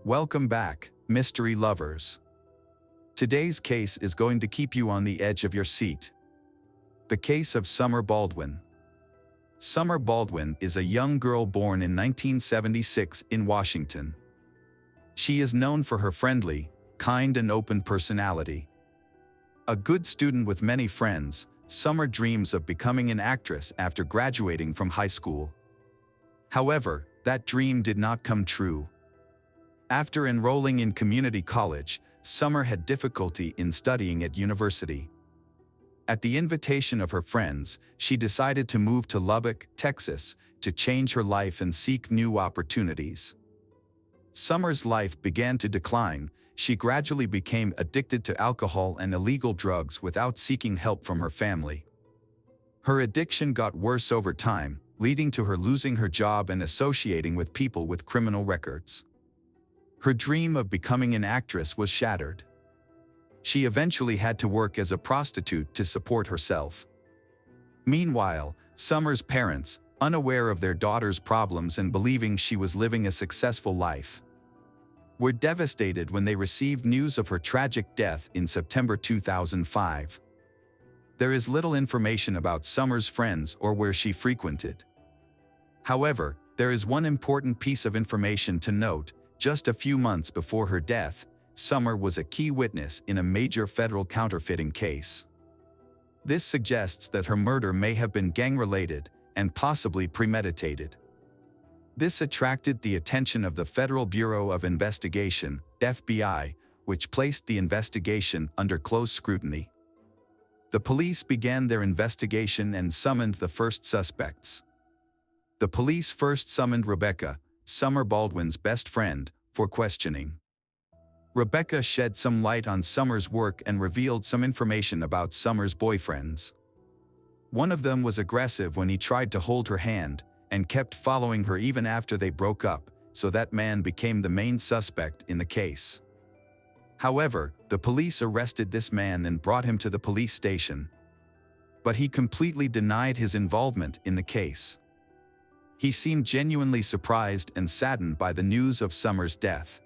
Welcome back, mystery lovers. Today's case is going to keep you on the edge of your seat. The case of Summer Baldwin. Summer Baldwin is a young girl born in 1976 in Washington. She is known for her friendly, kind and open personality. A good student with many friends, Summer dreams of becoming an actress after graduating from high school. However, that dream did not come true. After enrolling in community college, Summer had difficulty in studying at university. At the invitation of her friends, she decided to move to Lubbock, Texas, to change her life and seek new opportunities. Summer's life began to decline. She gradually became addicted to alcohol and illegal drugs without seeking help from her family. Her addiction got worse over time, leading to her losing her job and associating with people with criminal records. Her dream of becoming an actress was shattered. She eventually had to work as a prostitute to support herself. Meanwhile, Summer's parents, unaware of their daughter's problems and believing she was living a successful life, were devastated when they received news of her tragic death in September 2005. There is little information about Summer's friends or where she frequented. However, there is one important piece of information to note. Just a few months before her death, Summer was a key witness in a major federal counterfeiting case. This suggests that her murder may have been gang-related and possibly premeditated. This attracted the attention of the Federal Bureau of Investigation, FBI, which placed the investigation under close scrutiny. The police began their investigation and summoned the first suspects. The police first summoned Rebecca, Summer Baldwin's best friend, for questioning. Rebecca shed some light on Summer's work and revealed some information about Summer's boyfriends. One of them was aggressive when he tried to hold her hand, and kept following her even after they broke up, so that man became the main suspect in the case. However, the police arrested this man and brought him to the police station. But he completely denied his involvement in the case. He seemed genuinely surprised and saddened by the news of Summer's death.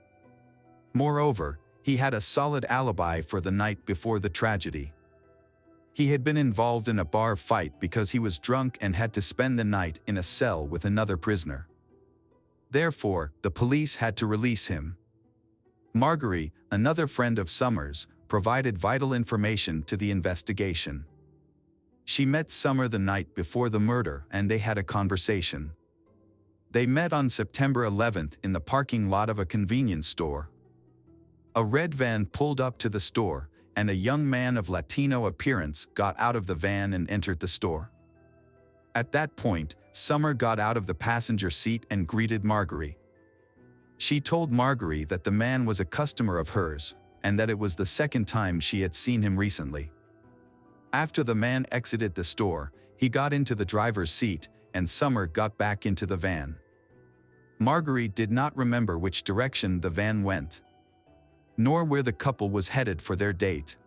Moreover, he had a solid alibi for the night before the tragedy. He had been involved in a bar fight because he was drunk and had to spend the night in a cell with another prisoner. Therefore, the police had to release him. Marguerite, another friend of Summer's, provided vital information to the investigation. She met Summer the night before the murder and they had a conversation. They met on September 11th in the parking lot of a convenience store. A red van pulled up to the store, and a young man of Latino appearance got out of the van and entered the store. At that point, Summer got out of the passenger seat and greeted Marguerite. She told Marguerite that the man was a customer of hers, and that it was the second time she had seen him recently. After the man exited the store, he got into the driver's seat, and Summer got back into the van. Marguerite did not remember which direction the van went, nor where the couple was headed for their date.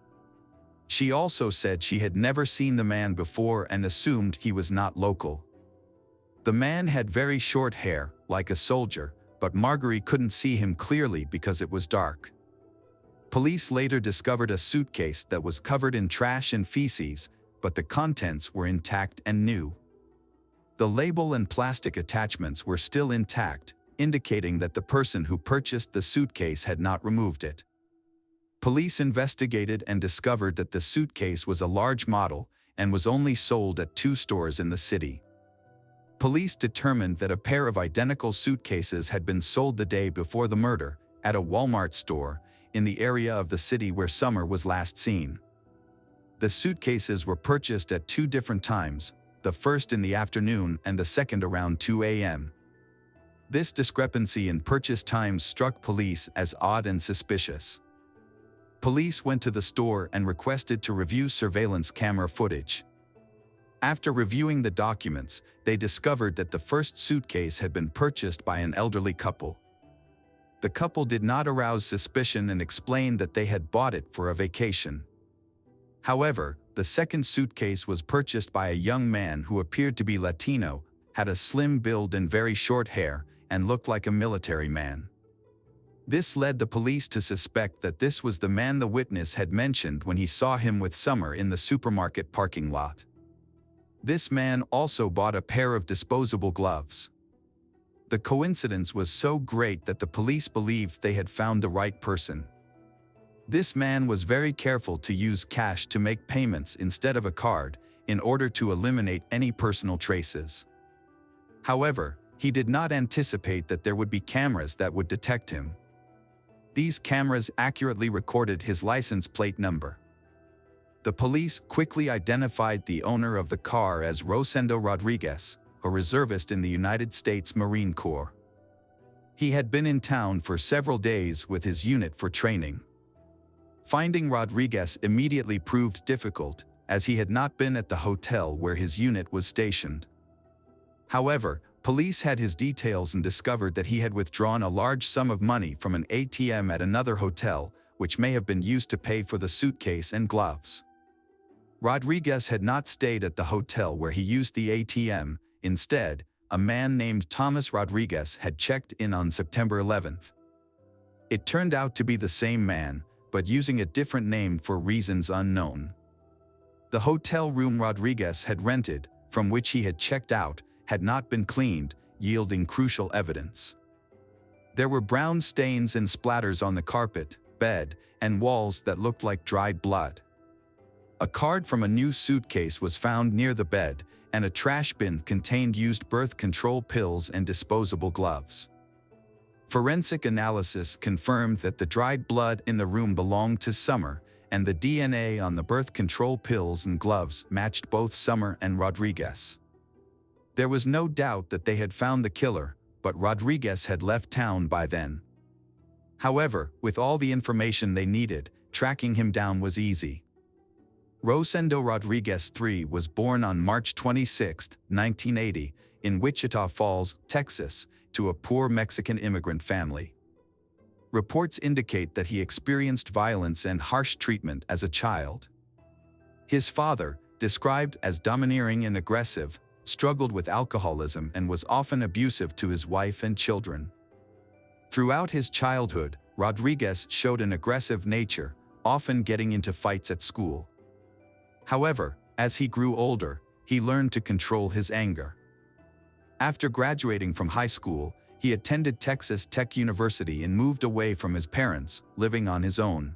She also said she had never seen the man before and assumed he was not local. The man had very short hair, like a soldier, but Marguerite couldn't see him clearly because it was dark. Police later discovered a suitcase that was covered in trash and feces, but the contents were intact and new. The label and plastic attachments were still intact, indicating that the person who purchased the suitcase had not removed it. Police investigated and discovered that the suitcase was a large model and was only sold at 2 stores in the city. Police determined that a pair of identical suitcases had been sold the day before the murder at a Walmart store in the area of the city where Summer was last seen. The suitcases were purchased at 2 different times, the first in the afternoon and the second around 2 a.m. This discrepancy in purchase times struck police as odd and suspicious. Police went to the store and requested to review surveillance camera footage. After reviewing the documents, they discovered that the first suitcase had been purchased by an elderly couple. The couple did not arouse suspicion and explained that they had bought it for a vacation. However, the second suitcase was purchased by a young man who appeared to be Latino, had a slim build and very short hair, and looked like a military man. This led the police to suspect that this was the man the witness had mentioned when he saw him with Summer in the supermarket parking lot. This man also bought a pair of disposable gloves. The coincidence was so great that the police believed they had found the right person. This man was very careful to use cash to make payments instead of a card, in order to eliminate any personal traces. However, he did not anticipate that there would be cameras that would detect him. These cameras accurately recorded his license plate number. The police quickly identified the owner of the car as Rosendo Rodriguez, a reservist in the United States Marine Corps. He had been in town for several days with his unit for training. Finding Rodriguez immediately proved difficult, as he had not been at the hotel where his unit was stationed. However, police had his details and discovered that he had withdrawn a large sum of money from an ATM at another hotel, which may have been used to pay for the suitcase and gloves. Rodriguez had not stayed at the hotel where he used the ATM. Instead, a man named Thomas Rodriguez had checked in on September 11th. It turned out to be the same man, but using a different name for reasons unknown. The hotel room Rodriguez had rented, from which he had checked out, had not been cleaned, yielding crucial evidence. There were brown stains and splatters on the carpet, bed, and walls that looked like dried blood. A card from a new suitcase was found near the bed, and a trash bin contained used birth control pills and disposable gloves. Forensic analysis confirmed that the dried blood in the room belonged to Summer, and the DNA on the birth control pills and gloves matched both Summer and Rodriguez. There was no doubt that they had found the killer, but Rodriguez had left town by then. However, with all the information they needed, tracking him down was easy. Rosendo Rodriguez III was born on March 26, 1980, in Wichita Falls, Texas, to a poor Mexican immigrant family. Reports indicate that he experienced violence and harsh treatment as a child. His father, described as domineering and aggressive, struggled with alcoholism and was often abusive to his wife and children. Throughout his childhood, Rodriguez showed an aggressive nature, often getting into fights at school. However, as he grew older, he learned to control his anger. After graduating from high school, he attended Texas Tech University and moved away from his parents, living on his own.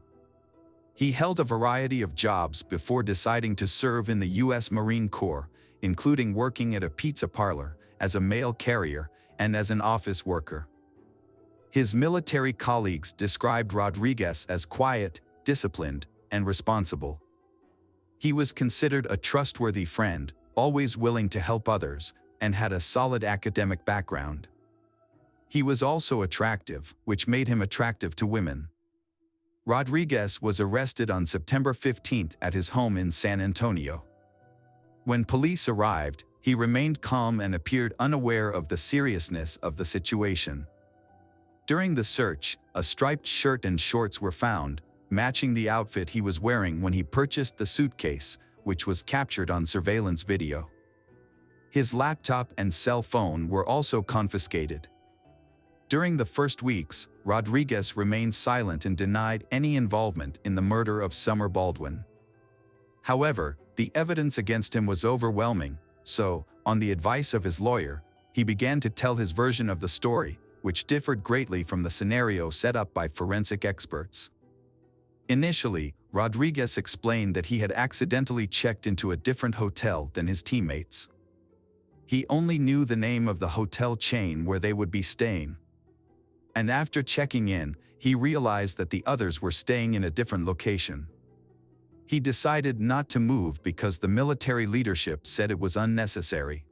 He held a variety of jobs before deciding to serve in the U.S. Marine Corps, including working at a pizza parlor, as a mail carrier, and as an office worker. His military colleagues described Rodriguez as quiet, disciplined, and responsible. He was considered a trustworthy friend, always willing to help others, and had a solid academic background. He was also attractive, which made him attractive to women. Rodriguez was arrested on September 15 at his home in San Antonio. When police arrived, he remained calm and appeared unaware of the seriousness of the situation. During the search, a striped shirt and shorts were found, matching the outfit he was wearing when he purchased the suitcase, which was captured on surveillance video. His laptop and cell phone were also confiscated. During the first weeks, Rodriguez remained silent and denied any involvement in the murder of Summer Baldwin. However, the evidence against him was overwhelming, so, on the advice of his lawyer, he began to tell his version of the story, which differed greatly from the scenario set up by forensic experts. Initially, Rodriguez explained that he had accidentally checked into a different hotel than his teammates. He only knew the name of the hotel chain where they would be staying. And after checking in, he realized that the others were staying in a different location. He decided not to move because the military leadership said it was unnecessary.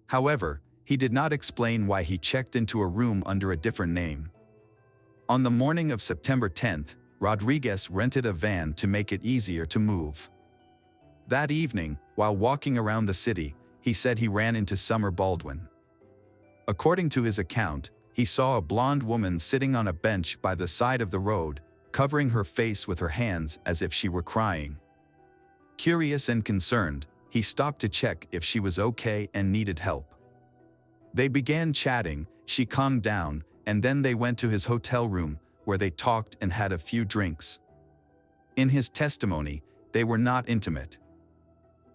However, he did not explain why he checked into a room under a different name. On the morning of September 10th, Rodriguez rented a van to make it easier to move. That evening, while walking around the city, he said he ran into Summer Baldwin. According to his account, he saw a blonde woman sitting on a bench by the side of the road, covering her face with her hands as if she were crying. Curious and concerned, he stopped to check if she was okay and needed help. They began chatting, she calmed down, and then they went to his hotel room, where they talked and had a few drinks. In his testimony, they were not intimate.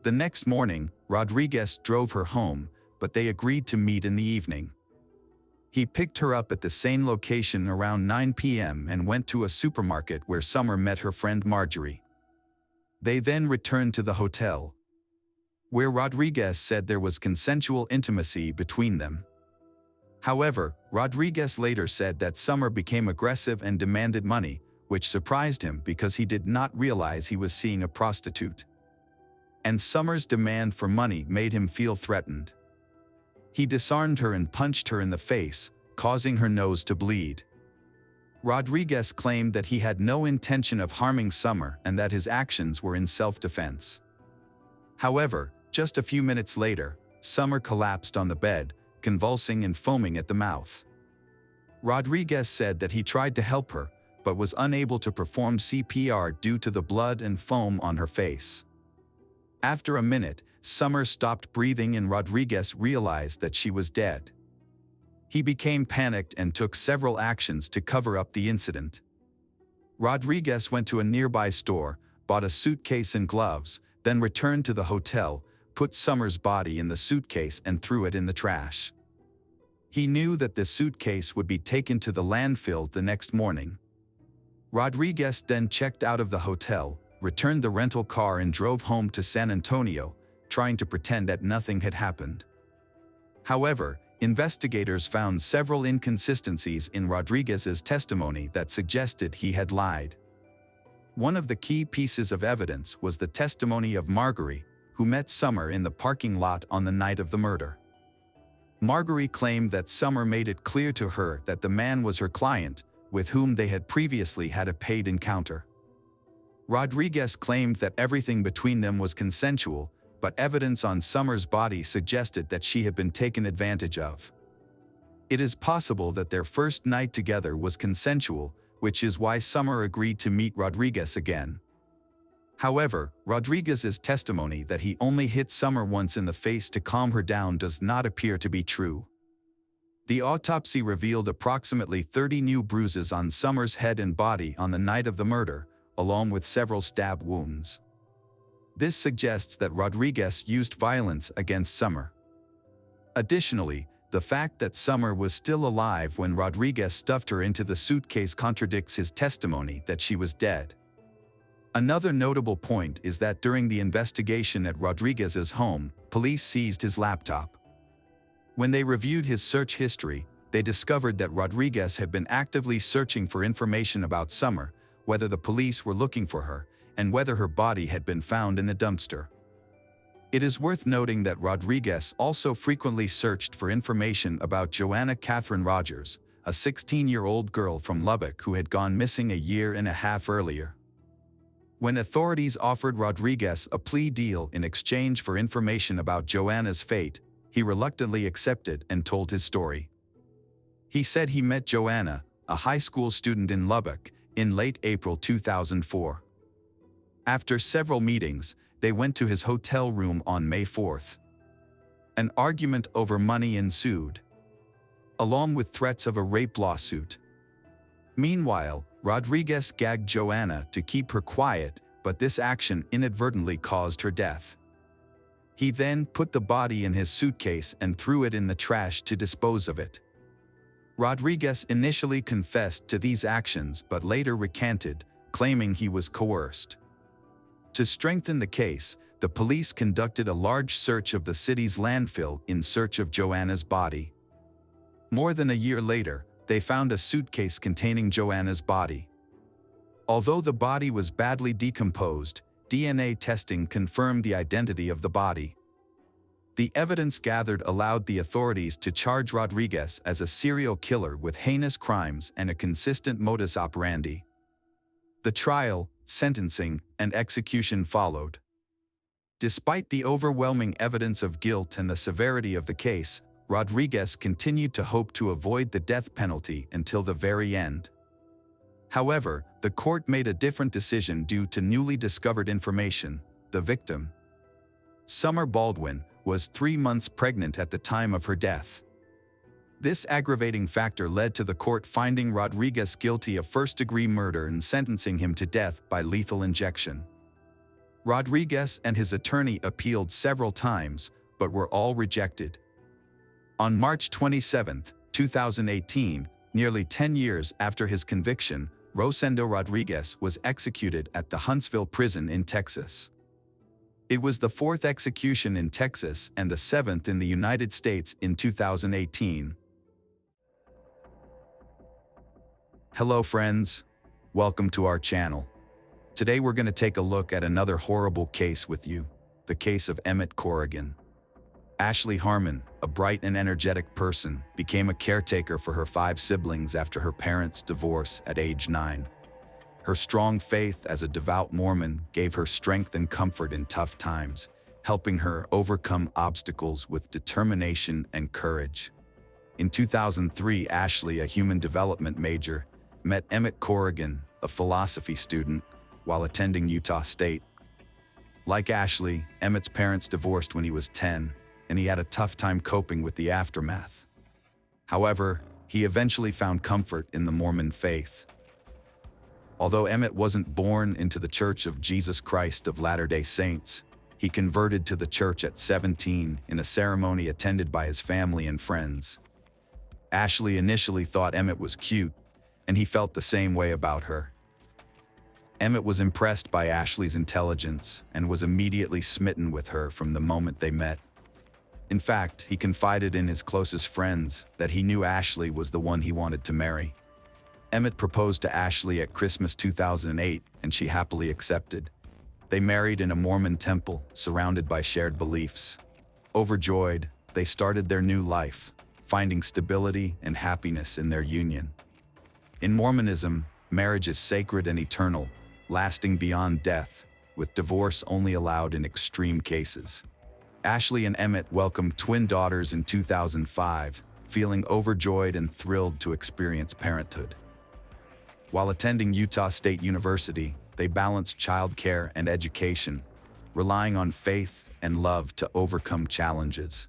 The next morning, Rodriguez drove her home, but they agreed to meet in the evening. He picked her up at the same location around 9 p.m. and went to a supermarket where Summer met her friend Marjorie. They then returned to the hotel, where Rodriguez said there was consensual intimacy between them. However, Rodriguez later said that Summer became aggressive and demanded money, which surprised him because he did not realize he was seeing a prostitute. And Summer's demand for money made him feel threatened. He disarmed her and punched her in the face, causing her nose to bleed. Rodriguez claimed that he had no intention of harming Summer and that his actions were in self-defense. However, just a few minutes later, Summer collapsed on the bed, convulsing and foaming at the mouth. Rodriguez said that he tried to help her, but was unable to perform CPR due to the blood and foam on her face. After a minute, Summer stopped breathing and Rodriguez realized that she was dead. He became panicked and took several actions to cover up the incident. Rodriguez went to a nearby store, bought a suitcase and gloves, then returned to the hotel, put Summer's body in the suitcase and threw it in the trash. He knew that the suitcase would be taken to the landfill the next morning. Rodriguez then checked out of the hotel, returned the rental car and drove home to San Antonio, trying to pretend that nothing had happened. However, investigators found several inconsistencies in Rodriguez's testimony that suggested he had lied. One of the key pieces of evidence was the testimony of Marjorie, who met Summer in the parking lot on the night of the murder. Marjorie claimed that Summer made it clear to her that the man was her client, with whom they had previously had a paid encounter. Rodriguez claimed that everything between them was consensual, but evidence on Summer's body suggested that she had been taken advantage of. It is possible that their first night together was consensual, which is why Summer agreed to meet Rodriguez again. However, Rodriguez's testimony that he only hit Summer once in the face to calm her down does not appear to be true. The autopsy revealed approximately 30 new bruises on Summer's head and body on the night of the murder, along with several stab wounds. This suggests that Rodriguez used violence against Summer. Additionally, the fact that Summer was still alive when Rodriguez stuffed her into the suitcase contradicts his testimony that she was dead. Another notable point is that during the investigation at Rodriguez's home, police seized his laptop. When they reviewed his search history, they discovered that Rodriguez had been actively searching for information about Summer, whether the police were looking for her, and whether her body had been found in the dumpster. It is worth noting that Rodriguez also frequently searched for information about Joanna Katherine Rogers, a 16-year-old girl from Lubbock who had gone missing a year and a half earlier. When authorities offered Rodriguez a plea deal in exchange for information about Joanna's fate, he reluctantly accepted and told his story. He said he met Joanna, a high school student in Lubbock, in late April 2004. After several meetings, they went to his hotel room on May 4th. An argument over money ensued, along with threats of a rape lawsuit. Meanwhile, Rodriguez gagged Joanna to keep her quiet, but this action inadvertently caused her death. He then put the body in his suitcase and threw it in the trash to dispose of it. Rodriguez initially confessed to these actions but later recanted, claiming he was coerced. To strengthen the case, the police conducted a large search of the city's landfill in search of Joanna's body. More than a year later, they found a suitcase containing Joanna's body. Although the body was badly decomposed, DNA testing confirmed the identity of the body. The evidence gathered allowed the authorities to charge Rodriguez as a serial killer with heinous crimes and a consistent modus operandi. The trial, sentencing, and execution followed. Despite the overwhelming evidence of guilt and the severity of the case, Rodriguez continued to hope to avoid the death penalty until the very end. However, the court made a different decision due to newly discovered information. The victim, Summer Baldwin, was 3 months pregnant at the time of her death. This aggravating factor led to the court finding Rodriguez guilty of first-degree murder and sentencing him to death by lethal injection. Rodriguez and his attorney appealed several times, but were all rejected. On March 27, 2018, nearly 10 years after his conviction, Rosendo Rodriguez was executed at the Huntsville prison in Texas. It was the fourth execution in Texas and the seventh in the United States in 2018. Hello friends, welcome to our channel. Today we're going to take a look at another horrible case with you, the case of Emmett Corrigan. Ashley Harmon, a bright and energetic person, became a caretaker for her 5 siblings after her parents' divorce at age 9. Her strong faith as a devout Mormon gave her strength and comfort in tough times, helping her overcome obstacles with determination and courage. In 2003, Ashley, a human development major, met Emmett Corrigan, a philosophy student, while attending Utah State. Like Ashley, Emmett's parents divorced when he was 10, and he had a tough time coping with the aftermath. However, he eventually found comfort in the Mormon faith. Although Emmett wasn't born into the Church of Jesus Christ of Latter-day Saints, he converted to the church at 17 in a ceremony attended by his family and friends. Ashley initially thought Emmett was cute, and he felt the same way about her. Emmett was impressed by Ashley's intelligence and was immediately smitten with her from the moment they met. In fact, he confided in his closest friends that he knew Ashley was the one he wanted to marry. Emmett proposed to Ashley at Christmas 2008, and she happily accepted. They married in a Mormon temple, surrounded by shared beliefs. Overjoyed, they started their new life, finding stability and happiness in their union. In Mormonism, marriage is sacred and eternal, lasting beyond death, with divorce only allowed in extreme cases. Ashley and Emmett welcomed twin daughters in 2005, feeling overjoyed and thrilled to experience parenthood. While attending Utah State University, they balanced childcare and education, relying on faith and love to overcome challenges.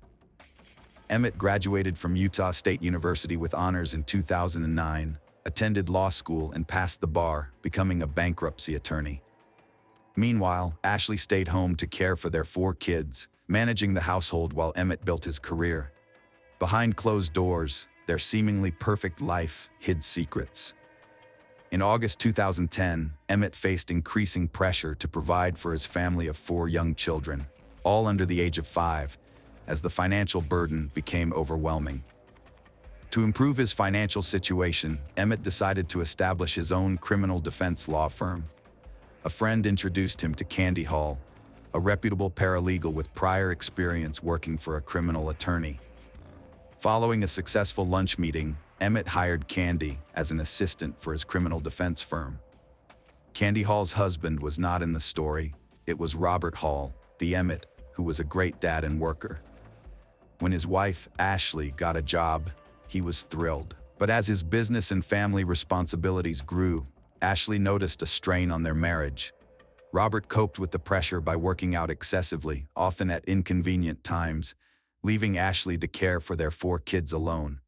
Emmett graduated from Utah State University with honors in 2009, attended law school and passed the bar, becoming a bankruptcy attorney. Meanwhile, Ashley stayed home to care for their 4 kids, managing the household while Emmett built his career. Behind closed doors, their seemingly perfect life hid secrets. In August 2010, Emmett faced increasing pressure to provide for his family of 4 young children, all under the age of 5, as the financial burden became overwhelming. To improve his financial situation, Emmett decided to establish his own criminal defense law firm. A friend introduced him to Candy Hall, a reputable paralegal with prior experience working for a criminal attorney. Following a successful lunch meeting, Emmett hired Candy as an assistant for his criminal defense firm. Candy Hall's husband was not in the story. It was Robert Hall, the Emmett, who was a great dad and worker. When his wife, Ashley, got a job, he was thrilled. But as his business and family responsibilities grew, Ashley noticed a strain on their marriage. Robert coped with the pressure by working out excessively, often at inconvenient times, leaving Ashley to care for their 4 kids alone.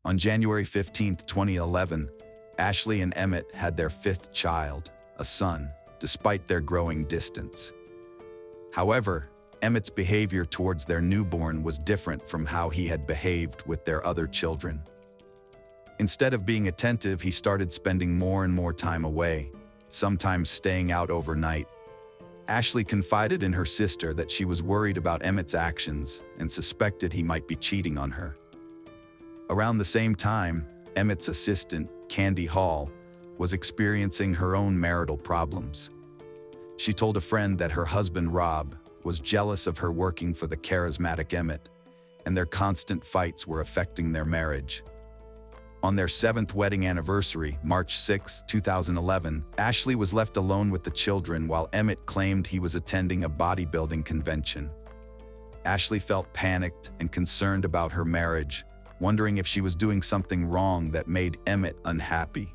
On January 15, 2011, Ashley and Emmett had their 5th child, a son, despite their growing distance. However, Emmett's behavior towards their newborn was different from how he had behaved with their other children. Instead of being attentive, he started spending more and more time away, sometimes staying out overnight. Ashley confided in her sister that she was worried about Emmett's actions and suspected he might be cheating on her. Around the same time, Emmett's assistant, Candy Hall, was experiencing her own marital problems. She told a friend that her husband, Rob, was jealous of her working for the charismatic Emmett, and their constant fights were affecting their marriage. On their 7th wedding anniversary, March 6, 2011, Ashley was left alone with the children while Emmett claimed he was attending a bodybuilding convention. Ashley felt panicked and concerned about her marriage, wondering if she was doing something wrong that made Emmett unhappy.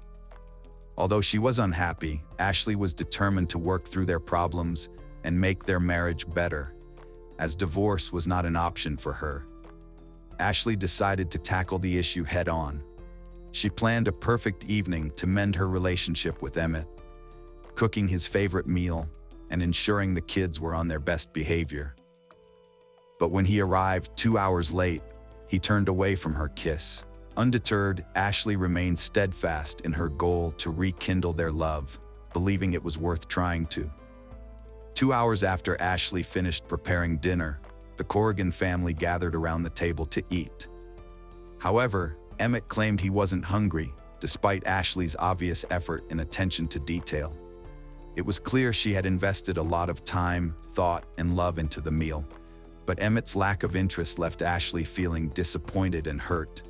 Although she was unhappy, Ashley was determined to work through their problems and make their marriage better, as divorce was not an option for her. Ashley decided to tackle the issue head-on. She planned a perfect evening to mend her relationship with Emmett, cooking his favorite meal and ensuring the kids were on their best behavior. But when he arrived 2 hours late, he turned away from her kiss. Undeterred, Ashley remained steadfast in her goal to rekindle their love, believing it was worth trying to. 2 hours after Ashley finished preparing dinner, the Corrigan family gathered around the table to eat. However, Emmett claimed he wasn't hungry, despite Ashley's obvious effort and attention to detail. It was clear she had invested a lot of time, thought, and love into the meal, but Emmett's lack of interest left Ashley feeling disappointed and hurt.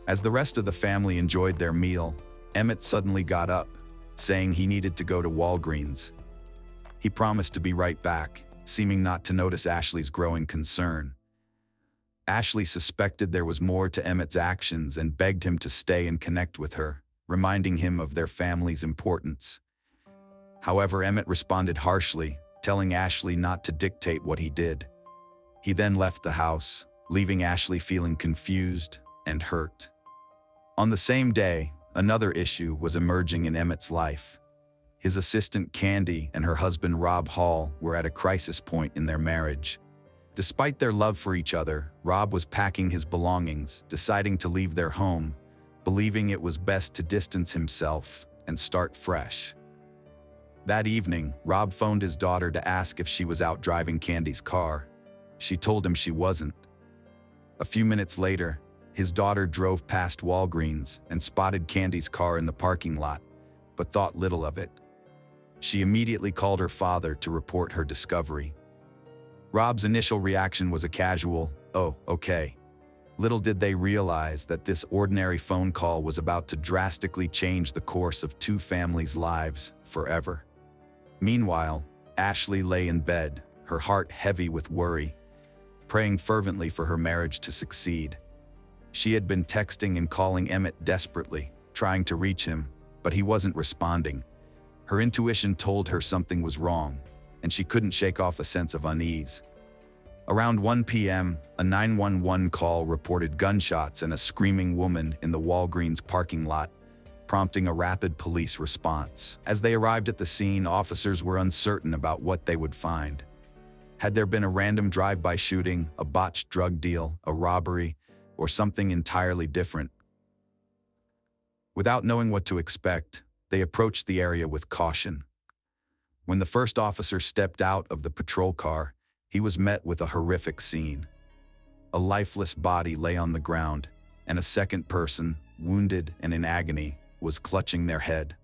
As the rest of the family enjoyed their meal, Emmett suddenly got up, saying he needed to go to Walgreens. He promised to be right back, seeming not to notice Ashley's growing concern. Ashley suspected there was more to Emmett's actions and begged him to stay and connect with her, reminding him of their family's importance. However, Emmett responded harshly, telling Ashley not to dictate what he did. He then left the house, leaving Ashley feeling confused and hurt. On the same day, another issue was emerging in Emmett's life. His assistant Candy and her husband Rob Hall were at a crisis point in their marriage. Despite their love for each other, Rob was packing his belongings, deciding to leave their home, believing it was best to distance himself and start fresh. That evening, Rob phoned his daughter to ask if she was out driving Candy's car. She told him she wasn't. A few minutes later, his daughter drove past Walgreens and spotted Candy's car in the parking lot, but thought little of it. She immediately called her father to report her discovery. Rob's initial reaction was a casual, "Oh, okay." Little did they realize that this ordinary phone call was about to drastically change the course of two families' lives forever. Meanwhile, Ashley lay in bed, her heart heavy with worry, praying fervently for her marriage to succeed. She had been texting and calling Emmett desperately, trying to reach him, but he wasn't responding. Her intuition told her something was wrong, and she couldn't shake off a sense of unease. Around 1 p.m., a 911 call reported gunshots and a screaming woman in the Walgreens parking lot, prompting a rapid police response. As they arrived at the scene, officers were uncertain about what they would find. Had there been a random drive-by shooting, a botched drug deal, a robbery, or something entirely different? Without knowing what to expect, they approached the area with caution. When the first officer stepped out of the patrol car, he was met with a horrific scene. A lifeless body lay on the ground, and a second person, wounded and in agony, was clutching their head.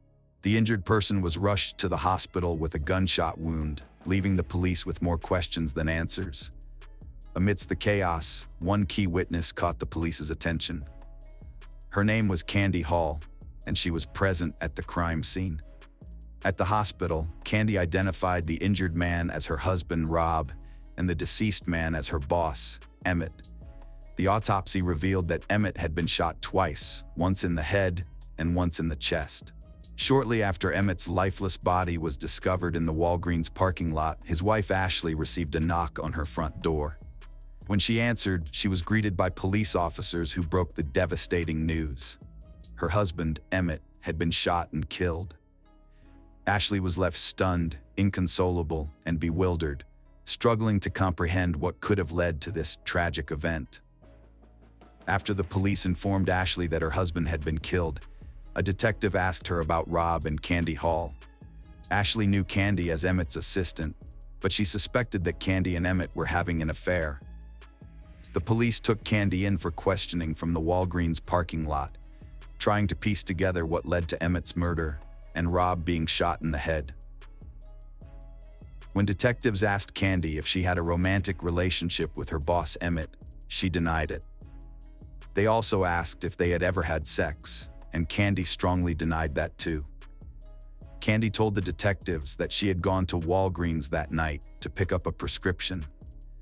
The injured person was rushed to the hospital with a gunshot wound, leaving the police with more questions than answers. Amidst the chaos, one key witness caught the police's attention. Her name was Candy Hall, and she was present at the crime scene. At the hospital, Candy identified the injured man as her husband, Rob, and the deceased man as her boss, Emmett. The autopsy revealed that Emmett had been shot twice, once in the head and once in the chest. Shortly after Emmett's lifeless body was discovered in the Walgreens parking lot, his wife Ashley received a knock on her front door. When she answered, she was greeted by police officers who broke the devastating news. Her husband, Emmett, had been shot and killed. Ashley was left stunned, inconsolable, and bewildered, struggling to comprehend what could have led to this tragic event. After the police informed Ashley that her husband had been killed, a detective asked her about Rob and Candy Hall. Ashley knew Candy as Emmett's assistant, but she suspected that Candy and Emmett were having an affair. The police took Candy in for questioning from the Walgreens parking lot, trying to piece together what led to Emmett's murder and Rob being shot in the head. When detectives asked Candy if she had a romantic relationship with her boss Emmett, she denied it. They also asked if they had ever had sex, and Candy strongly denied that too. Candy told the detectives that she had gone to Walgreens that night to pick up a prescription.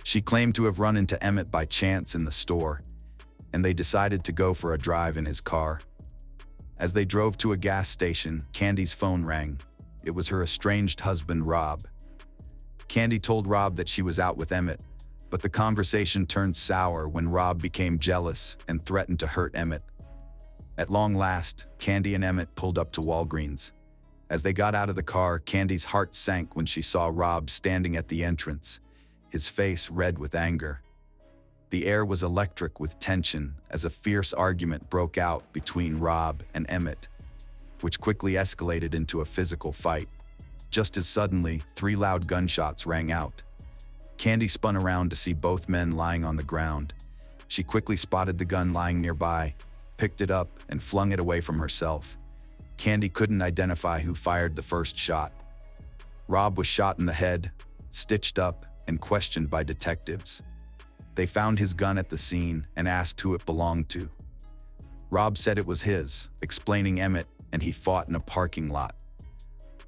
She claimed to have run into Emmett by chance in the store, and they decided to go for a drive in his car. As they drove to a gas station, Candy's phone rang. It was her estranged husband, Rob. Candy told Rob that she was out with Emmett, But the conversation turned sour when Rob became jealous and threatened to hurt Emmett. At long last, Candy and Emmett pulled up to Walgreens. As they got out of the car, Candy's heart sank when she saw Rob standing at the entrance, his face red with anger. The air was electric with tension as a fierce argument broke out between Rob and Emmett, which quickly escalated into a physical fight. Just as suddenly, 3 loud gunshots rang out. Candy spun around to see both men lying on the ground. She quickly spotted the gun lying nearby, picked it up, and flung it away from herself. Candy couldn't identify who fired the first shot. Rob was shot in the head, stitched up, and questioned by detectives. They found his gun at the scene and asked who it belonged to. Rob said it was his, explaining Emmett, and he fought in a parking lot.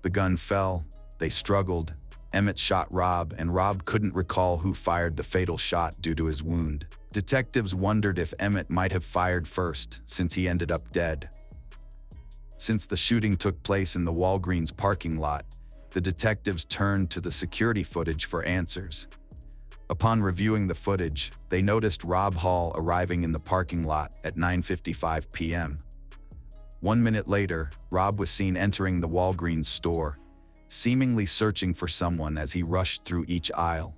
The gun fell, they struggled. Emmett shot Rob, and Rob couldn't recall who fired the fatal shot due to his wound. Detectives wondered if Emmett might have fired first, since he ended up dead. Since the shooting took place in the Walgreens parking lot, the detectives turned to the security footage for answers. Upon reviewing the footage, they noticed Rob Hall arriving in the parking lot at 9:55 p.m. 1 minute later, Rob was seen entering the Walgreens store, seemingly searching for someone as he rushed through each aisle.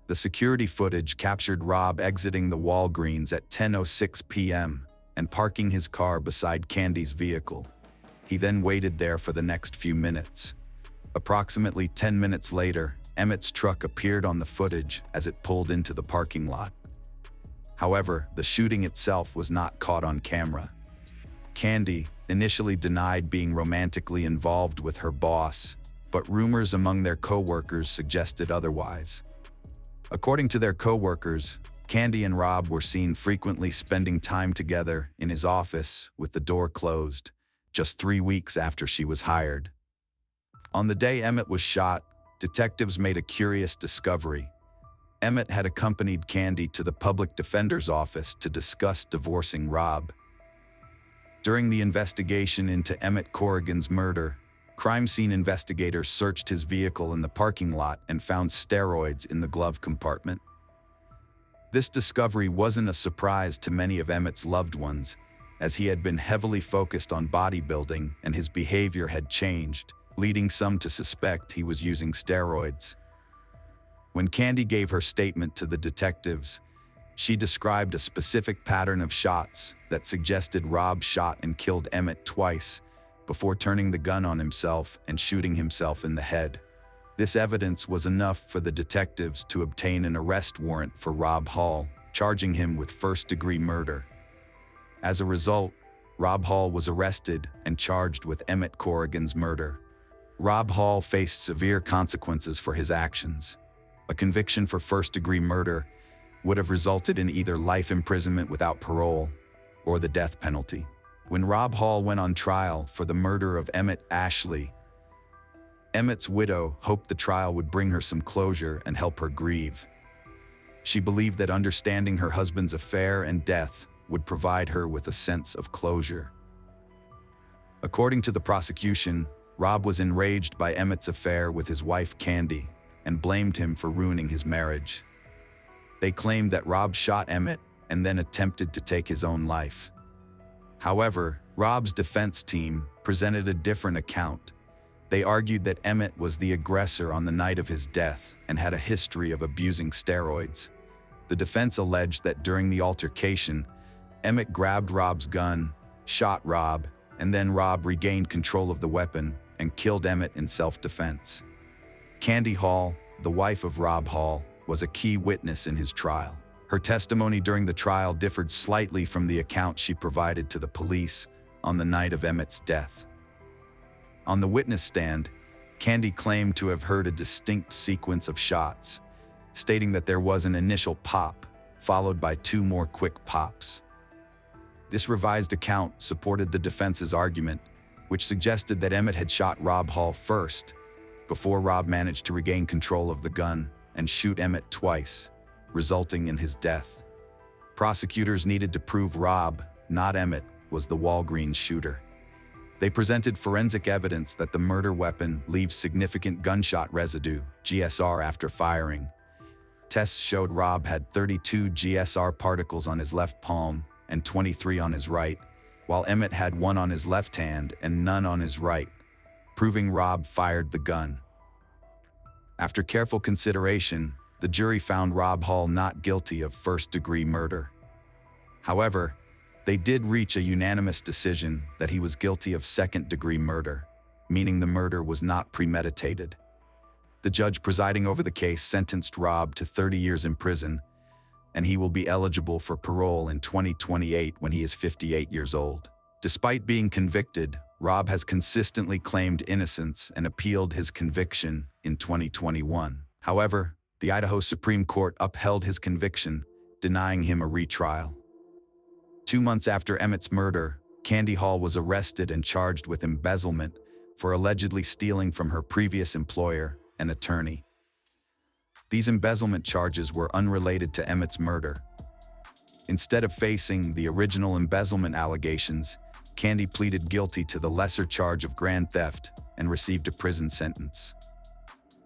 The security footage captured Rob exiting the Walgreens at 10:06 p.m. and parking his car beside Candy's vehicle. He then waited there for the next few minutes. Approximately 10 minutes later, Emmett's truck appeared on the footage as it pulled into the parking lot. However, the shooting itself was not caught on camera. Candy initially denied being romantically involved with her boss, but rumors among their co-workers suggested otherwise. According to their co-workers, Candy and Rob were seen frequently spending time together in his office with the door closed, just 3 weeks after she was hired. On the day Emmett was shot, detectives made a curious discovery. Emmett had accompanied Candy to the public defender's office to discuss divorcing Rob. During the investigation into Emmett Corrigan's murder, crime scene investigators searched his vehicle in the parking lot and found steroids in the glove compartment. This discovery wasn't a surprise to many of Emmett's loved ones, as he had been heavily focused on bodybuilding and his behavior had changed, leading some to suspect he was using steroids. When Candy gave her statement to the detectives, she described a specific pattern of shots that suggested Rob shot and killed Emmett twice before turning the gun on himself and shooting himself in the head. This evidence was enough for the detectives to obtain an arrest warrant for Rob Hall, charging him with first-degree murder. As a result, Rob Hall was arrested and charged with Emmett Corrigan's murder. Rob Hall faced severe consequences for his actions. A conviction for first-degree murder would have resulted in either life imprisonment without parole or the death penalty. When Rob Hall went on trial for the murder of Emmett Ashley, Emmett's widow hoped the trial would bring her some closure and help her grieve. She believed that understanding her husband's affair and death would provide her with a sense of closure. According to the prosecution, Rob was enraged by Emmett's affair with his wife Candy and blamed him for ruining his marriage. They claimed that Rob shot Emmett and then attempted to take his own life. However, Rob's defense team presented a different account. They argued that Emmett was the aggressor on the night of his death and had a history of abusing steroids. The defense alleged that during the altercation, Emmett grabbed Rob's gun, shot Rob, and then Rob regained control of the weapon and killed Emmett in self-defense. Candy Hall, the wife of Rob Hall, was a key witness in his trial. Her testimony during the trial differed slightly from the account she provided to the police on the night of Emmett's death. On the witness stand, Candy claimed to have heard a distinct sequence of shots, stating that there was an initial pop, followed by 2 more quick pops. This revised account supported the defense's argument, which suggested that Emmett had shot Rob Hall first, before Rob managed to regain control of the gun and shoot Emmett twice, resulting in his death. Prosecutors needed to prove Rob, not Emmett, was the Walgreens shooter. They presented forensic evidence that the murder weapon leaves significant gunshot residue, GSR, after firing. Tests showed Rob had 32 GSR particles on his left palm and 23 on his right, while Emmett had 1 on his left hand and none on his right, proving Rob fired the gun. After careful consideration, the jury found Rob Hall not guilty of first-degree murder. However, they did reach a unanimous decision that he was guilty of second-degree murder, meaning the murder was not premeditated. The judge presiding over the case sentenced Rob to 30 years in prison, and he will be eligible for parole in 2028 when he is 58 years old. Despite being convicted, Rob has consistently claimed innocence and appealed his conviction in 2021. However, the Idaho Supreme Court upheld his conviction, denying him a retrial. 2 months after Emmett's murder, Candy Hall was arrested and charged with embezzlement for allegedly stealing from her previous employer, an attorney. These embezzlement charges were unrelated to Emmett's murder. Instead of facing the original embezzlement allegations, Candy pleaded guilty to the lesser charge of grand theft and received a prison sentence.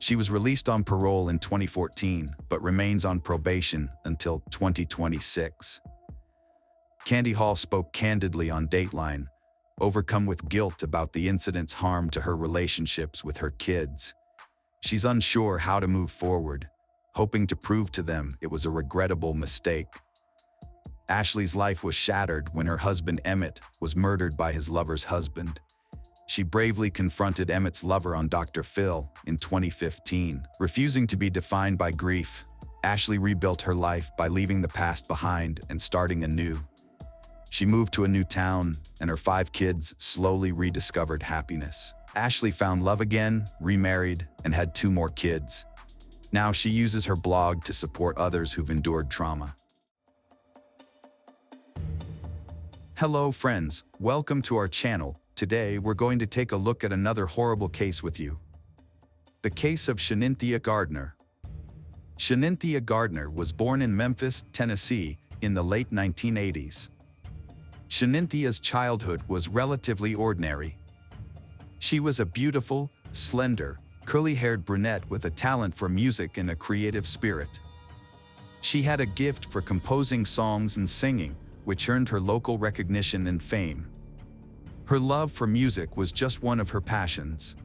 She was released on parole in 2014, but remains on probation until 2026. Candy Hall spoke candidly on Dateline, overcome with guilt about the incident's harm to her relationships with her kids. She's unsure how to move forward, hoping to prove to them it was a regrettable mistake. Ashley's life was shattered when her husband Emmett was murdered by his lover's husband. She bravely confronted Emmett's lover on Dr. Phil in 2015. Refusing to be defined by grief, Ashley rebuilt her life by leaving the past behind and starting anew. She moved to a new town, and her 5 kids slowly rediscovered happiness. Ashley found love again, remarried, and had 2 more kids. Now she uses her blog to support others who've endured trauma. Hello friends, welcome to our channel. Today we're going to take a look at another horrible case with you. The case of Shanynthia Gardner. Shanynthia Gardner was born in Memphis, Tennessee, in the late 1980s. Shaninthia's childhood was relatively ordinary. She was a beautiful, slender, curly-haired brunette with a talent for music and a creative spirit. She had a gift for composing songs and singing, which earned her local recognition and fame. Her love for music was just one of her passions.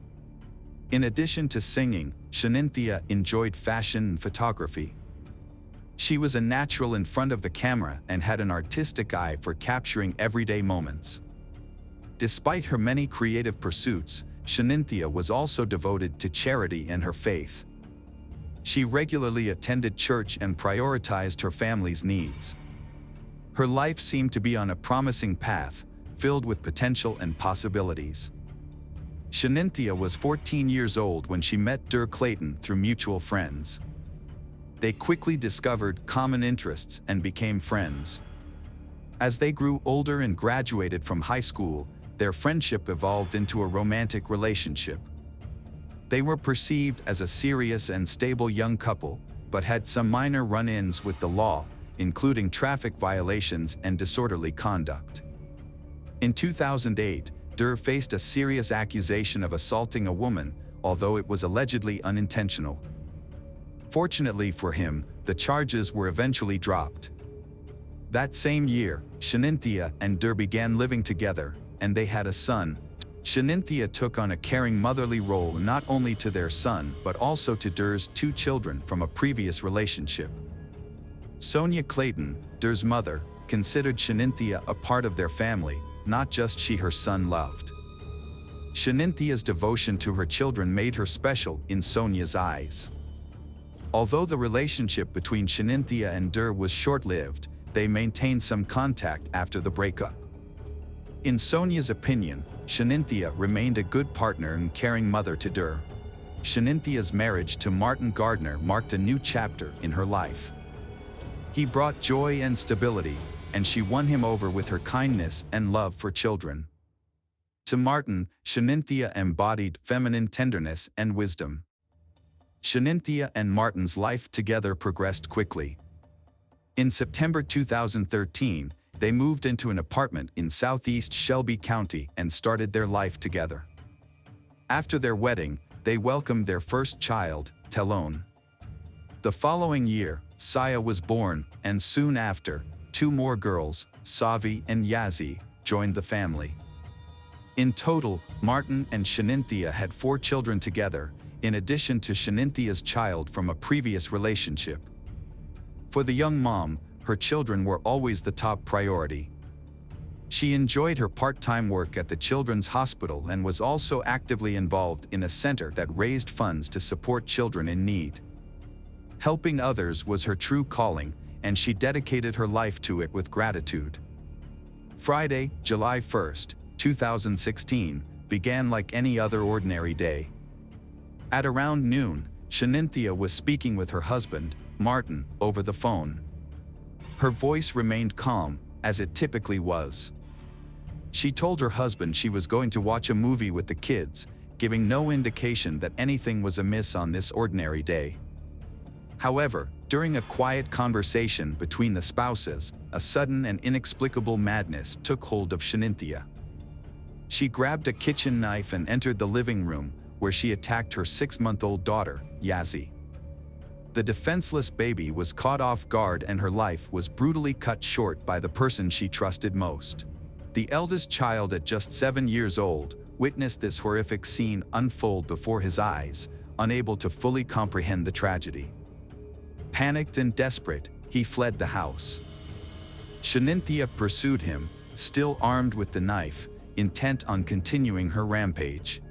In addition to singing, Shanynthia enjoyed fashion and photography. She was a natural in front of the camera and had an artistic eye for capturing everyday moments. Despite her many creative pursuits, Shanynthia was also devoted to charity and her faith. She regularly attended church and prioritized her family's needs. Her life seemed to be on a promising path, filled with potential and possibilities. Shanynthia was 14 years old when she met Dur Clayton through mutual friends. They quickly discovered common interests and became friends. As they grew older and graduated from high school, their friendship evolved into a romantic relationship. They were perceived as a serious and stable young couple, but had some minor run-ins with the law, including traffic violations and disorderly conduct. In 2008, Dur faced a serious accusation of assaulting a woman, although it was allegedly unintentional. Fortunately for him, the charges were eventually dropped. That same year, Shanynthia and Dur began living together, and they had a son. Shanynthia took on a caring motherly role not only to their son but also to Dur's 2 children from a previous relationship. Sonia Clayton, Dur's mother, considered Shanynthia a part of their family, not just she her son loved. Shaninthia's devotion to her children made her special in Sonia's eyes. Although the relationship between Shanynthia and Dur was short-lived, they maintained some contact after the breakup. In Sonia's opinion, Shanynthia remained a good partner and caring mother to Dur. Shaninthia's marriage to Martin Gardner marked a new chapter in her life. He brought joy and stability, and she won him over with her kindness and love for children. To Martin, Shanynthia embodied feminine tenderness and wisdom. Shanynthia and Martin's life together progressed quickly. In September 2013, they moved into an apartment in southeast Shelby County and started their life together. After their wedding, they welcomed their first child, Telone. The following year, Saya was born, and soon after, two more girls, Savi and Yazzie, joined the family. In total, Martin and Shanynthia had 4 children together, in addition to Shaninthia's child from a previous relationship. For the young mom, her children were always the top priority. She enjoyed her part-time work at the Children's Hospital and was also actively involved in a center that raised funds to support children in need. Helping others was her true calling, and she dedicated her life to it with gratitude. Friday, July 1st, 2016, began like any other ordinary day. At around noon, Shanynthia was speaking with her husband, Martin, over the phone. Her voice remained calm, as it typically was. She told her husband she was going to watch a movie with the kids, giving no indication that anything was amiss on this ordinary day. However, during a quiet conversation between the spouses, a sudden and inexplicable madness took hold of Shanynthia. She grabbed a kitchen knife and entered the living room, where she attacked her 6-month-old daughter, Yazzie. The defenseless baby was caught off guard and her life was brutally cut short by the person she trusted most. The eldest child, at just 7 years old, witnessed this horrific scene unfold before his eyes, unable to fully comprehend the tragedy. Panicked and desperate, he fled the house. Shanynthia pursued him, still armed with the knife, intent on continuing her rampage.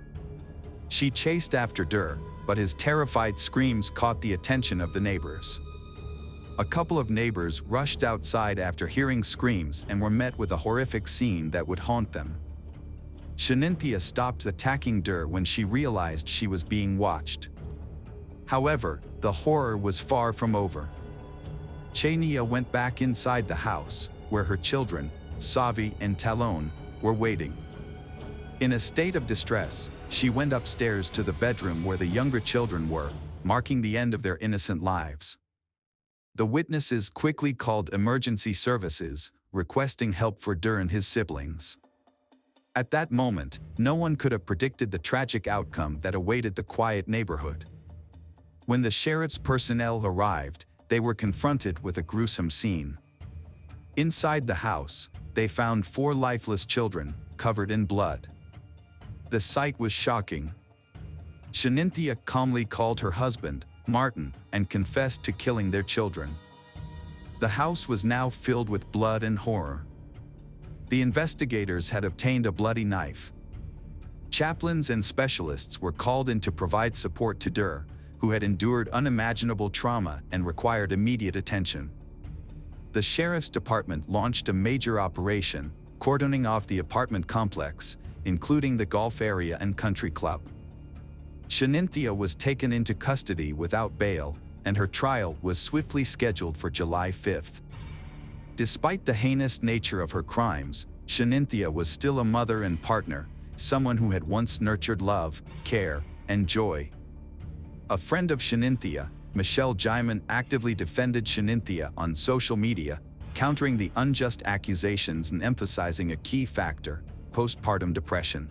She chased after Dur, but his terrified screams caught the attention of the neighbors. A couple of neighbors rushed outside after hearing screams and were met with a horrific scene that would haunt them. Shanynthia stopped attacking Dur when she realized she was being watched. However, the horror was far from over. Chania went back inside the house, where her children, Savi and Talon, were waiting. In a state of distress, she went upstairs to the bedroom where the younger children were, marking the end of their innocent lives. The witnesses quickly called emergency services, requesting help for Dur and his siblings. At that moment, no one could have predicted the tragic outcome that awaited the quiet neighborhood. When the sheriff's personnel arrived, they were confronted with a gruesome scene. Inside the house, they found 4 lifeless children, covered in blood. The sight was shocking. Shanynthia calmly called her husband, Martin, and confessed to killing their children. The house was now filled with blood and horror. The investigators had obtained a bloody knife. Chaplains and specialists were called in to provide support to Dur, who had endured unimaginable trauma and required immediate attention. The sheriff's department launched a major operation, cordoning off the apartment complex, including the golf area and country club. Shanynthia was taken into custody without bail, and her trial was swiftly scheduled for July 5th. Despite the heinous nature of her crimes, Shanynthia was still a mother and partner, someone who had once nurtured love, care, and joy. A friend of Shanynthia, Michelle Jaiman, actively defended Shanynthia on social media, countering the unjust accusations and emphasizing a key factor: postpartum depression.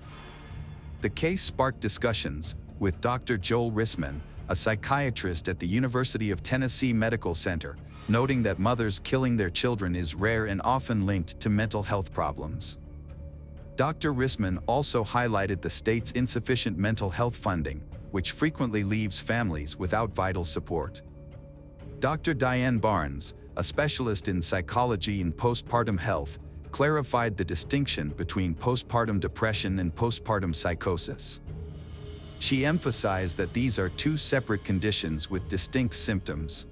The case sparked discussions, with Dr. Joel Rissman, a psychiatrist at the University of Tennessee Medical Center, noting that mothers killing their children is rare and often linked to mental health problems. Dr. Rissman also highlighted the state's insufficient mental health funding, which frequently leaves families without vital support. Dr. Diane Barnes, a specialist in psychology and postpartum health, clarified the distinction between postpartum depression and postpartum psychosis. She emphasized that these are 2 separate conditions with distinct symptoms.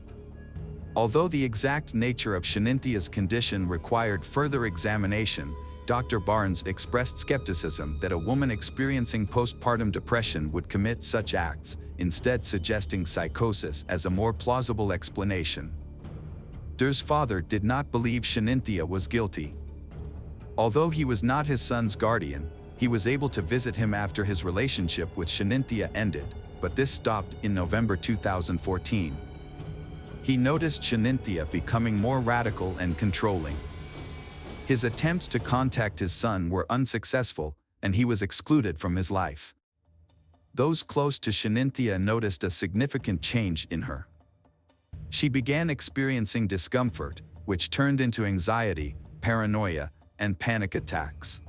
Although the exact nature of Shaninthia's condition required further examination, Dr. Barnes expressed skepticism that a woman experiencing postpartum depression would commit such acts, instead suggesting psychosis as a more plausible explanation. Dur's father did not believe Shanynthia was guilty. Although he was not his son's guardian, he was able to visit him after his relationship with Shanynthia ended, but this stopped in November 2014. He noticed Shanynthia becoming more radical and controlling. His attempts to contact his son were unsuccessful, and he was excluded from his life. Those close to Shanynthia noticed a significant change in her. She began experiencing discomfort, which turned into anxiety, paranoia, and panic attacks.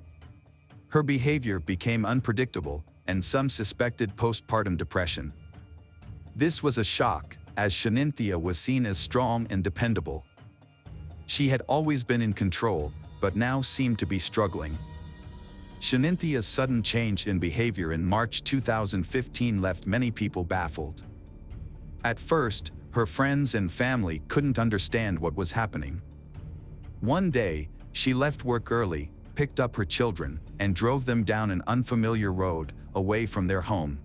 Her behavior became unpredictable, and some suspected postpartum depression. This was a shock, as Shanynthia was seen as strong and dependable. She had always been in control, but now seemed to be struggling. Shaninthia's sudden change in behavior in March 2015 left many people baffled. At first, her friends and family couldn't understand what was happening. One day, she left work early, picked up her children, and drove them down an unfamiliar road, away from their home.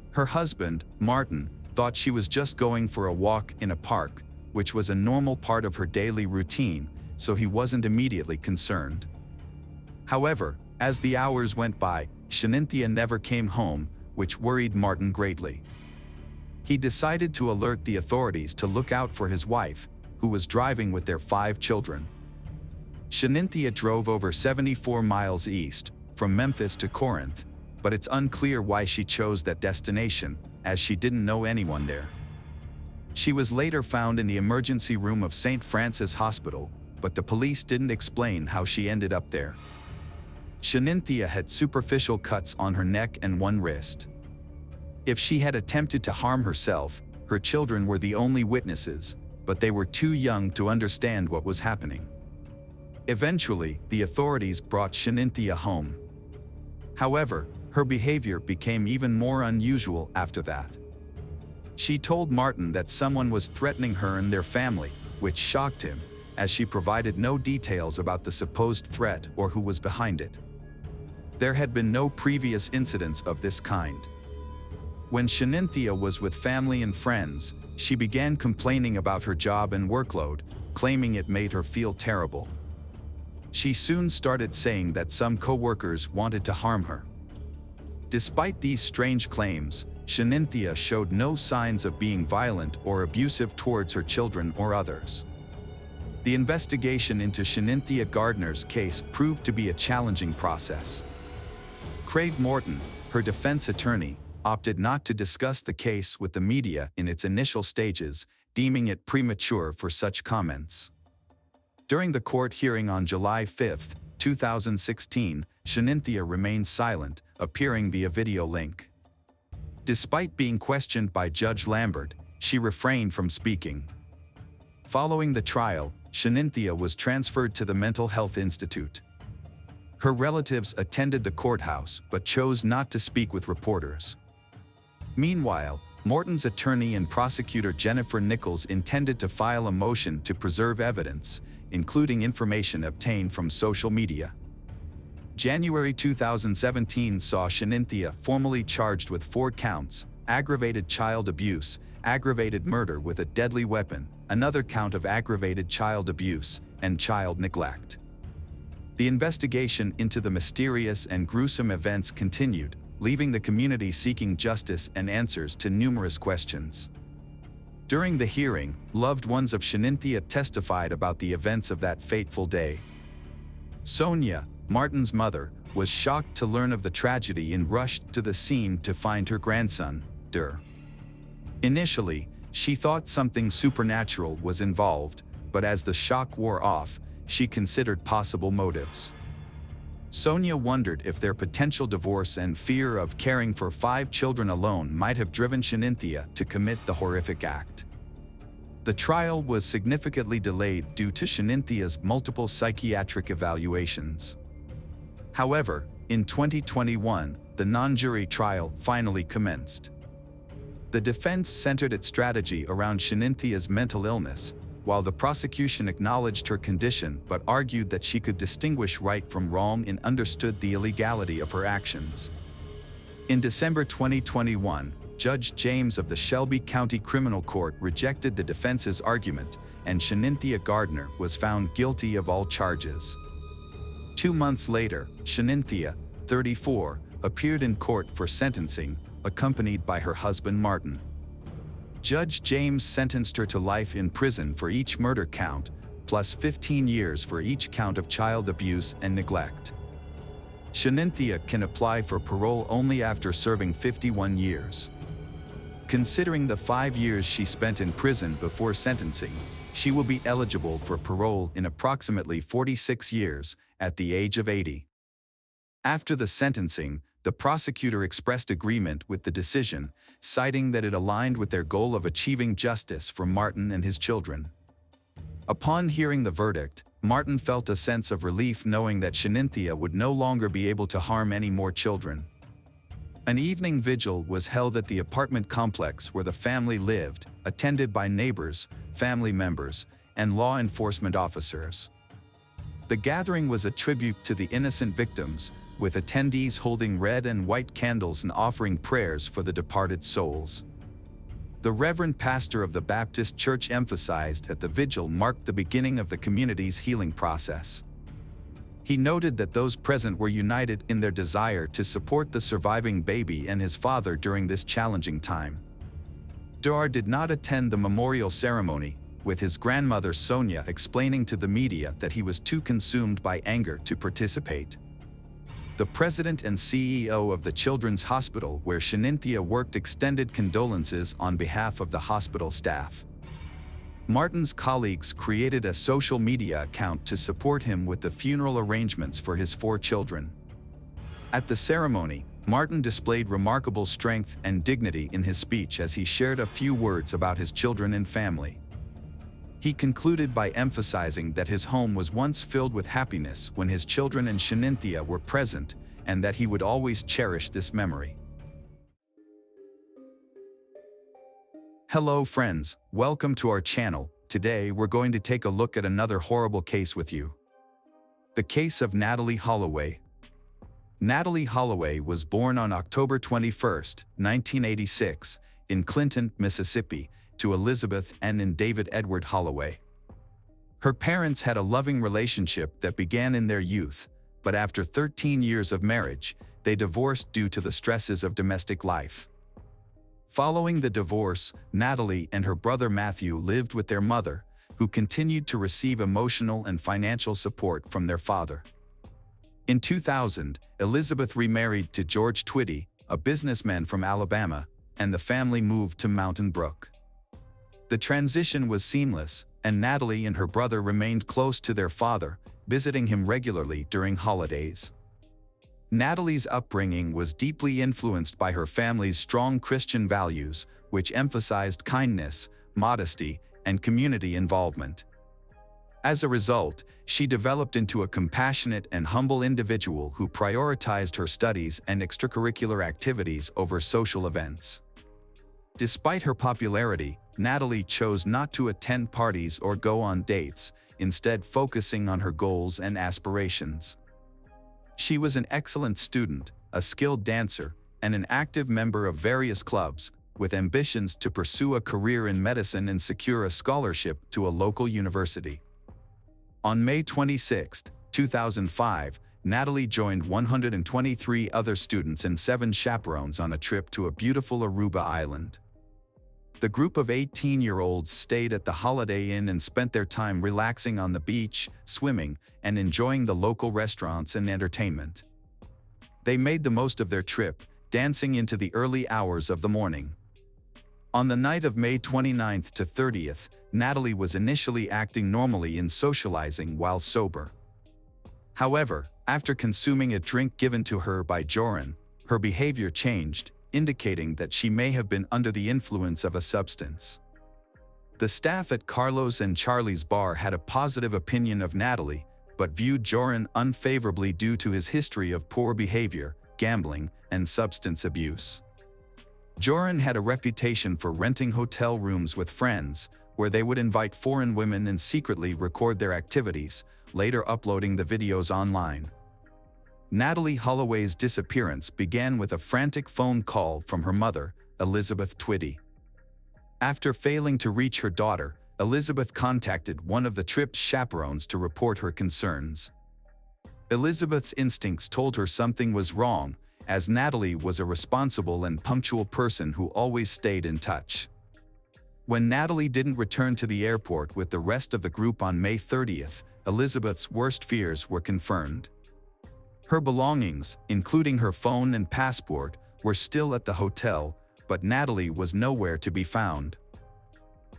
Her husband, Martin, thought she was just going for a walk in a park, which was a normal part of her daily routine, so he wasn't immediately concerned. However, as the hours went by, Shanynthia never came home, which worried Martin greatly. He decided to alert the authorities to look out for his wife, who was driving with their 5 children. Shanynthia drove over 74 miles east, from Memphis to Corinth, but it's unclear why she chose that destination, as she didn't know anyone there. She was later found in the emergency room of St. Francis Hospital, but the police didn't explain how she ended up there. Shanynthia had superficial cuts on her neck and one wrist. If she had attempted to harm herself, her children were the only witnesses, but they were too young to understand what was happening. Eventually, the authorities brought Shanynthia home. However, her behavior became even more unusual after that. She told Martin that someone was threatening her and their family, which shocked him, as she provided no details about the supposed threat or who was behind it. There had been no previous incidents of this kind. When Shanynthia was with family and friends, she began complaining about her job and workload, claiming it made her feel terrible. She soon started saying that some co-workers wanted to harm her. Despite these strange claims, Shanynthia showed no signs of being violent or abusive towards her children or others. The investigation into Shanynthia Gardner's case proved to be a challenging process. Craig Morton, her defense attorney, opted not to discuss the case with the media in its initial stages, deeming it premature for such comments. During the court hearing on July 5, 2016, Shanynthia remained silent, appearing via video link. Despite being questioned by Judge Lambert, she refrained from speaking. Following the trial, Shanynthia was transferred to the Mental Health Institute. Her relatives attended the courthouse but chose not to speak with reporters. Meanwhile, Morton's attorney and prosecutor Jennifer Nichols intended to file a motion to preserve evidence, including information obtained from social media. January 2017 saw Shanynthia formally charged with 4 counts: aggravated child abuse, aggravated murder with a deadly weapon, another count of aggravated child abuse, and child neglect. The investigation into the mysterious and gruesome events continued, leaving the community seeking justice and answers to numerous questions. During the hearing, loved ones of Shanynthia testified about the events of that fateful day. Sonia, Martin's mother, was shocked to learn of the tragedy and rushed to the scene to find her grandson, Der. Initially, she thought something supernatural was involved, but as the shock wore off, she considered possible motives. Sonia wondered if their potential divorce and fear of caring for 5 children alone might have driven Shanynthia to commit the horrific act. The trial was significantly delayed due to Shaninthia's multiple psychiatric evaluations. However, in 2021, the non-jury trial finally commenced. The defense centered its strategy around Shaninthia's mental illness, while the prosecution acknowledged her condition but argued that she could distinguish right from wrong and understood the illegality of her actions. In December 2021, Judge James of the Shelby County Criminal Court rejected the defense's argument, and Shanynthia Gardner was found guilty of all charges. 2 months later, Shanynthia, 34, appeared in court for sentencing, accompanied by her husband Martin. Judge James sentenced her to life in prison for each murder count, plus 15 years for each count of child abuse and neglect. Shanynthia can apply for parole only after serving 51 years. Considering the 5 years she spent in prison before sentencing, she will be eligible for parole in approximately 46 years, at the age of 80. After the sentencing, the prosecutor expressed agreement with the decision, citing that it aligned with their goal of achieving justice for Martin and his children. Upon hearing the verdict, Martin felt a sense of relief knowing that Shanynthia would no longer be able to harm any more children. An evening vigil was held at the apartment complex where the family lived, attended by neighbors, family members, and law enforcement officers. The gathering was a tribute to the innocent victims, with attendees holding red and white candles and offering prayers for the departed souls. The Reverend Pastor of the Baptist Church emphasized that the vigil marked the beginning of the community's healing process. He noted that those present were united in their desire to support the surviving baby and his father during this challenging time. Dar did not attend the memorial ceremony, with his grandmother Sonia explaining to the media that he was too consumed by anger to participate. The president and CEO of the Children's Hospital where Shanynthia worked extended condolences on behalf of the hospital staff. Martin's colleagues created a social media account to support him with the funeral arrangements for his 4 children. At the ceremony, Martin displayed remarkable strength and dignity in his speech as he shared a few words about his children and family. He concluded by emphasizing that his home was once filled with happiness when his children and Shanynthia were present, and that he would always cherish this memory. Hello friends, welcome to our channel. Today we're going to take a look at another horrible case with you. The case of Natalie Holloway. Natalie Holloway was born on October 21, 1986, in Clinton, Mississippi, to Elizabeth and David Edward Holloway. Her parents had a loving relationship that began in their youth, but after 13 years of marriage, they divorced due to the stresses of domestic life. Following the divorce, Natalie and her brother Matthew lived with their mother, who continued to receive emotional and financial support from their father. In 2000, Elizabeth remarried to George Twitty, a businessman from Alabama, and the family moved to Mountain Brook. The transition was seamless, and Natalie and her brother remained close to their father, visiting him regularly during holidays. Natalie's upbringing was deeply influenced by her family's strong Christian values, which emphasized kindness, modesty, and community involvement. As a result, she developed into a compassionate and humble individual who prioritized her studies and extracurricular activities over social events. Despite her popularity, Natalie chose not to attend parties or go on dates, instead focusing on her goals and aspirations. She was an excellent student, a skilled dancer, and an active member of various clubs, with ambitions to pursue a career in medicine and secure a scholarship to a local university. On May 26, 2005, Natalie joined 123 other students and 7 chaperones on a trip to a beautiful Aruba island. The group of 18-year-olds stayed at the Holiday Inn and spent their time relaxing on the beach, swimming, and enjoying the local restaurants and entertainment. They made the most of their trip, dancing into the early hours of the morning. On the night of May 29th to 30th, Natalie was initially acting normally in socializing while sober. However, after consuming a drink given to her by Joran, her behavior changed, indicating that she may have been under the influence of a substance. The staff at Carlos and Charlie's bar had a positive opinion of Natalie, but viewed Joran unfavorably due to his history of poor behavior, gambling, and substance abuse. Joran had a reputation for renting hotel rooms with friends, where they would invite foreign women and secretly record their activities, later uploading the videos online. Natalie Holloway's disappearance began with a frantic phone call from her mother, Elizabeth Twitty. After failing to reach her daughter, Elizabeth contacted one of the trip's chaperones to report her concerns. Elizabeth's instincts told her something was wrong, as Natalie was a responsible and punctual person who always stayed in touch. When Natalie didn't return to the airport with the rest of the group on May 30th, Elizabeth's worst fears were confirmed. Her belongings, including her phone and passport, were still at the hotel, but Natalie was nowhere to be found.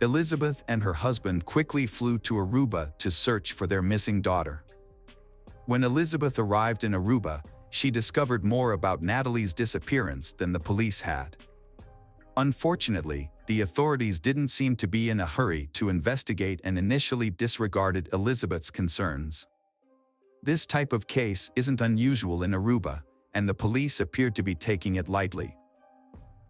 Elizabeth and her husband quickly flew to Aruba to search for their missing daughter. When Elizabeth arrived in Aruba, she discovered more about Natalie's disappearance than the police had. Unfortunately, the authorities didn't seem to be in a hurry to investigate and initially disregarded Elizabeth's concerns. This type of case isn't unusual in Aruba, and the police appeared to be taking it lightly.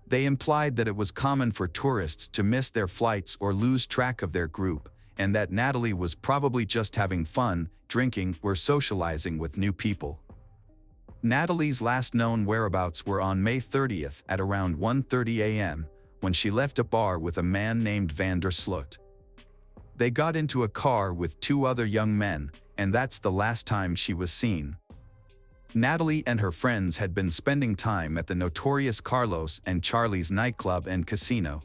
They implied that it was common for tourists to miss their flights or lose track of their group, and that Natalie was probably just having fun, drinking, or socializing with new people. Natalie's last known whereabouts were on May 30th at around 1:30 a.m., when she left a bar with a man named Van der Sloot. They got into a car with two other young men, and that's the last time she was seen. Natalie and her friends had been spending time at the notorious Carlos and Charlie's nightclub and casino.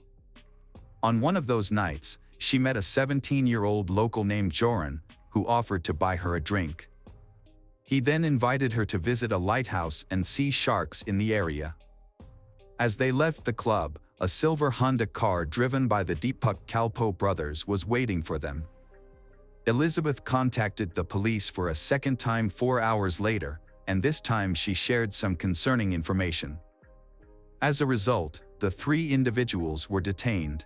On one of those nights, she met a 17-year-old local named Joran, who offered to buy her a drink. He then invited her to visit a lighthouse and see sharks in the area. As they left the club, a silver Honda car driven by the Deepak Kalpoe brothers was waiting for them. Elizabeth contacted the police for a second time 4 hours later, and this time she shared some concerning information. As a result, the three individuals were detained.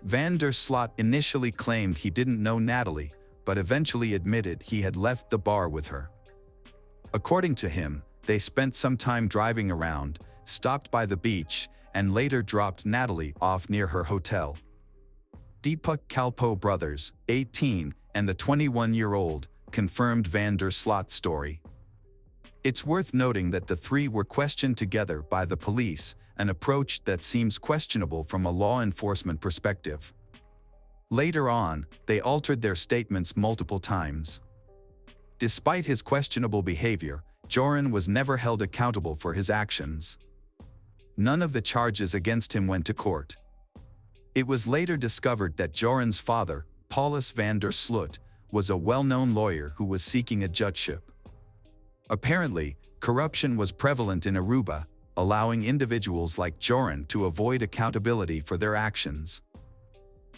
Van der Sloot initially claimed he didn't know Natalie, but eventually admitted he had left the bar with her. According to him, they spent some time driving around, stopped by the beach, and later dropped Natalie off near her hotel. Deepak Kalpoe brothers, 18, and the 21-year-old, confirmed Van der Sloot's story. It's worth noting that the three were questioned together by the police, an approach that seems questionable from a law enforcement perspective. Later on, they altered their statements multiple times. Despite his questionable behavior, Joran was never held accountable for his actions. None of the charges against him went to court. It was later discovered that Joran's father, Paulus van der Sloot, was a well-known lawyer who was seeking a judgeship. Apparently, corruption was prevalent in Aruba, allowing individuals like Joran to avoid accountability for their actions.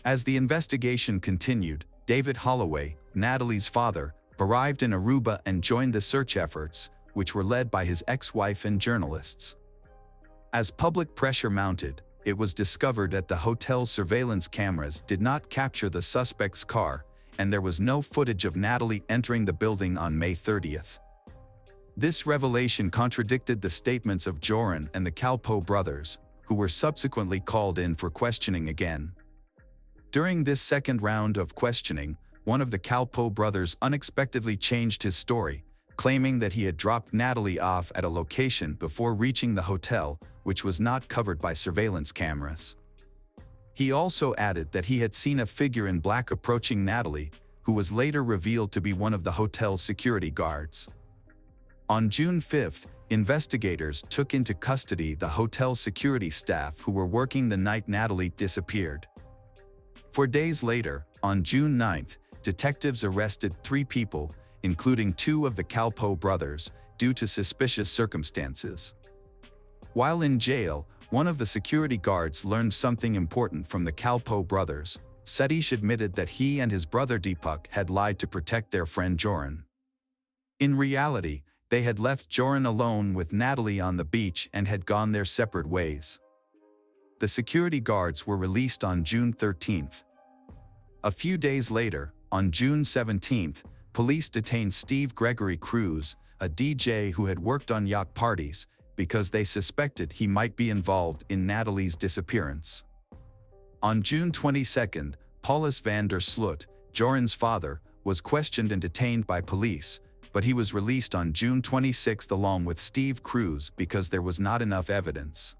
As the investigation continued, David Holloway, Natalie's father, arrived in Aruba and joined the search efforts, which were led by his ex-wife and journalists. As public pressure mounted, it was discovered that the hotel's surveillance cameras did not capture the suspect's car, and there was no footage of Natalie entering the building on May 30th. This revelation contradicted the statements of Joran and the Kalpoe brothers, who were subsequently called in for questioning again. During this second round of questioning, one of the Kalpoe brothers unexpectedly changed his story, claiming that he had dropped Natalie off at a location before reaching the hotel, which was not covered by surveillance cameras. He also added that he had seen a figure in black approaching Natalie, who was later revealed to be one of the hotel's security guards. On June 5th, investigators took into custody the hotel security staff who were working the night Natalie disappeared. 4 days later, on June 9th, detectives arrested 3 people, including 2 of the Kalpoe brothers, due to suspicious circumstances. While in jail, one of the security guards learned something important from the Kalpoe brothers. Satish admitted that he and his brother Deepak had lied to protect their friend Joran. In reality, they had left Joran alone with Natalie on the beach and had gone their separate ways. The security guards were released on June 13th. A few days later, on June 17th, police detained Steve Gregory Cruz, a DJ who had worked on yacht parties, because they suspected he might be involved in Natalie's disappearance. On June 22nd, Paulus van der Sloot, Joran's father, was questioned and detained by police, but he was released on June 26th along with Steve Cruz because there was not enough evidence.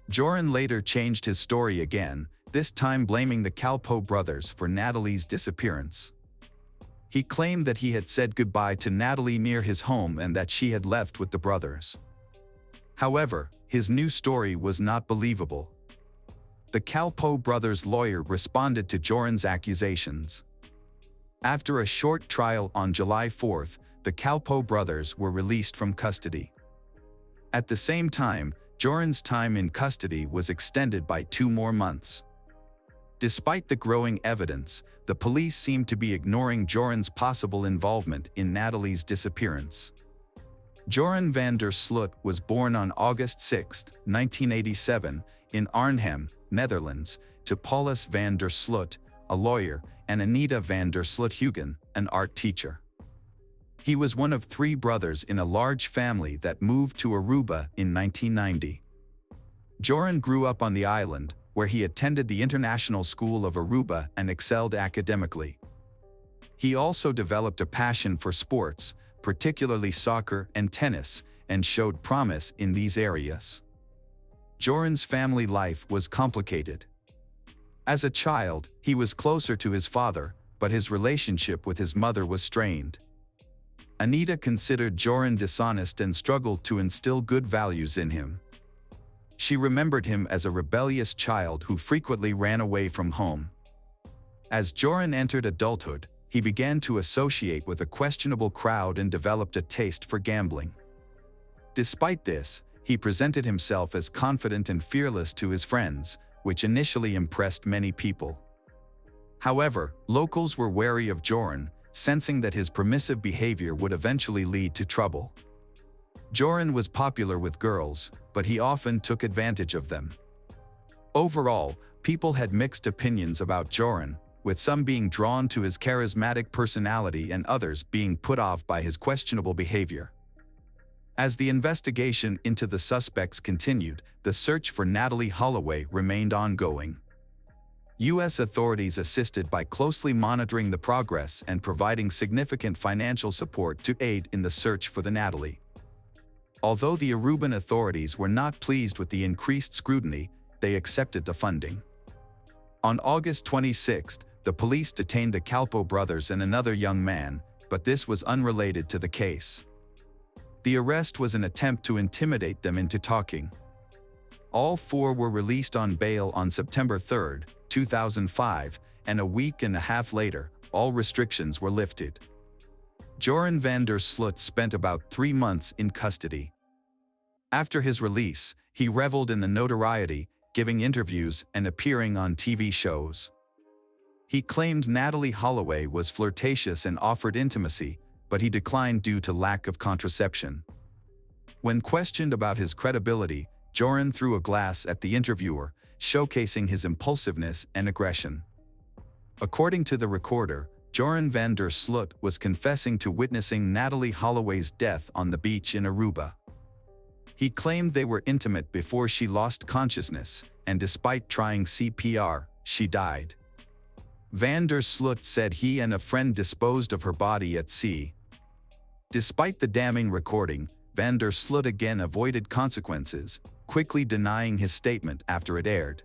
Joran later changed his story again, this time blaming the Kalpoe brothers for Natalie's disappearance. He claimed that he had said goodbye to Natalie near his home and that she had left with the brothers. However, his new story was not believable. The Kalpoe brothers' lawyer responded to Joran's accusations. After a short trial on July 4th, the Kalpoe brothers were released from custody. At the same time, Joran's time in custody was extended by 2 more months. Despite the growing evidence, the police seemed to be ignoring Joran's possible involvement in Natalie's disappearance. Joran van der Sloot was born on August 6, 1987, in Arnhem, Netherlands, to Paulus van der Sloot, a lawyer, and Anita van der Sloot-Hugen, an art teacher. He was one of 3 brothers in a large family that moved to Aruba in 1990. Joran grew up on the island, where he attended the International School of Aruba and excelled academically. He also developed a passion for sports, particularly soccer and tennis, and showed promise in these areas. Joran's family life was complicated. As a child, he was closer to his father, but his relationship with his mother was strained. Anita considered Joran dishonest and struggled to instill good values in him. She remembered him as a rebellious child who frequently ran away from home. As Joran entered adulthood, he began to associate with a questionable crowd and developed a taste for gambling. Despite this, he presented himself as confident and fearless to his friends, which initially impressed many people. However, locals were wary of Joran, sensing that his permissive behavior would eventually lead to trouble. Joran was popular with girls, but he often took advantage of them. Overall, people had mixed opinions about Joran, with some being drawn to his charismatic personality and others being put off by his questionable behavior. As the investigation into the suspects continued, the search for Natalie Holloway remained ongoing. U.S. authorities assisted by closely monitoring the progress and providing significant financial support to aid in the search for the Natalie. Although the Aruban authorities were not pleased with the increased scrutiny, they accepted the funding. On August 26, the police detained the Calpo brothers and another young man, but this was unrelated to the case. The arrest was an attempt to intimidate them into talking. All 4 were released on bail on September 3, 2005, and a week and a half later, all restrictions were lifted. Joran van der Sloot spent about 3 months in custody. After his release, he reveled in the notoriety, giving interviews and appearing on TV shows. He claimed Natalie Holloway was flirtatious and offered intimacy, but he declined due to lack of contraception. When questioned about his credibility, Joran threw a glass at the interviewer, showcasing his impulsiveness and aggression. According to the recorder, Joran van der Sloot was confessing to witnessing Natalie Holloway's death on the beach in Aruba. He claimed they were intimate before she lost consciousness, and despite trying CPR, she died. Van der Sloot said he and a friend disposed of her body at sea. Despite the damning recording, Van der Sloot again avoided consequences, quickly denying his statement after it aired.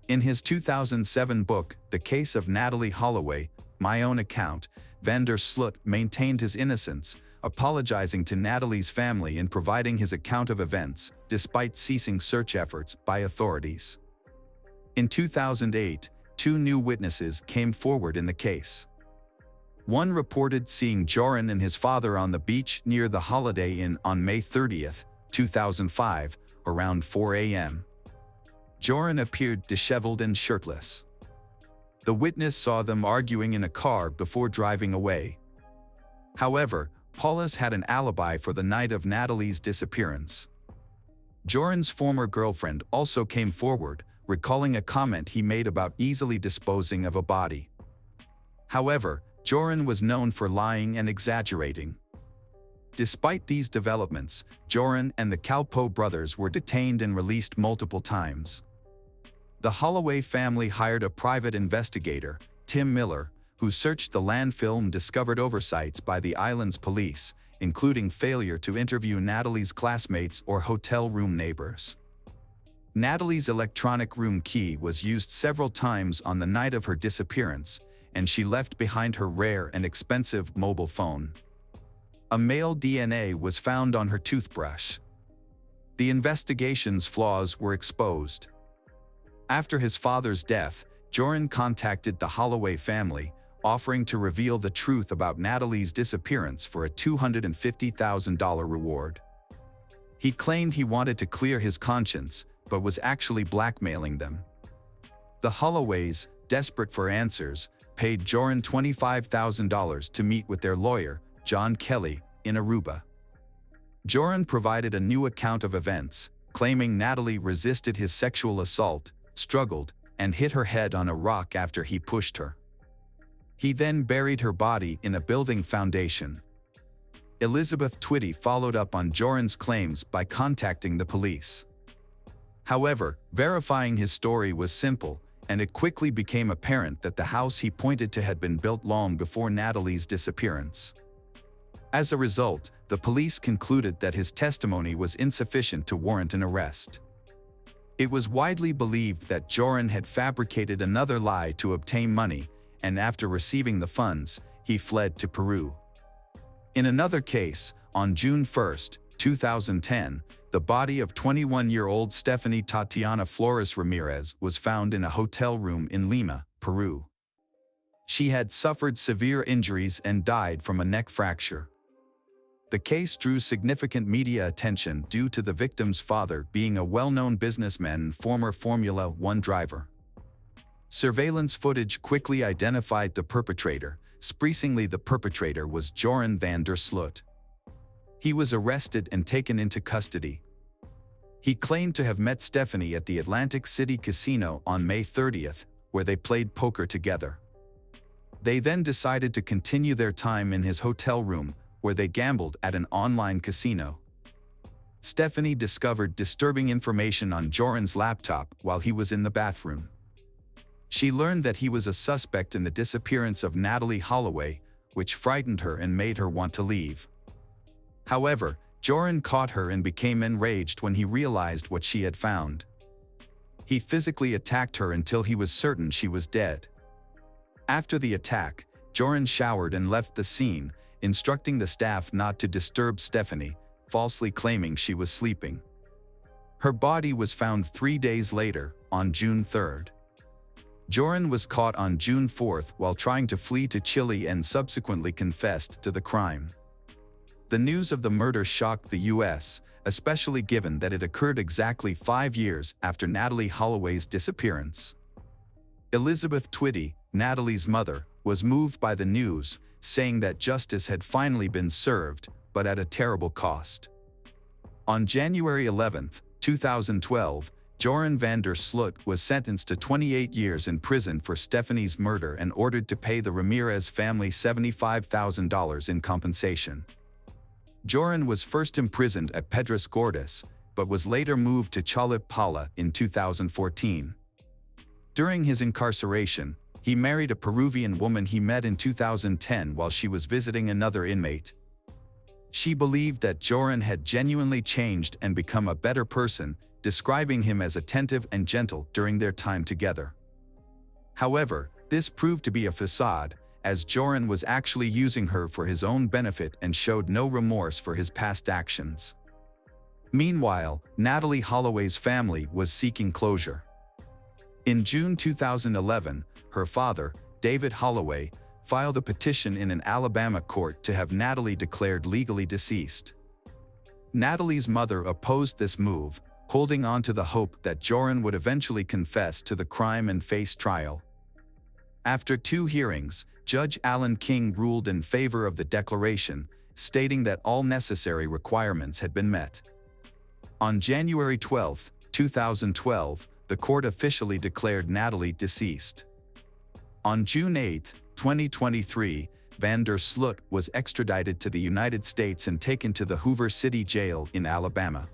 In his 2007 book, The Case of Natalie Holloway, My Own Account, Van der Sloot maintained his innocence, apologizing to Natalie's family and providing his account of events, despite ceasing search efforts by authorities. In 2008, 2 new witnesses came forward in the case. One reported seeing Joran and his father on the beach near the Holiday Inn on May 30, 2005, around 4 a.m. Joran appeared disheveled and shirtless. The witness saw them arguing in a car before driving away. However, Paulus had an alibi for the night of Natalie's disappearance. Joran's former girlfriend also came forward, recalling a comment he made about easily disposing of a body. However, Joran was known for lying and exaggerating. Despite these developments, Joran and the Calpo brothers were detained and released multiple times. The Holloway family hired a private investigator, Tim Miller, who searched the landfill and discovered oversights by the island's police, including failure to interview Natalie's classmates or hotel room neighbors. Natalie's electronic room key was used several times on the night of her disappearance, and she left behind her rare and expensive mobile phone. A male DNA was found on her toothbrush. The investigation's flaws were exposed. After his father's death, Joran contacted the Holloway family, offering to reveal the truth about Natalie's disappearance for a $250,000 reward. He claimed he wanted to clear his conscience, but was actually blackmailing them. The Holloways, desperate for answers, paid Joran $25,000 to meet with their lawyer, John Kelly, in Aruba. Joran provided a new account of events, claiming Natalie resisted his sexual assault, struggled, and hit her head on a rock after he pushed her. He then buried her body in a building foundation. Elizabeth Twitty followed up on Joran's claims by contacting the police. However, verifying his story was simple, and it quickly became apparent that the house he pointed to had been built long before Natalie's disappearance. As a result, the police concluded that his testimony was insufficient to warrant an arrest. It was widely believed that Joran had fabricated another lie to obtain money, and after receiving the funds, he fled to Peru. In another case, on June 1, 2010, the body of 21-year-old Stephanie Tatiana Flores Ramirez was found in a hotel room in Lima, Peru. She had suffered severe injuries and died from a neck fracture. The case drew significant media attention due to the victim's father being a well-known businessman and former Formula One driver. Surveillance footage quickly identified the perpetrator. Surprisingly, the perpetrator was Joran van der Sloot. He was arrested and taken into custody. He claimed to have met Stephanie at the Atlantic City Casino on May 30th, where they played poker together. They then decided to continue their time in his hotel room, where they gambled at an online casino. Stephanie discovered disturbing information on Joran's laptop while he was in the bathroom. She learned that he was a suspect in the disappearance of Natalie Holloway, which frightened her and made her want to leave. However, Joran caught her and became enraged when he realized what she had found. He physically attacked her until he was certain she was dead. After the attack, Joran showered and left the scene, instructing the staff not to disturb Stephanie, falsely claiming she was sleeping. Her body was found 3 days later, on June 3rd. Joran was caught on June 4th while trying to flee to Chile and subsequently confessed to the crime. The news of the murder shocked the U.S., especially given that it occurred exactly 5 years after Natalie Holloway's disappearance. Elizabeth Twitty, Natalie's mother, was moved by the news, saying that justice had finally been served, but at a terrible cost. On January 11, 2012, Joran van der Sloot was sentenced to 28 years in prison for Stephanie's murder and ordered to pay the Ramirez family $75,000 in compensation. Joran was first imprisoned at Pedras Gordas, but was later moved to Chalip Pala in 2014. During his incarceration, he married a Peruvian woman he met in 2010 while she was visiting another inmate. She believed that Joran had genuinely changed and become a better person, describing him as attentive and gentle during their time together. However, this proved to be a facade, as Joran was actually using her for his own benefit and showed no remorse for his past actions. Meanwhile, Natalie Holloway's family was seeking closure. In June 2011, her father, David Holloway, filed a petition in an Alabama court to have Natalie declared legally deceased. Natalie's mother opposed this move, holding on to the hope that Joran would eventually confess to the crime and face trial. After 2 hearings, Judge Alan King ruled in favor of the declaration, stating that all necessary requirements had been met. On January 12, 2012, the court officially declared Natalie deceased. On June 8, 2023, van der Sloot was extradited to the United States and taken to the Hoover City Jail in Alabama.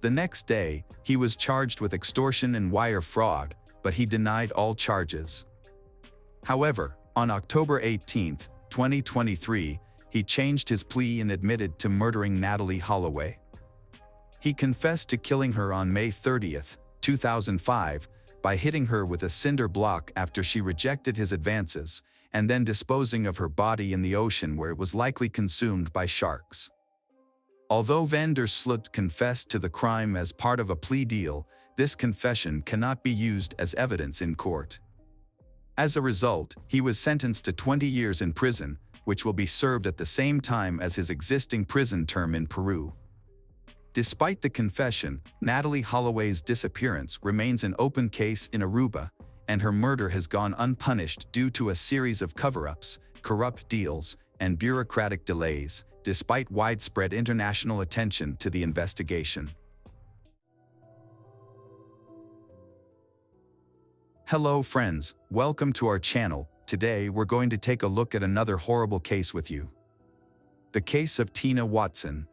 The next day, he was charged with extortion and wire fraud, but he denied all charges. However, on October 18, 2023, he changed his plea and admitted to murdering Natalie Holloway. He confessed to killing her on May 30, 2005, by hitting her with a cinder block after she rejected his advances, and then disposing of her body in the ocean where it was likely consumed by sharks. Although van der Sloot confessed to the crime as part of a plea deal, this confession cannot be used as evidence in court. As a result, he was sentenced to 20 years in prison, which will be served at the same time as his existing prison term in Peru. Despite the confession, Natalie Holloway's disappearance remains an open case in Aruba, and her murder has gone unpunished due to a series of cover-ups, corrupt deals, and bureaucratic delays, despite widespread international attention to the investigation. Hello friends, welcome to our channel. Today we're going to take a look at another horrible case with you. The case of Tina Watson.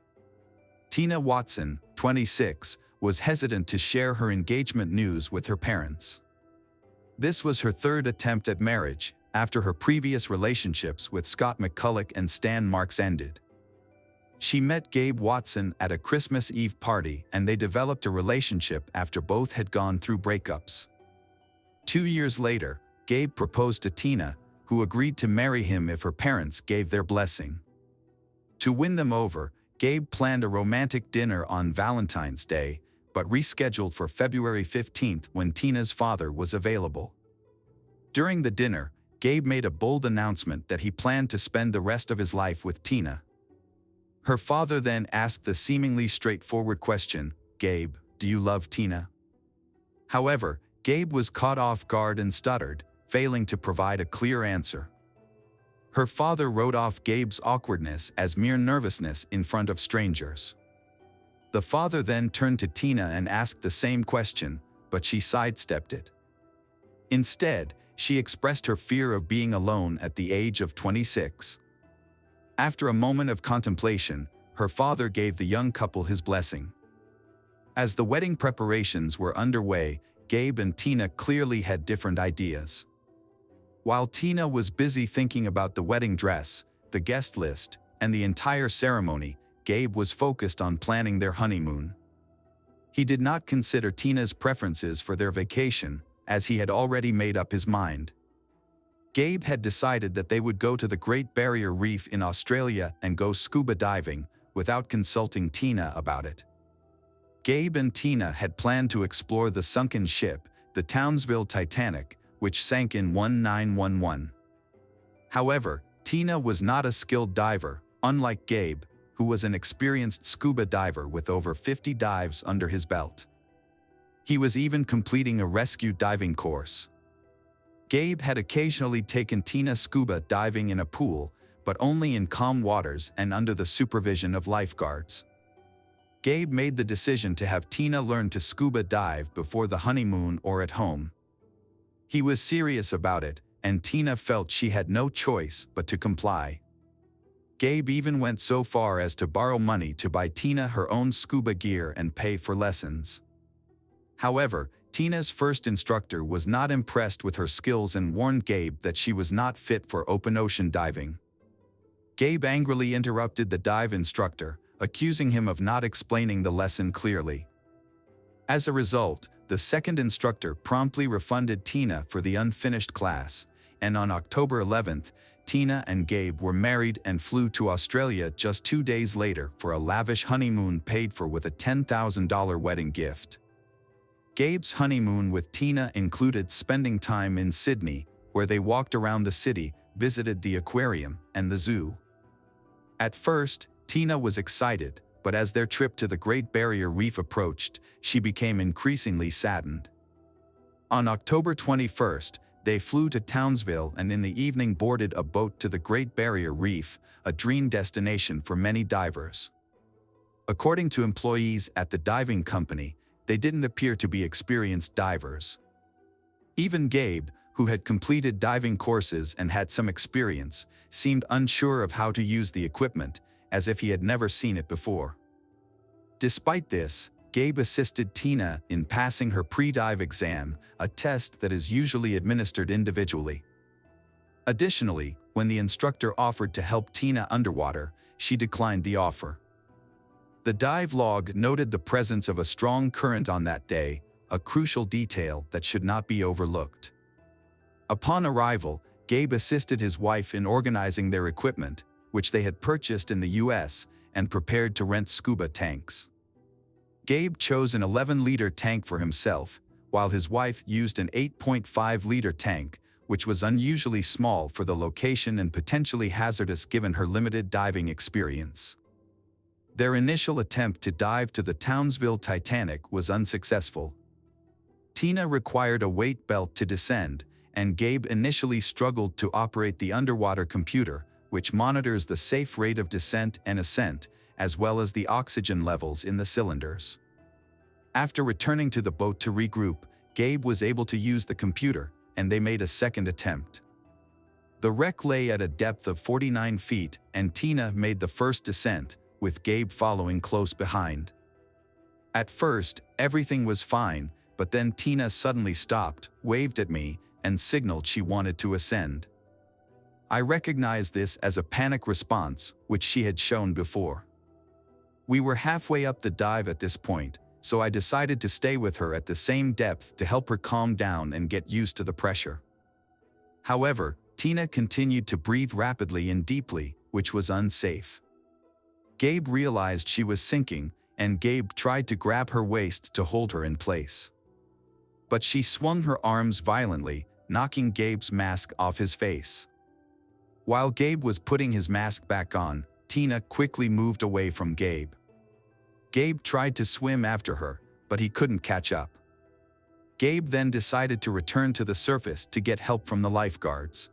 Tina Watson, 26, was hesitant to share her engagement news with her parents. This was her third attempt at marriage, after her previous relationships with Scott McCulloch and Stan Marks ended. She met Gabe Watson at a Christmas Eve party and they developed a relationship after both had gone through breakups. 2 years later, Gabe proposed to Tina, who agreed to marry him if her parents gave their blessing. To win them over, Gabe planned a romantic dinner on Valentine's Day, but rescheduled for February 15th when Tina's father was available. During the dinner, Gabe made a bold announcement that he planned to spend the rest of his life with Tina. Her father then asked the seemingly straightforward question, "Gabe, do you love Tina?" However, Gabe was caught off guard and stuttered, failing to provide a clear answer. Her father wrote off Gabe's awkwardness as mere nervousness in front of strangers. The father then turned to Tina and asked the same question, but she sidestepped it. Instead, she expressed her fear of being alone at the age of 26. After a moment of contemplation, her father gave the young couple his blessing. As the wedding preparations were underway, Gabe and Tina clearly had different ideas. While Tina was busy thinking about the wedding dress, the guest list, and the entire ceremony, Gabe was focused on planning their honeymoon. He did not consider Tina's preferences for their vacation, as he had already made up his mind. Gabe had decided that they would go to the Great Barrier Reef in Australia and go scuba diving, without consulting Tina about it. Gabe and Tina had planned to explore the sunken ship, the Townsville Titanic, which sank in 1911. However, Tina was not a skilled diver, unlike Gabe, who was an experienced scuba diver with over 50 dives under his belt. He was even completing a rescue diving course. Gabe had occasionally taken Tina scuba diving in a pool, but only in calm waters and under the supervision of lifeguards. Gabe made the decision to have Tina learn to scuba dive before the honeymoon or at home. He was serious about it, and Tina felt she had no choice but to comply. Gabe even went so far as to borrow money to buy Tina her own scuba gear and pay for lessons. However, Tina's first instructor was not impressed with her skills and warned Gabe that she was not fit for open ocean diving. Gabe angrily interrupted the dive instructor, accusing him of not explaining the lesson clearly. As a result, the second instructor promptly refunded Tina for the unfinished class, and on October 11th, Tina and Gabe were married and flew to Australia just 2 days later for a lavish honeymoon paid for with a $10,000 wedding gift. Gabe's honeymoon with Tina included spending time in Sydney, where they walked around the city, visited the aquarium, and the zoo. At first, Tina was excited, but as their trip to the Great Barrier Reef approached, she became increasingly saddened. On October 21st, they flew to Townsville and in the evening boarded a boat to the Great Barrier Reef, a dream destination for many divers. According to employees at the diving company, they didn't appear to be experienced divers. Even Gabe, who had completed diving courses and had some experience, seemed unsure of how to use the equipment, as if he had never seen it before. Despite this, Gabe assisted Tina in passing her pre-dive exam, a test that is usually administered individually. Additionally, when the instructor offered to help Tina underwater, she declined the offer. The dive log noted the presence of a strong current on that day, a crucial detail that should not be overlooked. Upon arrival, Gabe assisted his wife in organizing their equipment, which they had purchased in the US, and prepared to rent scuba tanks. Gabe chose an 11-liter tank for himself, while his wife used an 8.5-liter tank, which was unusually small for the location and potentially hazardous given her limited diving experience. Their initial attempt to dive to the Townsville Titanic was unsuccessful. Tina required a weight belt to descend, and Gabe initially struggled to operate the underwater computer, which monitors the safe rate of descent and ascent, as well as the oxygen levels in the cylinders. After returning to the boat to regroup, Gabe was able to use the computer, and they made a second attempt. The wreck lay at a depth of 49 feet, and Tina made the first descent, with Gabe following close behind. At first, everything was fine, but then Tina suddenly stopped, waved at me, and signaled she wanted to ascend. I recognized this as a panic response, which she had shown before. We were halfway up the dive at this point, so I decided to stay with her at the same depth to help her calm down and get used to the pressure. However, Tina continued to breathe rapidly and deeply, which was unsafe. Gabe realized she was sinking, and Gabe tried to grab her waist to hold her in place. But she swung her arms violently, knocking Gabe's mask off his face. While Gabe was putting his mask back on, Tina quickly moved away from Gabe. Gabe tried to swim after her, but he couldn't catch up. Gabe then decided to return to the surface to get help from the lifeguards.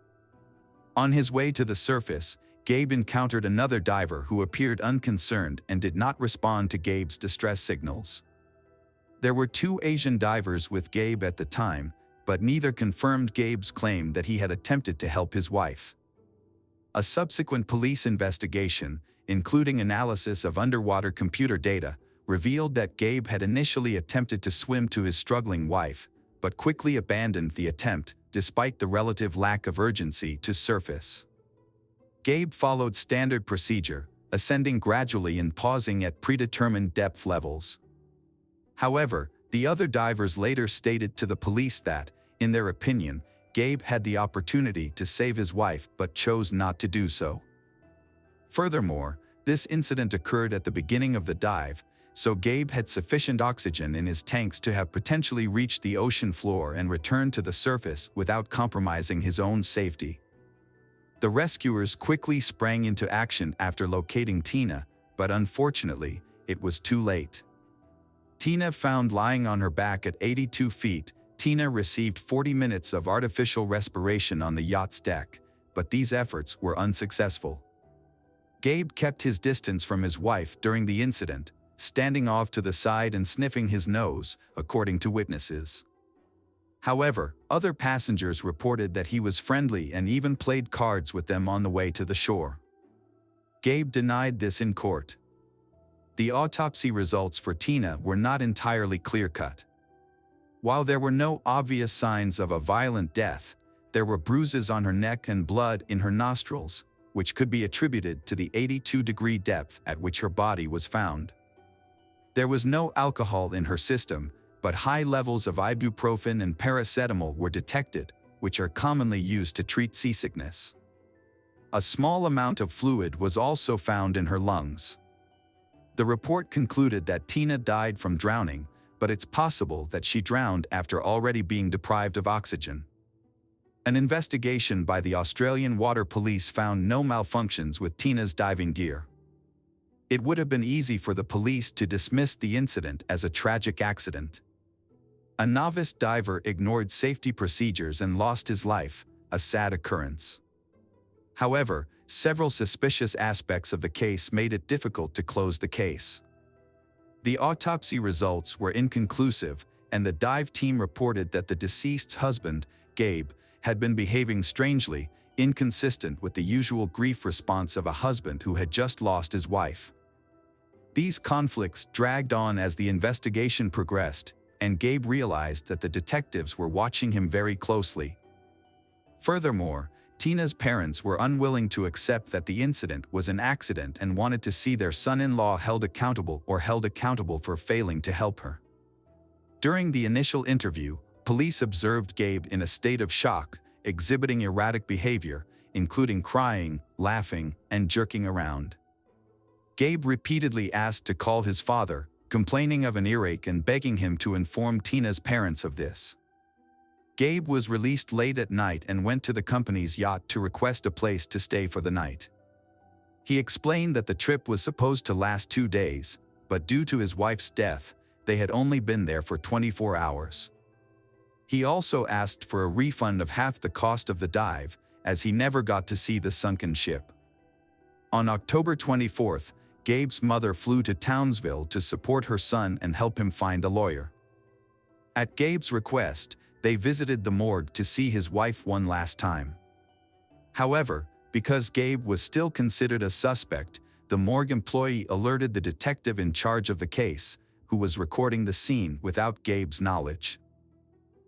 On his way to the surface, Gabe encountered another diver who appeared unconcerned and did not respond to Gabe's distress signals. There were 2 Asian divers with Gabe at the time, but neither confirmed Gabe's claim that he had attempted to help his wife. A subsequent police investigation, including analysis of underwater computer data, revealed that Gabe had initially attempted to swim to his struggling wife, but quickly abandoned the attempt, despite the relative lack of urgency to surface. Gabe followed standard procedure, ascending gradually and pausing at predetermined depth levels. However, the other divers later stated to the police that, in their opinion, Gabe had the opportunity to save his wife but chose not to do so. Furthermore, this incident occurred at the beginning of the dive, so Gabe had sufficient oxygen in his tanks to have potentially reached the ocean floor and returned to the surface without compromising his own safety. The rescuers quickly sprang into action after locating Tina, but unfortunately, it was too late. Tina found lying on her back at 82 feet, Tina received 40 minutes of artificial respiration on the yacht's deck, but these efforts were unsuccessful. Gabe kept his distance from his wife during the incident, standing off to the side and sniffing his nose, according to witnesses. However, other passengers reported that he was friendly and even played cards with them on the way to the shore. Gabe denied this in court. The autopsy results for Tina were not entirely clear-cut. While there were no obvious signs of a violent death, there were bruises on her neck and blood in her nostrils, which could be attributed to the 82-degree depth at which her body was found. There was no alcohol in her system, but high levels of ibuprofen and paracetamol were detected, which are commonly used to treat seasickness. A small amount of fluid was also found in her lungs. The report concluded that Tina died from drowning, but it's possible that she drowned after already being deprived of oxygen. An investigation by the Australian Water Police found no malfunctions with Tina's diving gear. It would have been easy for the police to dismiss the incident as a tragic accident. A novice diver ignored safety procedures and lost his life, a sad occurrence. However, several suspicious aspects of the case made it difficult to close the case. The autopsy results were inconclusive, and the dive team reported that the deceased's husband, Gabe, had been behaving strangely, inconsistent with the usual grief response of a husband who had just lost his wife. These conflicts dragged on as the investigation progressed, and Gabe realized that the detectives were watching him very closely. Furthermore, Tina's parents were unwilling to accept that the incident was an accident and wanted to see their son-in-law held accountable for failing to help her. During the initial interview, police observed Gabe in a state of shock, exhibiting erratic behavior, including crying, laughing, and jerking around. Gabe repeatedly asked to call his father, complaining of an earache and begging him to inform Tina's parents of this. Gabe was released late at night and went to the company's yacht to request a place to stay for the night. He explained that the trip was supposed to last 2 days, but due to his wife's death, they had only been there for 24 hours. He also asked for a refund of half the cost of the dive, as he never got to see the sunken ship. On October 24th, Gabe's mother flew to Townsville to support her son and help him find a lawyer. At Gabe's request, they visited the morgue to see his wife one last time. However, because Gabe was still considered a suspect, the morgue employee alerted the detective in charge of the case, who was recording the scene without Gabe's knowledge.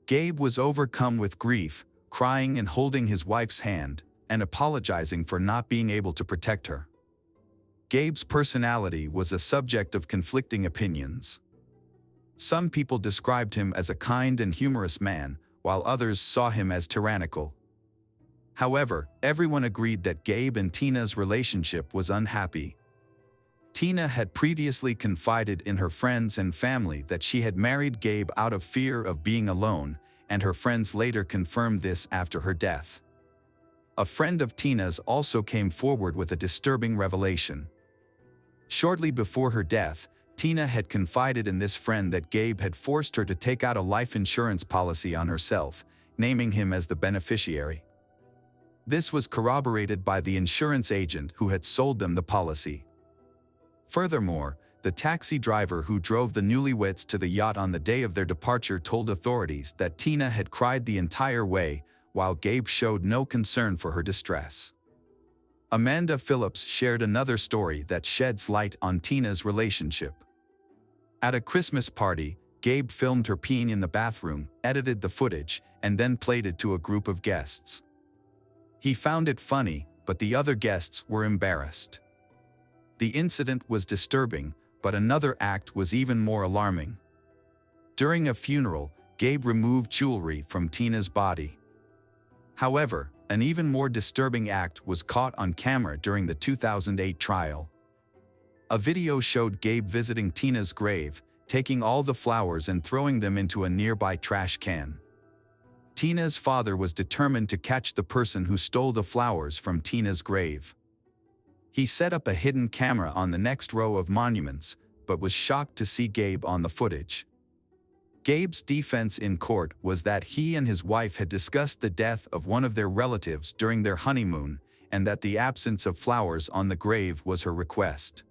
Gabe was overcome with grief, crying and holding his wife's hand, and apologizing for not being able to protect her. Gabe's personality was a subject of conflicting opinions. Some people described him as a kind and humorous man, while others saw him as tyrannical. However, everyone agreed that Gabe and Tina's relationship was unhappy. Tina had previously confided in her friends and family that she had married Gabe out of fear of being alone, and her friends later confirmed this after her death. A friend of Tina's also came forward with a disturbing revelation. Shortly before her death, Tina had confided in this friend that Gabe had forced her to take out a life insurance policy on herself, naming him as the beneficiary. This was corroborated by the insurance agent who had sold them the policy. Furthermore, the taxi driver who drove the newlyweds to the yacht on the day of their departure told authorities that Tina had cried the entire way, while Gabe showed no concern for her distress. Amanda Phillips shared another story that sheds light on Tina's relationship. At a Christmas party, Gabe filmed her peeing in the bathroom, edited the footage, and then played it to a group of guests. He found it funny, but the other guests were embarrassed. The incident was disturbing, but another act was even more alarming. During a funeral, Gabe removed jewelry from Tina's body. However, an even more disturbing act was caught on camera during the 2008 trial. A video showed Gabe visiting Tina's grave, taking all the flowers and throwing them into a nearby trash can. Tina's father was determined to catch the person who stole the flowers from Tina's grave. He set up a hidden camera on the next row of monuments, but was shocked to see Gabe on the footage. Gabe's defense in court was that he and his wife had discussed the death of one of their relatives during their honeymoon, and that the absence of flowers on the grave was her request.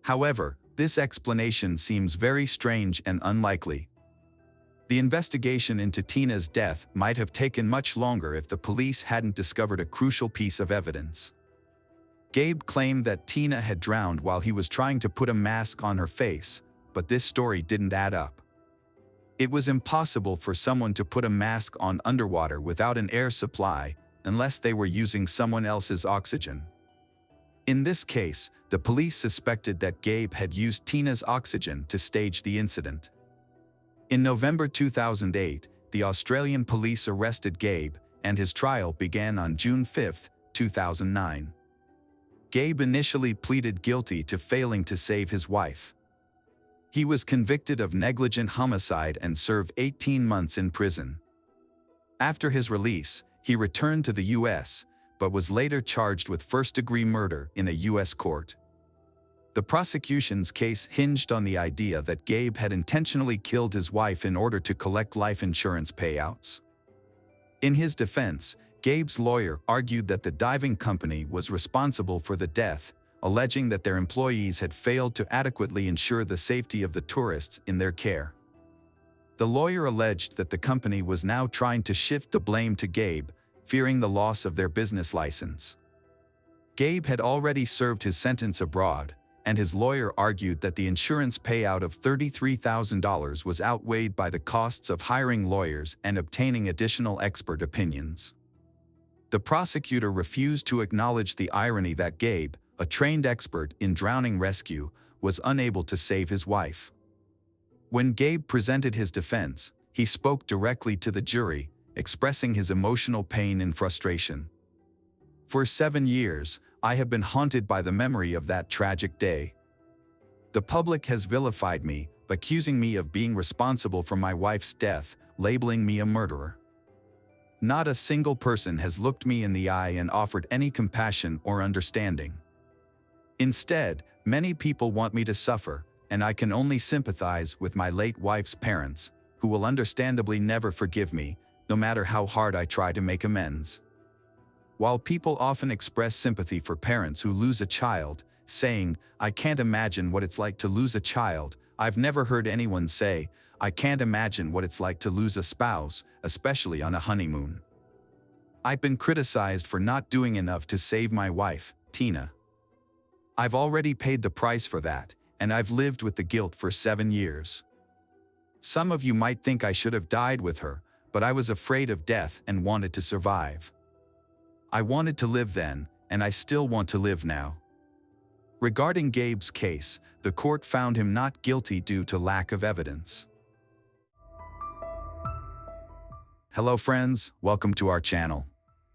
However, this explanation seems very strange and unlikely. The investigation into Tina's death might have taken much longer if the police hadn't discovered a crucial piece of evidence. Gabe claimed that Tina had drowned while he was trying to put a mask on her face, but this story didn't add up. It was impossible for someone to put a mask on underwater without an air supply, unless they were using someone else's oxygen. In this case, the police suspected that Gabe had used Tina's oxygen to stage the incident. In November 2008, the Australian police arrested Gabe, and his trial began on June 5, 2009. Gabe initially pleaded guilty to failing to save his wife. He was convicted of negligent homicide and served 18 months in prison. After his release, he returned to the U.S., but was later charged with first-degree murder in a U.S. court. The prosecution's case hinged on the idea that Gabe had intentionally killed his wife in order to collect life insurance payouts. In his defense, Gabe's lawyer argued that the diving company was responsible for the death, alleging that their employees had failed to adequately ensure the safety of the tourists in their care. The lawyer alleged that the company was now trying to shift the blame to Gabe, fearing the loss of their business license. Gabe had already served his sentence abroad, and his lawyer argued that the insurance payout of $33,000 was outweighed by the costs of hiring lawyers and obtaining additional expert opinions. The prosecutor refused to acknowledge the irony that Gabe, a trained expert in drowning rescue, was unable to save his wife. When Gabe presented his defense, he spoke directly to the jury, expressing his emotional pain and frustration. "For 7 years, I have been haunted by the memory of that tragic day. The public has vilified me, accusing me of being responsible for my wife's death, labeling me a murderer. Not a single person has looked me in the eye and offered any compassion or understanding. Instead, many people want me to suffer, and I can only sympathize with my late wife's parents, who will understandably never forgive me, no matter how hard I try to make amends. While people often express sympathy for parents who lose a child, saying, "I can't imagine what it's like to lose a child," I've never heard anyone say, "I can't imagine what it's like to lose a spouse, especially on a honeymoon." I've been criticized for not doing enough to save my wife, Tina. I've already paid the price for that, and I've lived with the guilt for 7 years. Some of you might think I should have died with her, but I was afraid of death and wanted to survive. I wanted to live then, and I still want to live now. Regarding Gabe's case, the court found him not guilty due to lack of evidence. Hello friends, welcome to our channel.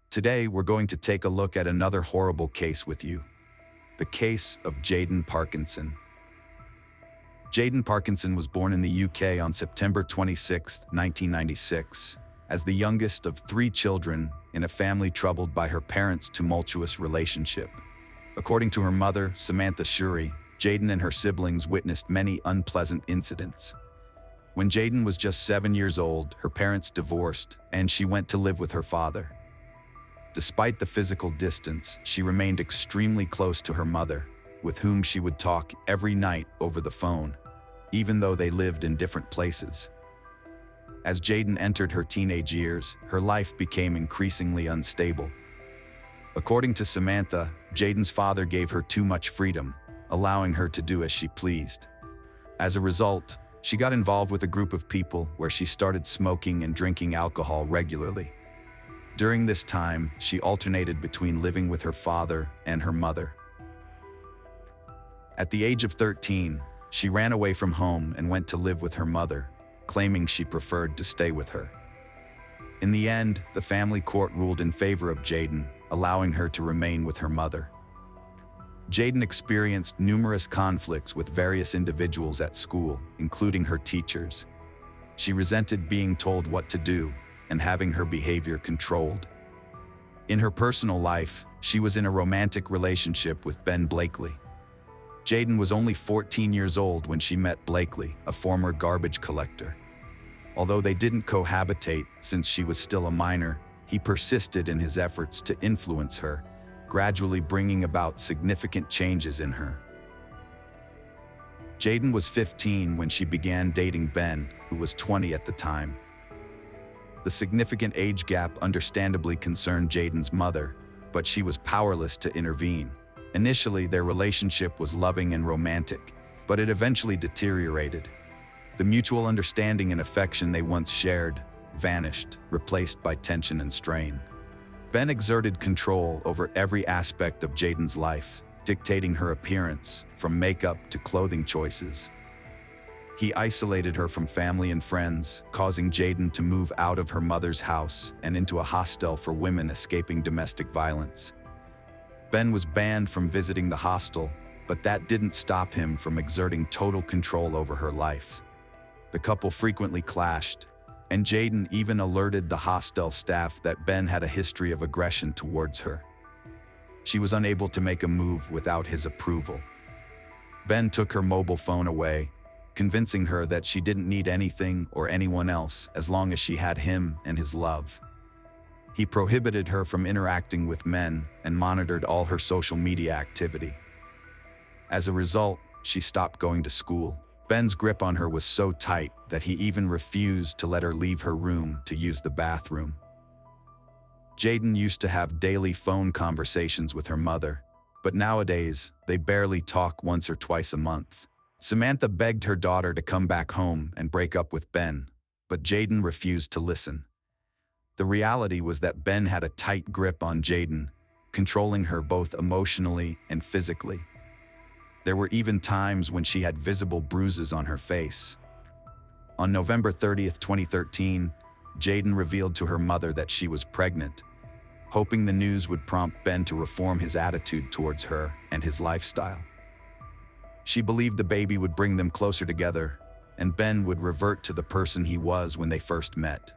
Today we're going to take a look at another horrible case with you. The case of Jaden Parkinson. Jaden Parkinson was born in the UK on September 26, 1996, as the youngest of 3 children in a family troubled by her parents' tumultuous relationship. According to her mother, Samantha Shuri, Jaden and her siblings witnessed many unpleasant incidents. When Jaden was just 7 years old, her parents divorced, and she went to live with her father. Despite the physical distance, she remained extremely close to her mother, with whom she would talk every night over the phone, even though they lived in different places. As Jaden entered her teenage years, her life became increasingly unstable. According to Samantha, Jaden's father gave her too much freedom, allowing her to do as she pleased. As a result, she got involved with a group of people where she started smoking and drinking alcohol regularly. During this time, she alternated between living with her father and her mother. At the age of 13, she ran away from home and went to live with her mother, claiming she preferred to stay with her. In the end, the family court ruled in favor of Jaden, allowing her to remain with her mother. Jaden experienced numerous conflicts with various individuals at school, including her teachers. She resented being told what to do and having her behavior controlled. In her personal life, she was in a romantic relationship with Ben Blakely. Jaden was only 14 years old when she met Blakely, a former garbage collector. Although they didn't cohabitate since she was still a minor, he persisted in his efforts to influence her, gradually bringing about significant changes in her. Jaden was 15 when she began dating Ben, who was 20 at the time. The significant age gap understandably concerned Jaden's mother, but she was powerless to intervene. Initially, their relationship was loving and romantic, but it eventually deteriorated. The mutual understanding and affection they once shared vanished, replaced by tension and strain. Ben exerted control over every aspect of Jaden's life, dictating her appearance, from makeup to clothing choices. He isolated her from family and friends, causing Jaden to move out of her mother's house and into a hostel for women escaping domestic violence. Ben was banned from visiting the hostel, but that didn't stop him from exerting total control over her life. The couple frequently clashed, and Jaden even alerted the hostel staff that Ben had a history of aggression towards her. She was unable to make a move without his approval. Ben took her mobile phone away, convincing her that she didn't need anything or anyone else as long as she had him and his love. He prohibited her from interacting with men and monitored all her social media activity. As a result, she stopped going to school. Ben's grip on her was so tight that he even refused to let her leave her room to use the bathroom. Jaden used to have daily phone conversations with her mother, but nowadays, they barely talk once or twice a month. Samantha begged her daughter to come back home and break up with Ben, but Jaden refused to listen. The reality was that Ben had a tight grip on Jaden, controlling her both emotionally and physically. There were even times when she had visible bruises on her face. On November 30th, 2013, Jaden revealed to her mother that she was pregnant, hoping the news would prompt Ben to reform his attitude towards her and his lifestyle. She believed the baby would bring them closer together, and Ben would revert to the person he was when they first met.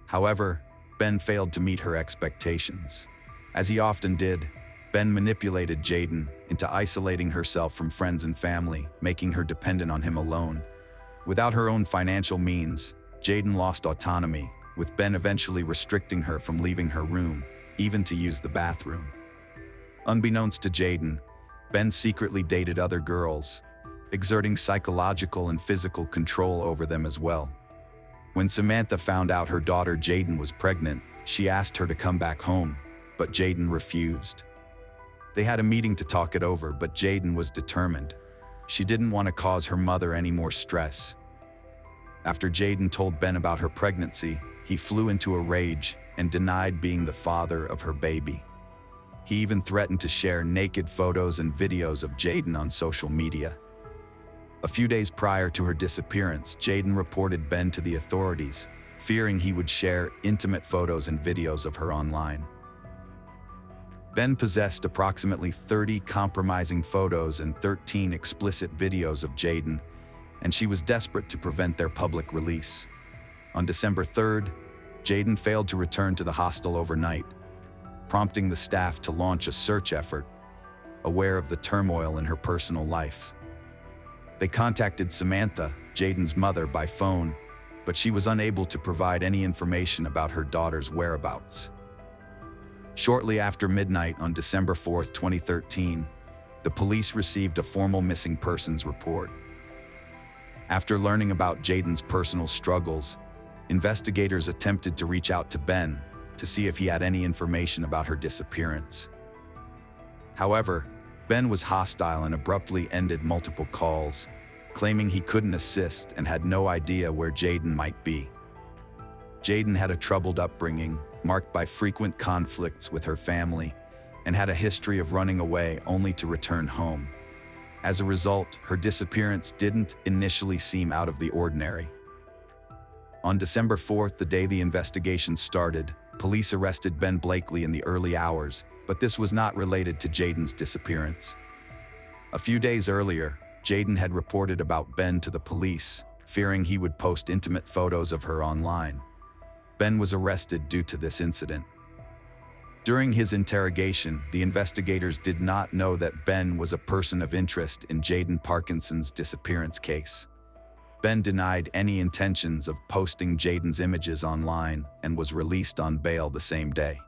However, Ben failed to meet her expectations. As he often did, Ben manipulated Jaden into isolating herself from friends and family, making her dependent on him alone. Without her own financial means, Jaden lost autonomy, with Ben eventually restricting her from leaving her room, even to use the bathroom. Unbeknownst to Jaden, Ben secretly dated other girls, exerting psychological and physical control over them as well. When Samantha found out her daughter Jaden was pregnant, she asked her to come back home, but Jaden refused. They had a meeting to talk it over, but Jaden was determined. She didn't want to cause her mother any more stress. After Jaden told Ben about her pregnancy, he flew into a rage and denied being the father of her baby. He even threatened to share naked photos and videos of Jaden on social media. A few days prior to her disappearance, Jaden reported Ben to the authorities, fearing he would share intimate photos and videos of her online. Ben possessed approximately 30 compromising photos and 13 explicit videos of Jaden, and she was desperate to prevent their public release. On December 3rd, Jaden failed to return to the hostel overnight, prompting the staff to launch a search effort, aware of the turmoil in her personal life. They contacted Samantha, Jaden's mother, by phone, but she was unable to provide any information about her daughter's whereabouts. Shortly after midnight on December 4, 2013, the police received a formal missing persons report. After learning about Jaden's personal struggles, investigators attempted to reach out to Ben to see if he had any information about her disappearance. However, Ben was hostile and abruptly ended multiple calls, claiming he couldn't assist and had no idea where Jaden might be. Jaden had a troubled upbringing, marked by frequent conflicts with her family, and had a history of running away only to return home. As a result, her disappearance didn't initially seem out of the ordinary. On December 4th, the day the investigation started, police arrested Ben Blakely in the early hours, but this was not related to Jaden's disappearance. A few days earlier, Jaden had reported about Ben to the police, fearing he would post intimate photos of her online. Ben was arrested due to this incident. During his interrogation, the investigators did not know that Ben was a person of interest in Jaden Parkinson's disappearance case. Ben denied any intentions of posting Jaden's images online and was released on bail the same day.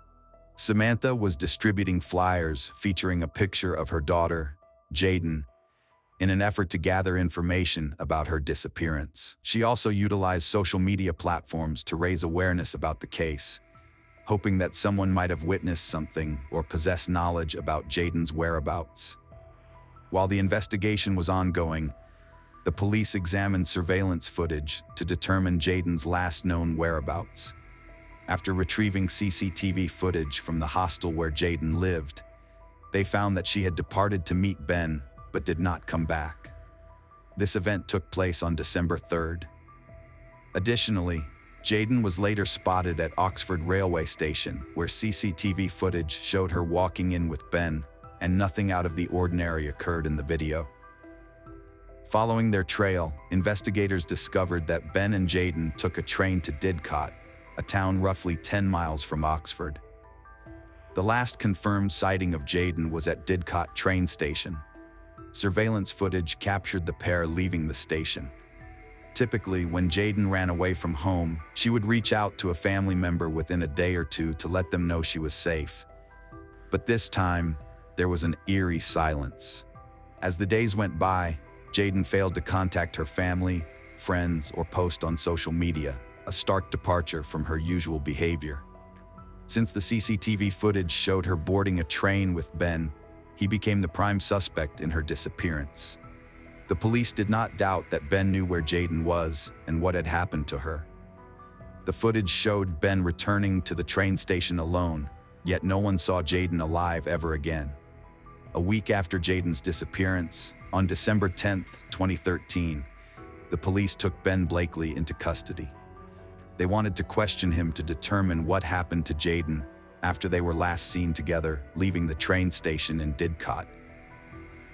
Samantha was distributing flyers featuring a picture of her daughter, Jaden, in an effort to gather information about her disappearance. She also utilized social media platforms to raise awareness about the case, hoping that someone might have witnessed something or possess knowledge about Jaden's whereabouts. While the investigation was ongoing, the police examined surveillance footage to determine Jaden's last known whereabouts. After retrieving CCTV footage from the hostel where Jaden lived, they found that she had departed to meet Ben but did not come back. This event took place on December 3rd. Additionally, Jaden was later spotted at Oxford railway station, where CCTV footage showed her walking in with Ben, and nothing out of the ordinary occurred in the video. Following their trail, investigators discovered that Ben and Jaden took a train to Didcot, a town roughly 10 miles from Oxford. The last confirmed sighting of Jaden was at Didcot train station. Surveillance footage captured the pair leaving the station. Typically, when Jaden ran away from home, she would reach out to a family member within a day or two to let them know she was safe. But this time, there was an eerie silence. As the days went by, Jaden failed to contact her family, friends, or post on social media, a stark departure from her usual behavior. Since the CCTV footage showed her boarding a train with Ben, he became the prime suspect in her disappearance. The police did not doubt that Ben knew where Jaden was and what had happened to her. The footage showed Ben returning to the train station alone, yet no one saw Jaden alive ever again. A week after Jaden's disappearance, on December 10, 2013, the police took Ben Blakely into custody. They wanted to question him to determine what happened to Jaden after they were last seen together leaving the train station in Didcot.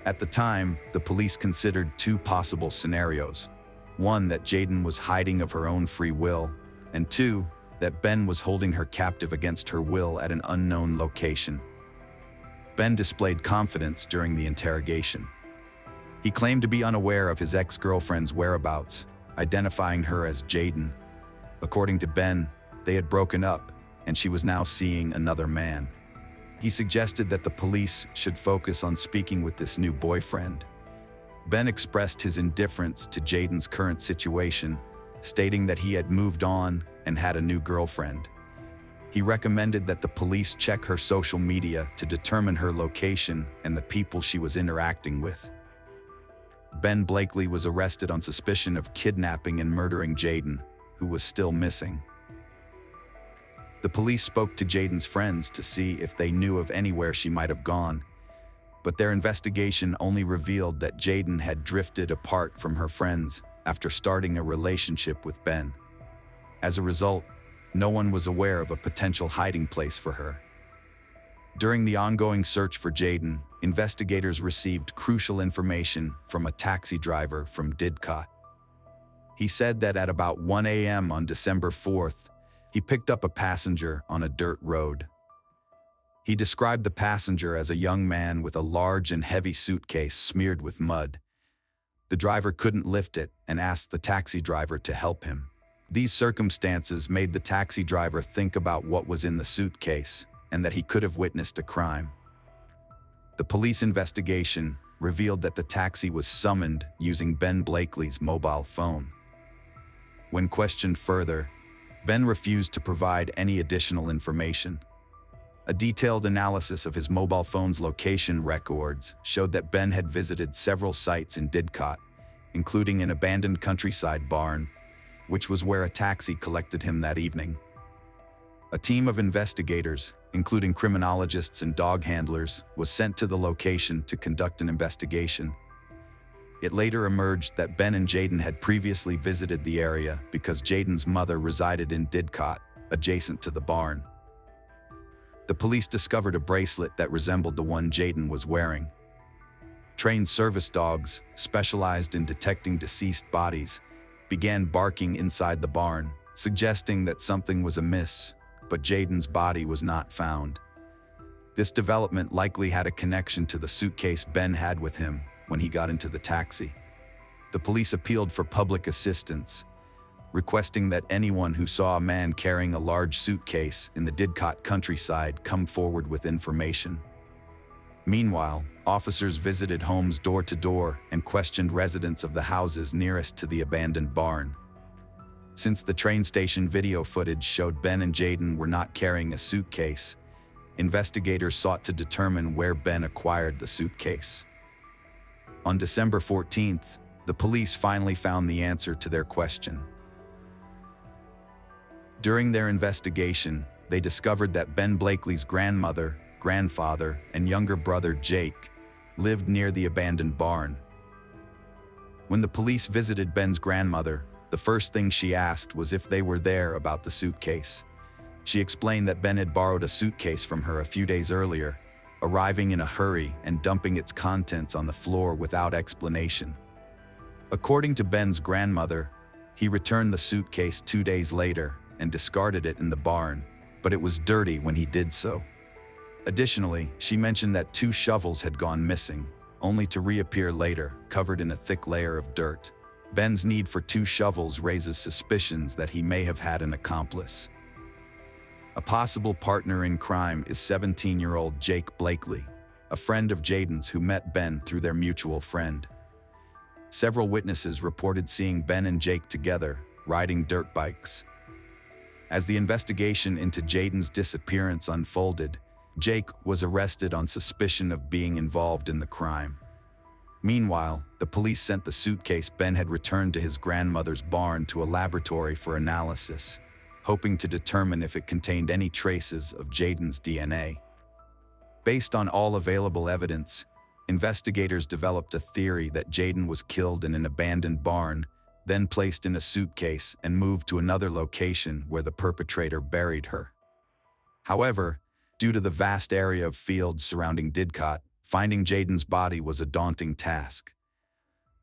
At the time, the police considered two possible scenarios. One, that Jaden was hiding of her own free will, and two, that Ben was holding her captive against her will at an unknown location. Ben displayed confidence during the interrogation. He claimed to be unaware of his ex-girlfriend's whereabouts, identifying her as Jaden. According to Ben, they had broken up, and she was now seeing another man. He suggested that the police should focus on speaking with this new boyfriend. Ben expressed his indifference to Jaden's current situation, stating that he had moved on and had a new girlfriend. He recommended that the police check her social media to determine her location and the people she was interacting with. Ben Blakely was arrested on suspicion of kidnapping and murdering Jaden, who was still missing. The police spoke to Jaden's friends to see if they knew of anywhere she might have gone, but their investigation only revealed that Jaden had drifted apart from her friends after starting a relationship with Ben. As a result, no one was aware of a potential hiding place for her. During the ongoing search for Jaden, investigators received crucial information from a taxi driver from Didcot. He said that at about 1 a.m. on December 4th, he picked up a passenger on a dirt road. He described the passenger as a young man with a large and heavy suitcase smeared with mud. The driver couldn't lift it and asked the taxi driver to help him. These circumstances made the taxi driver think about what was in the suitcase and that he could have witnessed a crime. The police investigation revealed that the taxi was summoned using Ben Blakely's mobile phone. When questioned further, Ben refused to provide any additional information. A detailed analysis of his mobile phone's location records showed that Ben had visited several sites in Didcot, including an abandoned countryside barn, which was where a taxi collected him that evening. A team of investigators, including criminologists and dog handlers, was sent to the location to conduct an investigation. It later emerged that Ben and Jaden had previously visited the area because Jaden's mother resided in Didcot, adjacent to the barn. The police discovered a bracelet that resembled the one Jaden was wearing. Trained service dogs, specialized in detecting deceased bodies, began barking inside the barn, suggesting that something was amiss, but Jaden's body was not found. This development likely had a connection to the suitcase Ben had with him when he got into the taxi. The police appealed for public assistance, requesting that anyone who saw a man carrying a large suitcase in the Didcot countryside come forward with information. Meanwhile, officers visited homes door to door and questioned residents of the houses nearest to the abandoned barn. Since the train station video footage showed Ben and Jaden were not carrying a suitcase, investigators sought to determine where Ben acquired the suitcase. On December 14th, the police finally found the answer to their question. During their investigation, they discovered that Ben Blakely's grandmother, grandfather, and younger brother Jake lived near the abandoned barn. When the police visited Ben's grandmother, the first thing she asked was if they were there about the suitcase. She explained that Ben had borrowed a suitcase from her a few days earlier, arriving in a hurry and dumping its contents on the floor without explanation. According to Ben's grandmother, he returned the suitcase 2 days later and discarded it in the barn, but it was dirty when he did so. Additionally, she mentioned that 2 shovels had gone missing, only to reappear later, covered in a thick layer of dirt. Ben's need for 2 shovels raises suspicions that he may have had an accomplice. A possible partner in crime is 17-year-old Jake Blakely, a friend of Jaden's who met Ben through their mutual friend. Several witnesses reported seeing Ben and Jake together, riding dirt bikes. As the investigation into Jaden's disappearance unfolded, Jake was arrested on suspicion of being involved in the crime. Meanwhile, the police sent the suitcase Ben had returned to his grandmother's barn to a laboratory for analysis, hoping to determine if it contained any traces of Jaden's DNA. Based on all available evidence, investigators developed a theory that Jaden was killed in an abandoned barn, then placed in a suitcase and moved to another location where the perpetrator buried her. However, due to the vast area of fields surrounding Didcot, finding Jaden's body was a daunting task.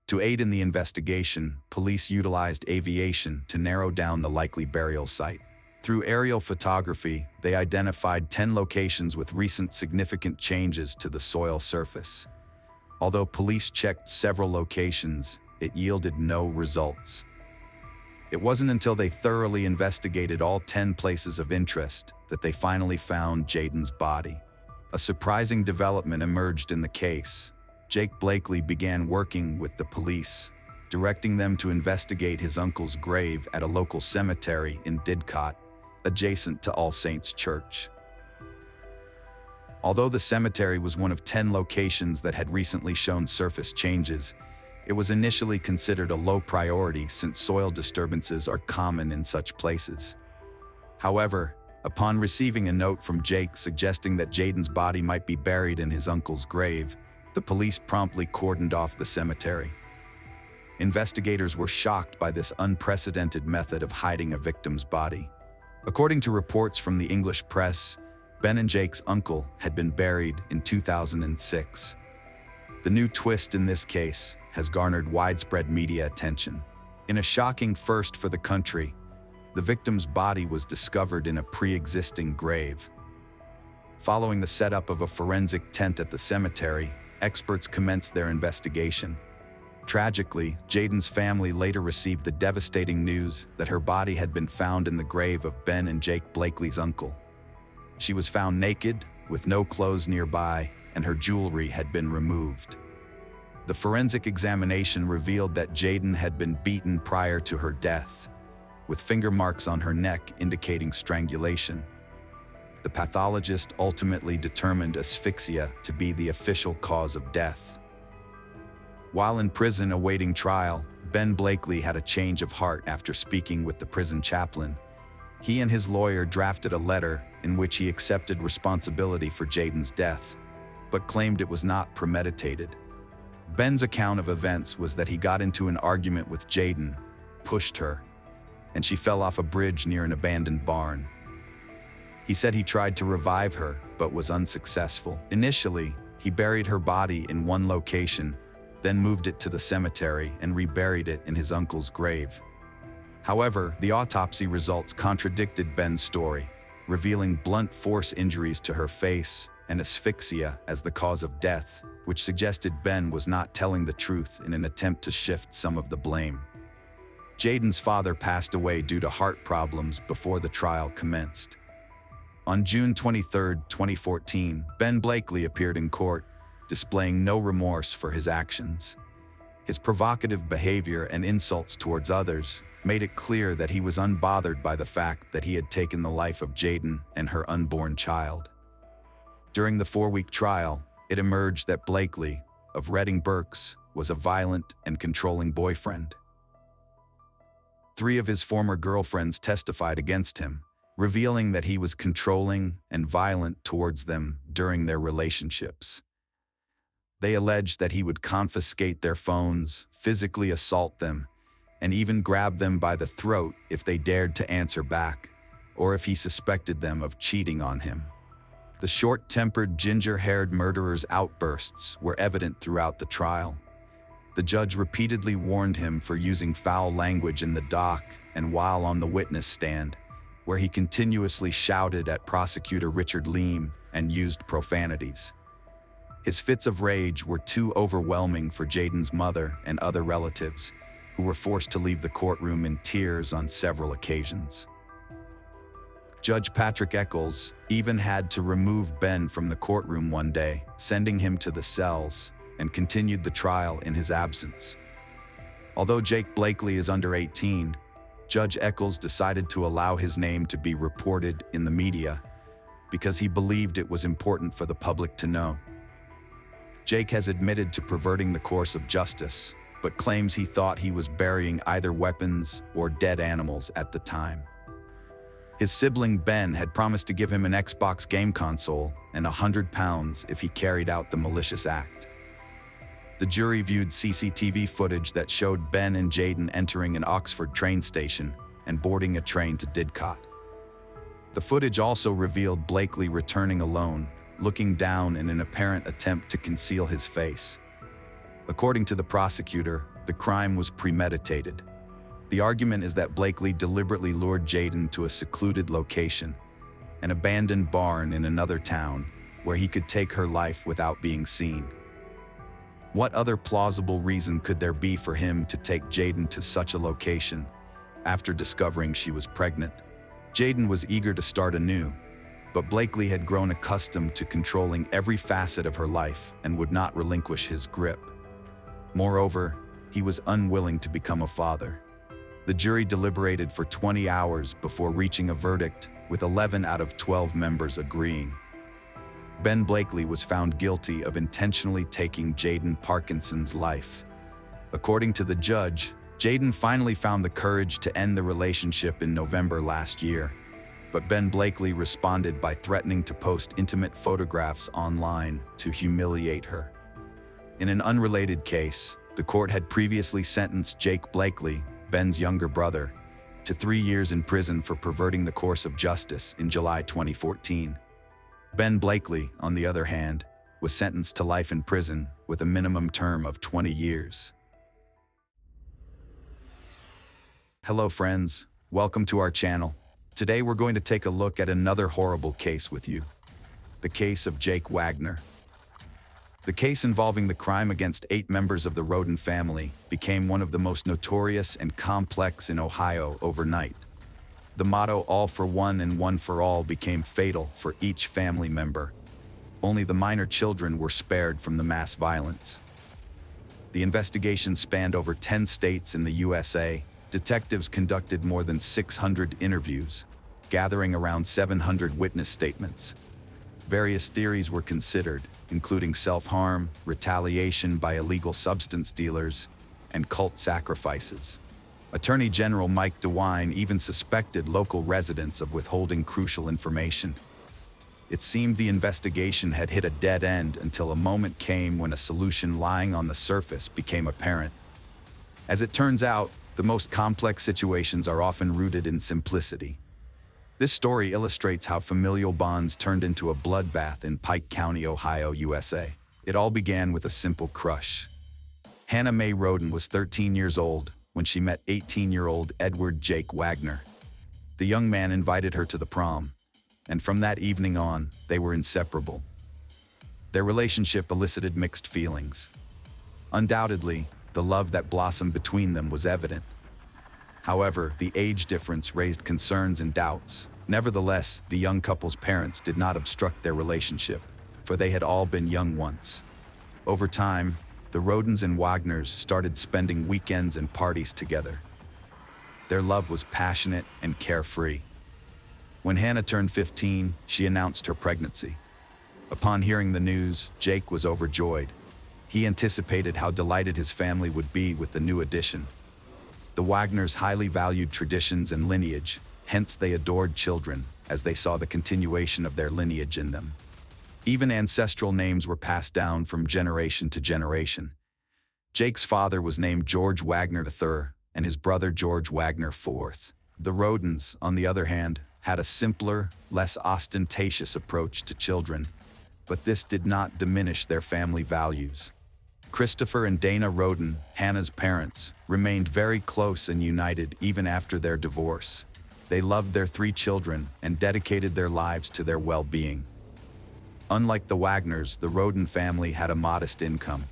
To aid in the investigation, police utilized aviation to narrow down the likely burial site. Through aerial photography, they identified 10 locations with recent significant changes to the soil surface. Although police checked several locations, it yielded no results. It wasn't until they thoroughly investigated all 10 places of interest that they finally found Jaden's body. A surprising development emerged in the case. Jake Blakely began working with the police, directing them to investigate his uncle's grave at a local cemetery in Didcot, adjacent to All Saints Church. Although the cemetery was one of 10 locations that had recently shown surface changes, it was initially considered a low priority since soil disturbances are common in such places. However, upon receiving a note from Jake suggesting that Jaden's body might be buried in his uncle's grave, the police promptly cordoned off the cemetery. Investigators were shocked by this unprecedented method of hiding a victim's body. According to reports from the English press, Ben and Jake's uncle had been buried in 2006. The new twist in this case has garnered widespread media attention. In a shocking first for the country, the victim's body was discovered in a pre-existing grave. Following the setup of a forensic tent at the cemetery, experts commenced their investigation. Tragically, Jaden's family later received the devastating news that her body had been found in the grave of Ben and Jake Blakely's uncle. She was found naked, with no clothes nearby, and her jewelry had been removed. The forensic examination revealed that Jaden had been beaten prior to her death, with finger marks on her neck indicating strangulation. The pathologist ultimately determined asphyxia to be the official cause of death. While in prison awaiting trial, Ben Blakely had a change of heart after speaking with the prison chaplain. He and his lawyer drafted a letter in which he accepted responsibility for Jaden's death, but claimed it was not premeditated. Ben's account of events was that he got into an argument with Jaden, pushed her, and she fell off a bridge near an abandoned barn. He said he tried to revive her, but was unsuccessful. Initially, he buried her body in one location, then moved it to the cemetery and reburied it in his uncle's grave. However, the autopsy results contradicted Ben's story, revealing blunt force injuries to her face and asphyxia as the cause of death, which suggested Ben was not telling the truth in an attempt to shift some of the blame. Jaden's father passed away due to heart problems before the trial commenced. On June 23, 2014, Ben Blakely appeared in court, displaying no remorse for his actions. His provocative behavior and insults towards others made it clear that he was unbothered by the fact that he had taken the life of Jaden and her unborn child. During the 4-week trial, it emerged that Blakely, of Reading Berks, was a violent and controlling boyfriend. 3 of his former girlfriends testified against him, revealing that he was controlling and violent towards them during their relationships. They alleged that he would confiscate their phones, physically assault them, and even grab them by the throat if they dared to answer back, or if he suspected them of cheating on him. The short-tempered, ginger-haired murderer's outbursts were evident throughout the trial. The judge repeatedly warned him for using foul language in the dock and while on the witness stand, where he continuously shouted at prosecutor Richard Leam and used profanities. His fits of rage were too overwhelming for Jaden's mother and other relatives, who were forced to leave the courtroom in tears on several occasions. Judge Patrick Eccles even had to remove Ben from the courtroom one day, sending him to the cells, and continued the trial in his absence. Although Jake Blakely is under 18, Judge Eccles decided to allow his name to be reported in the media because he believed it was important for the public to know. Jake has admitted to perverting the course of justice, but claims he thought he was burying either weapons or dead animals at the time. His sibling Ben had promised to give him an Xbox game console and £100 if he carried out the malicious act. The jury viewed CCTV footage that showed Ben and Jaden entering an Oxford train station and boarding a train to Didcot. The footage also revealed Blakely returning alone, looking down in an apparent attempt to conceal his face. According to the prosecutor, the crime was premeditated. The argument is that Blakely deliberately lured Jaden to a secluded location, an abandoned barn in another town, where he could take her life without being seen. What other plausible reason could there be for him to take Jaden to such a location after discovering she was pregnant? Jaden was eager to start anew, but Blakely had grown accustomed to controlling every facet of her life and would not relinquish his grip. Moreover, he was unwilling to become a father. The jury deliberated for 20 hours before reaching a verdict, with 11 out of 12 members agreeing. Ben Blakely was found guilty of intentionally taking Jaden Parkinson's life. According to the judge, Jaden finally found the courage to end the relationship in November last year, but Ben Blakely responded by threatening to post intimate photographs online to humiliate her. In an unrelated case, the court had previously sentenced Jake Blakely, Ben's younger brother, to 3 years in prison for perverting the course of justice in July 2014. Ben Blakely, on the other hand, was sentenced to life in prison with a minimum term of 20 years. Hello friends, welcome to our channel. Today we're going to take a look at another horrible case with you. The case of Jake Wagner. The case involving the crime against 8 members of the Rodin family became one of the most notorious and complex in Ohio overnight. The motto "all for one and one for all" became fatal for each family member. Only the minor children were spared from the mass violence. The investigation spanned over 10 states in the USA. Detectives conducted more than 600 interviews, gathering around 700 witness statements. Various theories were considered, including self-harm, retaliation by illegal substance dealers, and cult sacrifices. Attorney General Mike DeWine even suspected local residents of withholding crucial information. It seemed the investigation had hit a dead end until a moment came when a solution lying on the surface became apparent. As it turns out, the most complex situations are often rooted in simplicity. This story illustrates how familial bonds turned into a bloodbath in Pike County, Ohio, USA. It all began with a simple crush. Hannah Mae Rodin was 13 years old when she met 18-year-old Edward Jake Wagner. The young man invited her to the prom, and from that evening on, they were inseparable. Their relationship elicited mixed feelings. Undoubtedly, the love that blossomed between them was evident. However, the age difference raised concerns and doubts. Nevertheless, the young couple's parents did not obstruct their relationship, for they had all been young once. Over time, the Rodins and Wagners started spending weekends and parties together. Their love was passionate and carefree. When Hannah turned 15, she announced her pregnancy. Upon hearing the news, Jake was overjoyed. He anticipated how delighted his family would be with the new addition. The Wagners highly valued traditions and lineage, hence they adored children, as they saw the continuation of their lineage in them. Even ancestral names were passed down from generation to generation. Jake's father was named George Wagner III, and his brother George Wagner IV. The Rodins, on the other hand, had a simpler, less ostentatious approach to children, but this did not diminish their family values. Christopher and Dana Rodin, Hannah's parents, remained very close and united even after their divorce. They loved their 3 children and dedicated their lives to their well-being. Unlike the Wagners, the Rodin family had a modest income.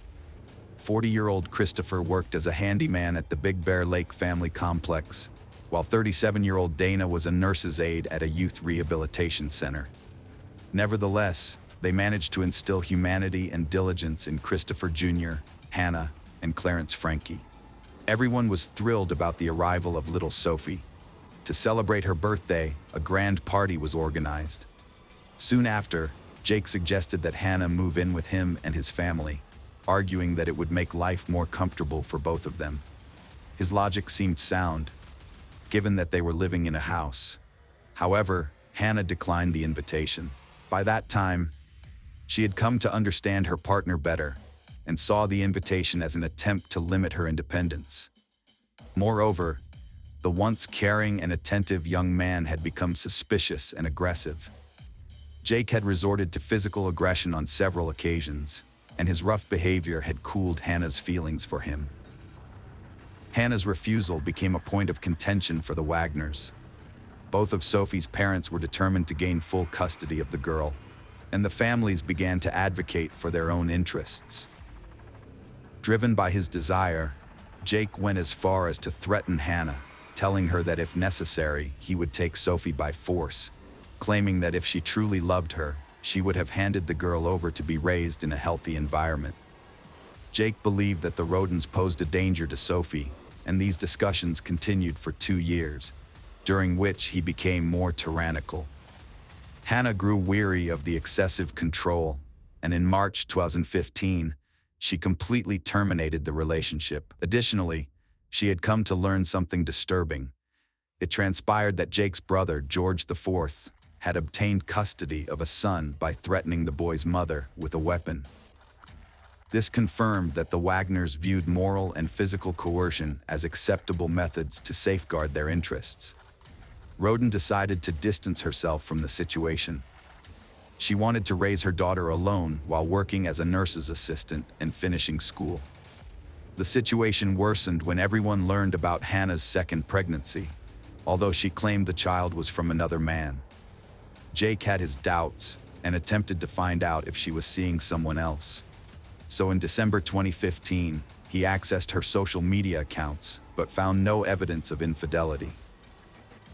40-year-old Christopher worked as a handyman at the Big Bear Lake family complex, while 37-year-old Dana was a nurse's aide at a youth rehabilitation center. Nevertheless, they managed to instill humanity and diligence in Christopher Jr., Hannah, and Clarence Frankie. Everyone was thrilled about the arrival of little Sophie. To celebrate her birthday, a grand party was organized. Soon after, Jake suggested that Hannah move in with him and his family, arguing that it would make life more comfortable for both of them. His logic seemed sound, given that they were living in a house. However, Hannah declined the invitation. By that time, she had come to understand her partner better and saw the invitation as an attempt to limit her independence. Moreover, the once caring and attentive young man had become suspicious and aggressive. Jake had resorted to physical aggression on several occasions, and his rough behavior had cooled Hannah's feelings for him. Hannah's refusal became a point of contention for the Wagners. Both of Sophie's parents were determined to gain full custody of the girl, and the families began to advocate for their own interests. Driven by his desire, Jake went as far as to threaten Hannah, telling her that if necessary, he would take Sophie by force, claiming that if she truly loved her, she would have handed the girl over to be raised in a healthy environment. Jake believed that the Rodens posed a danger to Sophie, and these discussions continued for 2 years, during which he became more tyrannical. Hannah grew weary of the excessive control, and in March 2015, she completely terminated the relationship. Additionally, she had come to learn something disturbing. It transpired that Jake's brother, George IV, had obtained custody of a son by threatening the boy's mother with a weapon. This confirmed that the Wagners viewed moral and physical coercion as acceptable methods to safeguard their interests. Roden decided to distance herself from the situation. She wanted to raise her daughter alone while working as a nurse's assistant and finishing school. The situation worsened when everyone learned about Hannah's second pregnancy, although she claimed the child was from another man. Jake had his doubts and attempted to find out if she was seeing someone else. So in December 2015, he accessed her social media accounts, but found no evidence of infidelity.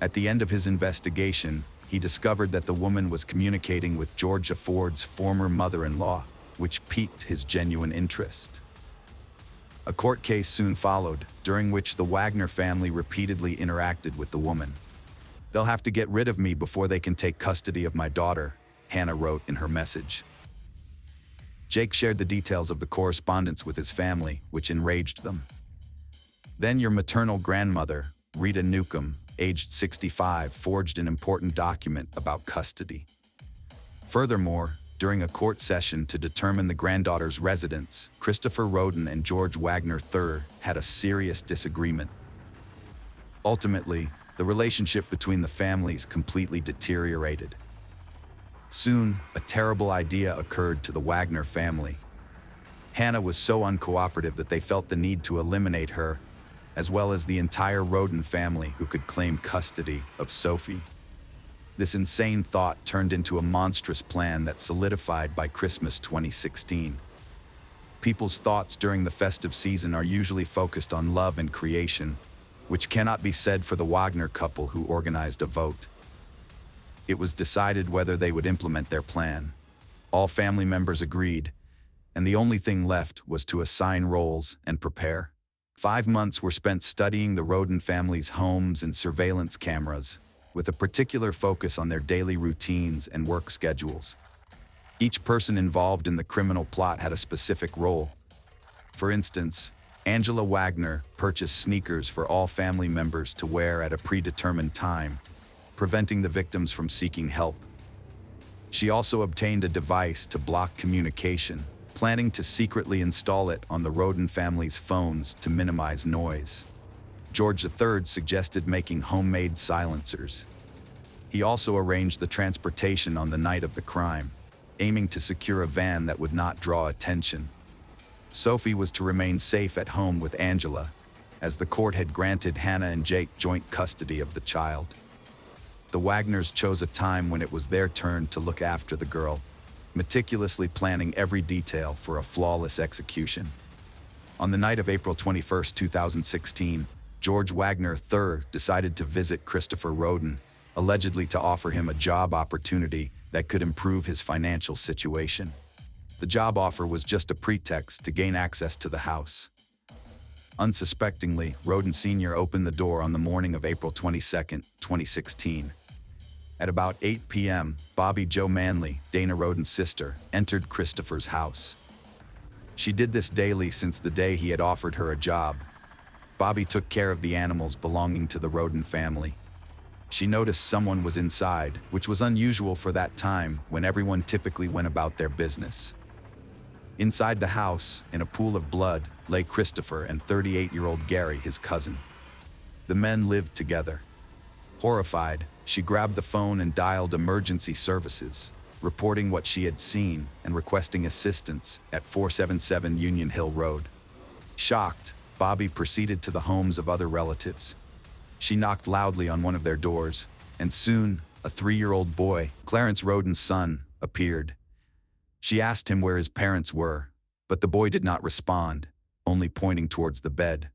At the end of his investigation, he discovered that the woman was communicating with George IV's former mother-in-law, which piqued his genuine interest. A court case soon followed, during which the Wagner family repeatedly interacted with the woman. "They'll have to get rid of me before they can take custody of my daughter," Hannah wrote in her message. Jake shared the details of the correspondence with his family, which enraged them. Then your maternal grandmother, Rita Newcomb, aged 65, forged an important document about custody. Furthermore, during a court session to determine the granddaughter's residence, Christopher Roden and George Wagner III had a serious disagreement. Ultimately, the relationship between the families completely deteriorated. Soon, a terrible idea occurred to the Wagner family. Hannah was so uncooperative that they felt the need to eliminate her, as well as the entire Roden family who could claim custody of Sophie. This insane thought turned into a monstrous plan that solidified by Christmas 2016. People's thoughts during the festive season are usually focused on love and creation, which cannot be said for the Wagner couple who organized a vote. It was decided whether they would implement their plan. All family members agreed, and the only thing left was to assign roles and prepare. 5 months were spent studying the Roden family's homes and surveillance cameras, with a particular focus on their daily routines and work schedules. Each person involved in the criminal plot had a specific role. For instance, Angela Wagner purchased sneakers for all family members to wear at a predetermined time, preventing the victims from seeking help. She also obtained a device to block communication, planning to secretly install it on the Roden family's phones to minimize noise. George III suggested making homemade silencers. He also arranged the transportation on the night of the crime, aiming to secure a van that would not draw attention. Sophie was to remain safe at home with Angela, as the court had granted Hannah and Jake joint custody of the child. The Wagners chose a time when it was their turn to look after the girl, meticulously planning every detail for a flawless execution. On the night of April 21, 2016, George Wagner III decided to visit Christopher Roden, allegedly to offer him a job opportunity that could improve his financial situation. The job offer was just a pretext to gain access to the house. Unsuspectingly, Roden Sr. opened the door on the morning of April 22, 2016. At about 8 p.m., Bobby Jo Manley, Dana Roden's sister, entered Christopher's house. She did this daily since the day he had offered her a job. Bobby took care of the animals belonging to the Roden family. She noticed someone was inside, which was unusual for that time when everyone typically went about their business. Inside the house, in a pool of blood, lay Christopher and 38-year-old Gary, his cousin. The men lived together. Horrified, she grabbed the phone and dialed emergency services, reporting what she had seen and requesting assistance at 477 Union Hill Road. Shocked, Bobby proceeded to the homes of other relatives. She knocked loudly on one of their doors, and soon, a 3-year-old boy, Clarence Roden's son, appeared. She asked him where his parents were, but the boy did not respond, only pointing towards the bed.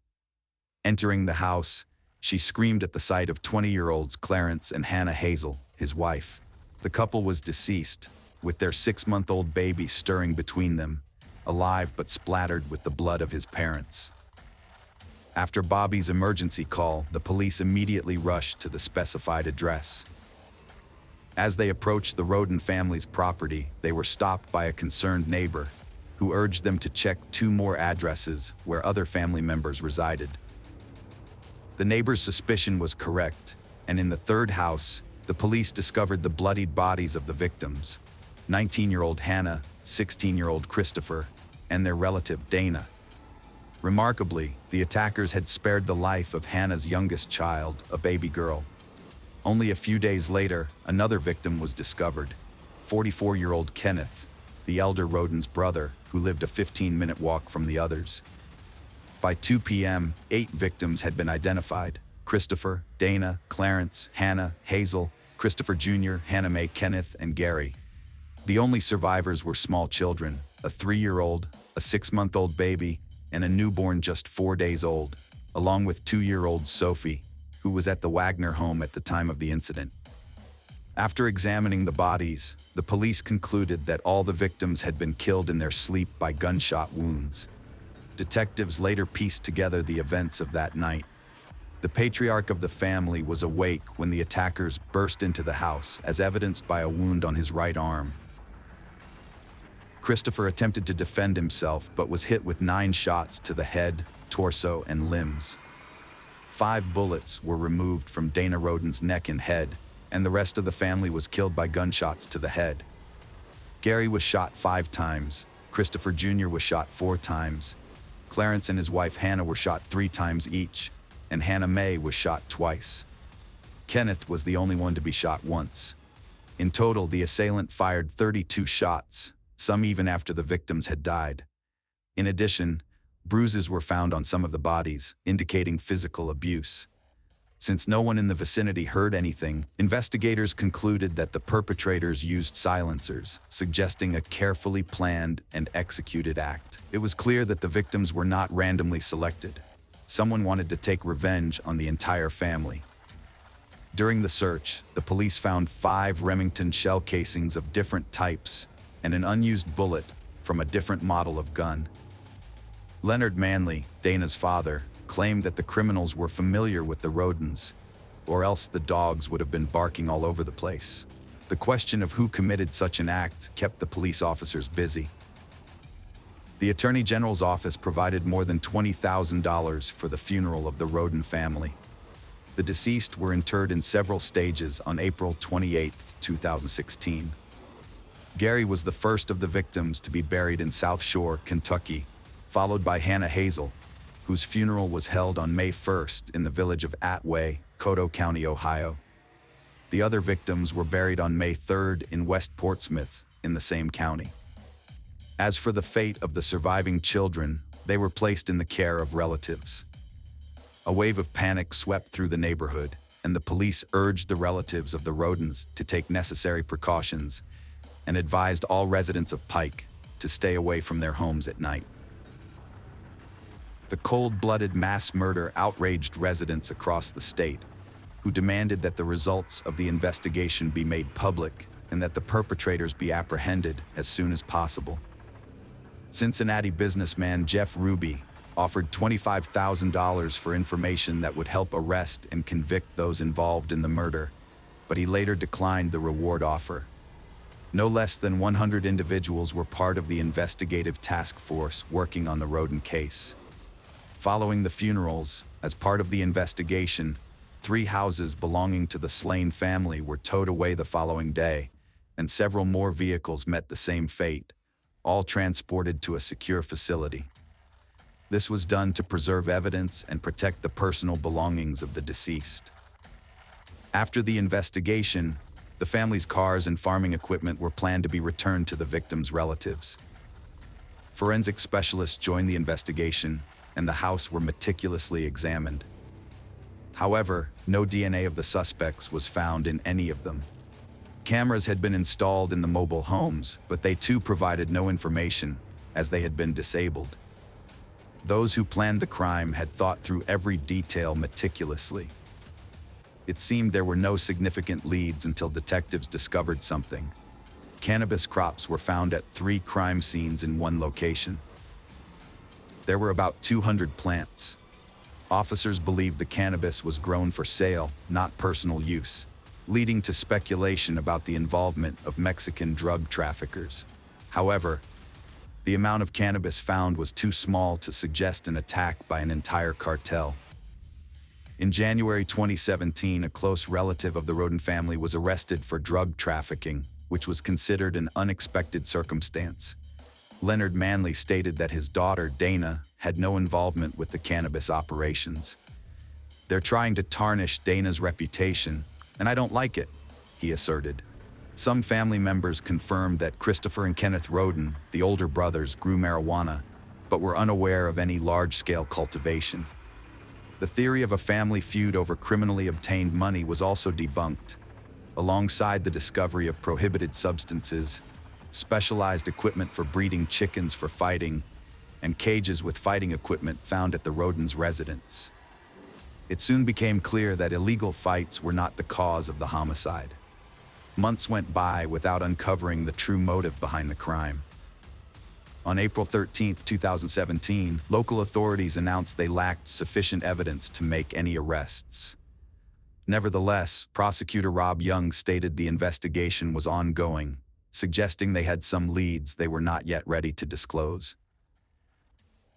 Entering the house, she screamed at the sight of 20-year-olds Clarence and Hannah Hazel, his wife. The couple was deceased, with their 6-month-old baby stirring between them, alive but splattered with the blood of his parents. After Bobby's emergency call, the police immediately rushed to the specified address. As they approached the Roden family's property, they were stopped by a concerned neighbor, who urged them to check 2 more addresses where other family members resided. The neighbor's suspicion was correct, and in the 3rd house, the police discovered the bloodied bodies of the victims, 19-year-old Hannah, 16-year-old Christopher, and their relative Dana. Remarkably, the attackers had spared the life of Hannah's youngest child, a baby girl. Only a few days later, another victim was discovered, 44-year-old Kenneth, the elder Roden's brother, who lived a 15-minute walk from the others. By 2 p.m., 8 victims had been identified: Christopher, Dana, Clarence, Hannah, Hazel, Christopher Jr., Hannah Mae, Kenneth, and Gary. The only survivors were small children, a 3-year-old, a 6-month-old baby, and a newborn just 4 days old, along with 2-year-old Sophie, who was at the Wagner home at the time of the incident. After examining the bodies, the police concluded that all the victims had been killed in their sleep by gunshot wounds. Detectives later pieced together the events of that night. The patriarch of the family was awake when the attackers burst into the house, as evidenced by a wound on his right arm. Christopher attempted to defend himself, but was hit with 9 shots to the head, torso, and limbs. 5 bullets were removed from Dana Roden's neck and head, and the rest of the family was killed by gunshots to the head. Gary was shot 5 times, Christopher Jr. was shot 4 times, Clarence and his wife Hannah were shot 3 times each, and Hannah Mae was shot twice. Kenneth was the only one to be shot once. In total, the assailant fired 32 shots, some even after the victims had died. In addition, bruises were found on some of the bodies, indicating physical abuse. Since no one in the vicinity heard anything, investigators concluded that the perpetrators used silencers, suggesting a carefully planned and executed act. It was clear that the victims were not randomly selected. Someone wanted to take revenge on the entire family. During the search, the police found 5 Remington shell casings of different types and an unused bullet from a different model of gun. Leonard Manley, Dana's father, claimed that the criminals were familiar with the Rodens, or else the dogs would have been barking all over the place. The question of who committed such an act kept the police officers busy. The Attorney General's office provided more than $20,000 for the funeral of the Roden family. The deceased were interred in several stages on April 28, 2016. Gary was the first of the victims to be buried in South Shore, Kentucky, followed by Hannah Hazel, whose funeral was held on May 1st in the village of Atway, Coteau County, Ohio. The other victims were buried on May 3rd in West Portsmouth, in the same county. As for the fate of the surviving children, they were placed in the care of relatives. A wave of panic swept through the neighborhood, and the police urged the relatives of the Rodens to take necessary precautions and advised all residents of Pike to stay away from their homes at night. The cold-blooded mass murder outraged residents across the state, who demanded that the results of the investigation be made public and that the perpetrators be apprehended as soon as possible. Cincinnati businessman Jeff Ruby offered $25,000 for information that would help arrest and convict those involved in the murder, but he later declined the reward offer. No less than 100 individuals were part of the investigative task force working on the Roden case. Following the funerals, as part of the investigation, 3 houses belonging to the slain family were towed away the following day, and several more vehicles met the same fate, all transported to a secure facility. This was done to preserve evidence and protect the personal belongings of the deceased. After the investigation, the family's cars and farming equipment were planned to be returned to the victims' relatives. Forensic specialists joined the investigation, and the house were meticulously examined. However, no DNA of the suspects was found in any of them. Cameras had been installed in the mobile homes, but they too provided no information, as they had been disabled. Those who planned the crime had thought through every detail meticulously. It seemed there were no significant leads until detectives discovered something. Cannabis crops were found at 3 crime scenes in one location. There were about 200 plants. Officers believed the cannabis was grown for sale, not personal use, leading to speculation about the involvement of Mexican drug traffickers. However, the amount of cannabis found was too small to suggest an attack by an entire cartel. In January 2017, a close relative of the Rodin family was arrested for drug trafficking, which was considered an unexpected circumstance. Leonard Manley stated that his daughter, Dana, had no involvement with the cannabis operations. "They're trying to tarnish Dana's reputation, and I don't like it," he asserted. Some family members confirmed that Christopher and Kenneth Rodin, the older brothers, grew marijuana, but were unaware of any large-scale cultivation. The theory of a family feud over criminally obtained money was also debunked. Alongside the discovery of prohibited substances, specialized equipment for breeding chickens for fighting, and cages with fighting equipment found at the Rodin's residence. It soon became clear that illegal fights were not the cause of the homicide. Months went by without uncovering the true motive behind the crime. On April 13, 2017, local authorities announced they lacked sufficient evidence to make any arrests. Nevertheless, prosecutor Rob Young stated the investigation was ongoing, suggesting they had some leads they were not yet ready to disclose.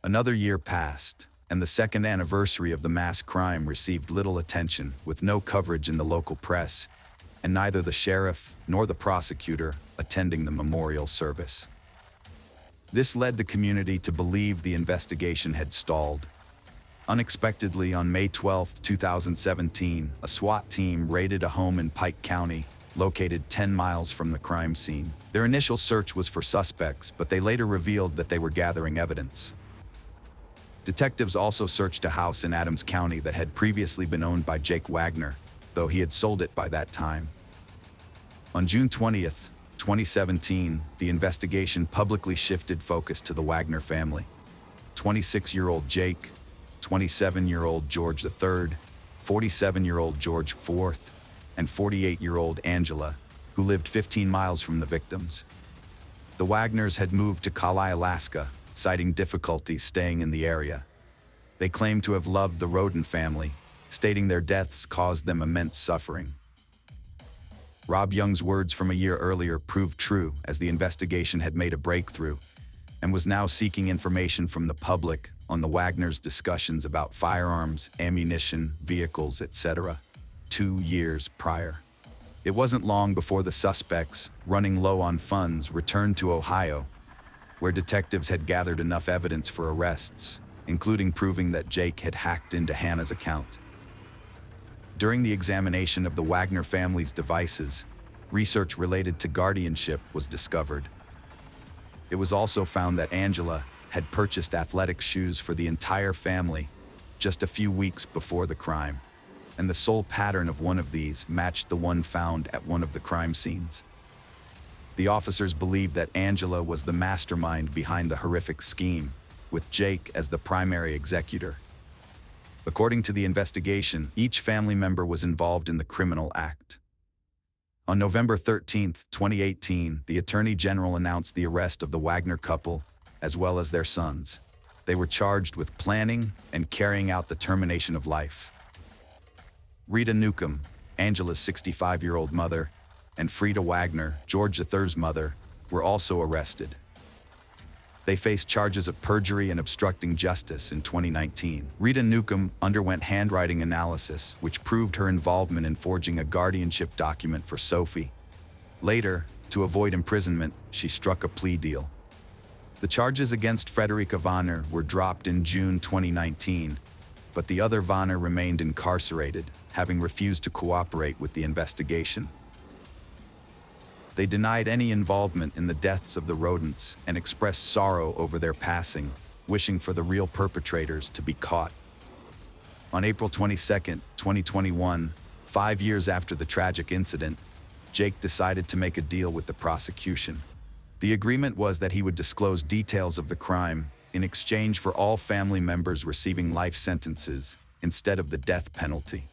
Another year passed, and the second anniversary of the mass crime received little attention, with no coverage in the local press, and neither the sheriff nor the prosecutor attending the memorial service. This led the community to believe the investigation had stalled. Unexpectedly, on May 12, 2017, a SWAT team raided a home in Pike County, located 10 miles from the crime scene. Their initial search was for suspects, but they later revealed that they were gathering evidence. Detectives also searched a house in Adams County that had previously been owned by Jake Wagner, though he had sold it by that time. On June 20th, 2017, the investigation publicly shifted focus to the Wagner family. 26-year-old Jake, 27-year-old George III, 47-year-old George IV, and 48-year-old Angela, who lived 15 miles from the victims. The Wagners had moved to Kali, Alaska, citing difficulties staying in the area. They claimed to have loved the Rodin family, stating their deaths caused them immense suffering. Rob Young's words from a year earlier proved true, as the investigation had made a breakthrough and was now seeking information from the public on the Wagners' discussions about firearms, ammunition, vehicles, etc. 2 years prior. It wasn't long before the suspects, running low on funds, returned to Ohio, where detectives had gathered enough evidence for arrests, including proving that Jake had hacked into Hannah's account. During the examination of the Wagner family's devices, research related to guardianship was discovered. It was also found that Angela had purchased athletic shoes for the entire family just a few weeks before the crime, and the sole pattern of one of these matched the one found at one of the crime scenes. The officers believed that Angela was the mastermind behind the horrific scheme, with Jake as the primary executor. According to the investigation, each family member was involved in the criminal act. On November 13, 2018, the Attorney General announced the arrest of the Wagner couple, as well as their sons. They were charged with planning and carrying out the termination of life. Rita Newcomb, Angela's 65-year-old mother, and Frida Wagner, George III's mother, were also arrested. They faced charges of perjury and obstructing justice in 2019. Rita Newcomb underwent handwriting analysis, which proved her involvement in forging a guardianship document for Sophie. Later, to avoid imprisonment, she struck a plea deal. The charges against Frederica Vonner were dropped in June 2019, but the other Vonner remained incarcerated, having refused to cooperate with the investigation. They denied any involvement in the deaths of the Rodins and expressed sorrow over their passing, wishing for the real perpetrators to be caught. On April 22, 2021, 5 years after the tragic incident, Jake decided to make a deal with the prosecution. The agreement was that he would disclose details of the crime in exchange for all family members receiving life sentences instead of the death penalty.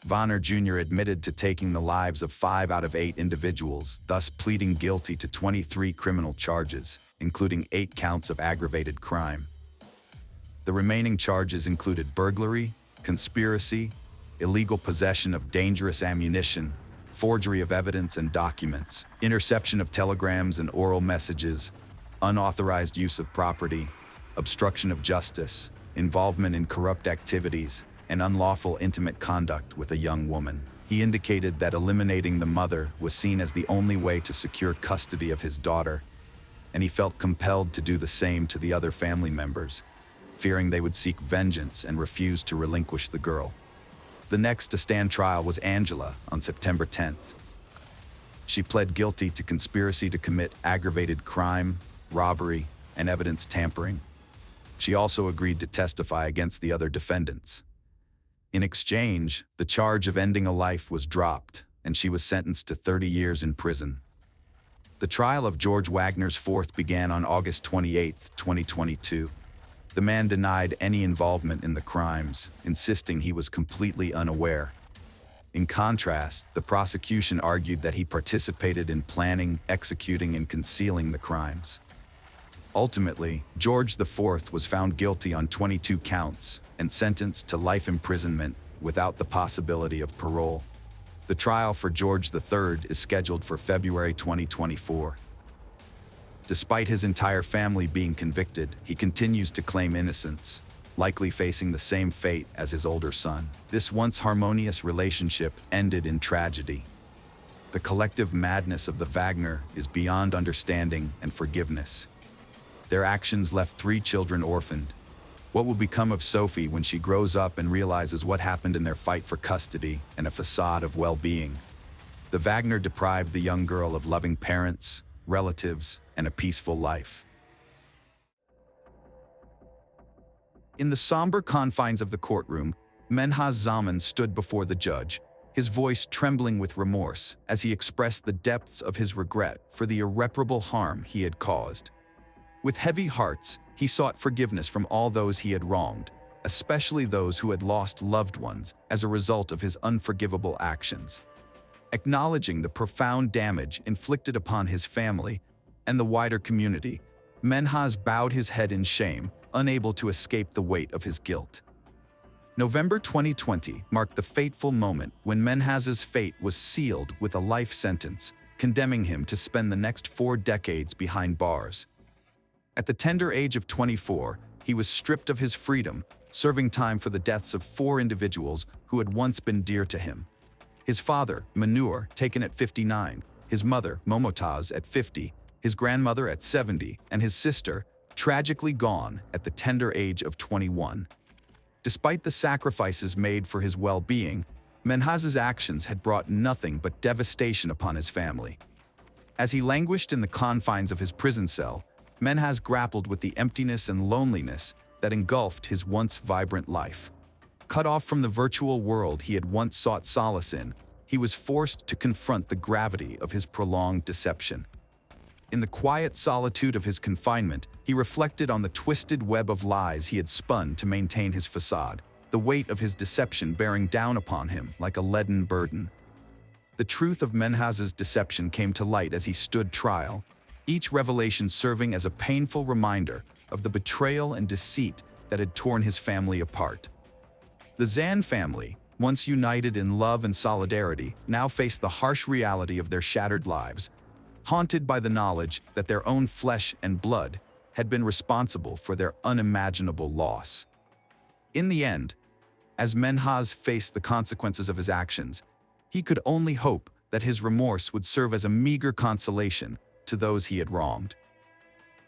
Vonner Jr. admitted to taking the lives of 5 out of 8 individuals, thus pleading guilty to 23 criminal charges, including 8 counts of aggravated crime. The remaining charges included burglary, conspiracy, illegal possession of dangerous ammunition, forgery of evidence and documents, interception of telegrams and oral messages, unauthorized use of property, obstruction of justice, involvement in corrupt activities, and unlawful intimate conduct with a young woman. He indicated that eliminating the mother was seen as the only way to secure custody of his daughter, and he felt compelled to do the same to the other family members, fearing they would seek vengeance and refuse to relinquish the girl. The next to stand trial was Angela on September 10th. She pled guilty to conspiracy to commit aggravated crime, robbery, and evidence tampering. She also agreed to testify against the other defendants. In exchange, the charge of ending a life was dropped, and she was sentenced to 30 years in prison. The trial of George Wagner's fourth began on August 28, 2022. The man denied any involvement in the crimes, insisting he was completely unaware. In contrast, the prosecution argued that he participated in planning, executing, and concealing the crimes. Ultimately, George IV was found guilty on 22 counts and sentenced to life imprisonment without the possibility of parole. The trial for George III is scheduled for February 2024. Despite his entire family being convicted, he continues to claim innocence, likely facing the same fate as his older son. This once harmonious relationship ended in tragedy. The collective madness of the Wagner is beyond understanding and forgiveness. Their actions left 3 children orphaned. What will become of Sophie when she grows up and realizes what happened in their fight for custody and a facade of well-being? The Wagner deprived the young girl of loving parents, relatives, and a peaceful life. In the somber confines of the courtroom, Menhaz Zaman stood before the judge, his voice trembling with remorse as he expressed the depths of his regret for the irreparable harm he had caused. With heavy hearts, he sought forgiveness from all those he had wronged, especially those who had lost loved ones as a result of his unforgivable actions. Acknowledging the profound damage inflicted upon his family and the wider community, Menhaz bowed his head in shame, unable to escape the weight of his guilt. November 2020 marked the fateful moment when Menhaz's fate was sealed with a life sentence, condemning him to spend the next 4 decades behind bars. At the tender age of 24, he was stripped of his freedom, serving time for the deaths of 4 individuals who had once been dear to him. His father, Manur, taken at 59, his mother, Momotaz, at 50, his grandmother at 70, and his sister, tragically gone at the tender age of 21. Despite the sacrifices made for his well-being, Menhaz's actions had brought nothing but devastation upon his family. As he languished in the confines of his prison cell, Menhaz grappled with the emptiness and loneliness that engulfed his once vibrant life. Cut off from the virtual world he had once sought solace in, he was forced to confront the gravity of his prolonged deception. In the quiet solitude of his confinement, he reflected on the twisted web of lies he had spun to maintain his facade, the weight of his deception bearing down upon him like a leaden burden. The truth of Menhaz's deception came to light as he stood trial, each revelation serving as a painful reminder of the betrayal and deceit that had torn his family apart. The Zan family, once united in love and solidarity, now faced the harsh reality of their shattered lives, haunted by the knowledge that their own flesh and blood had been responsible for their unimaginable loss. In the end, as Menhaz faced the consequences of his actions, he could only hope that his remorse would serve as a meager consolation to those he had wronged.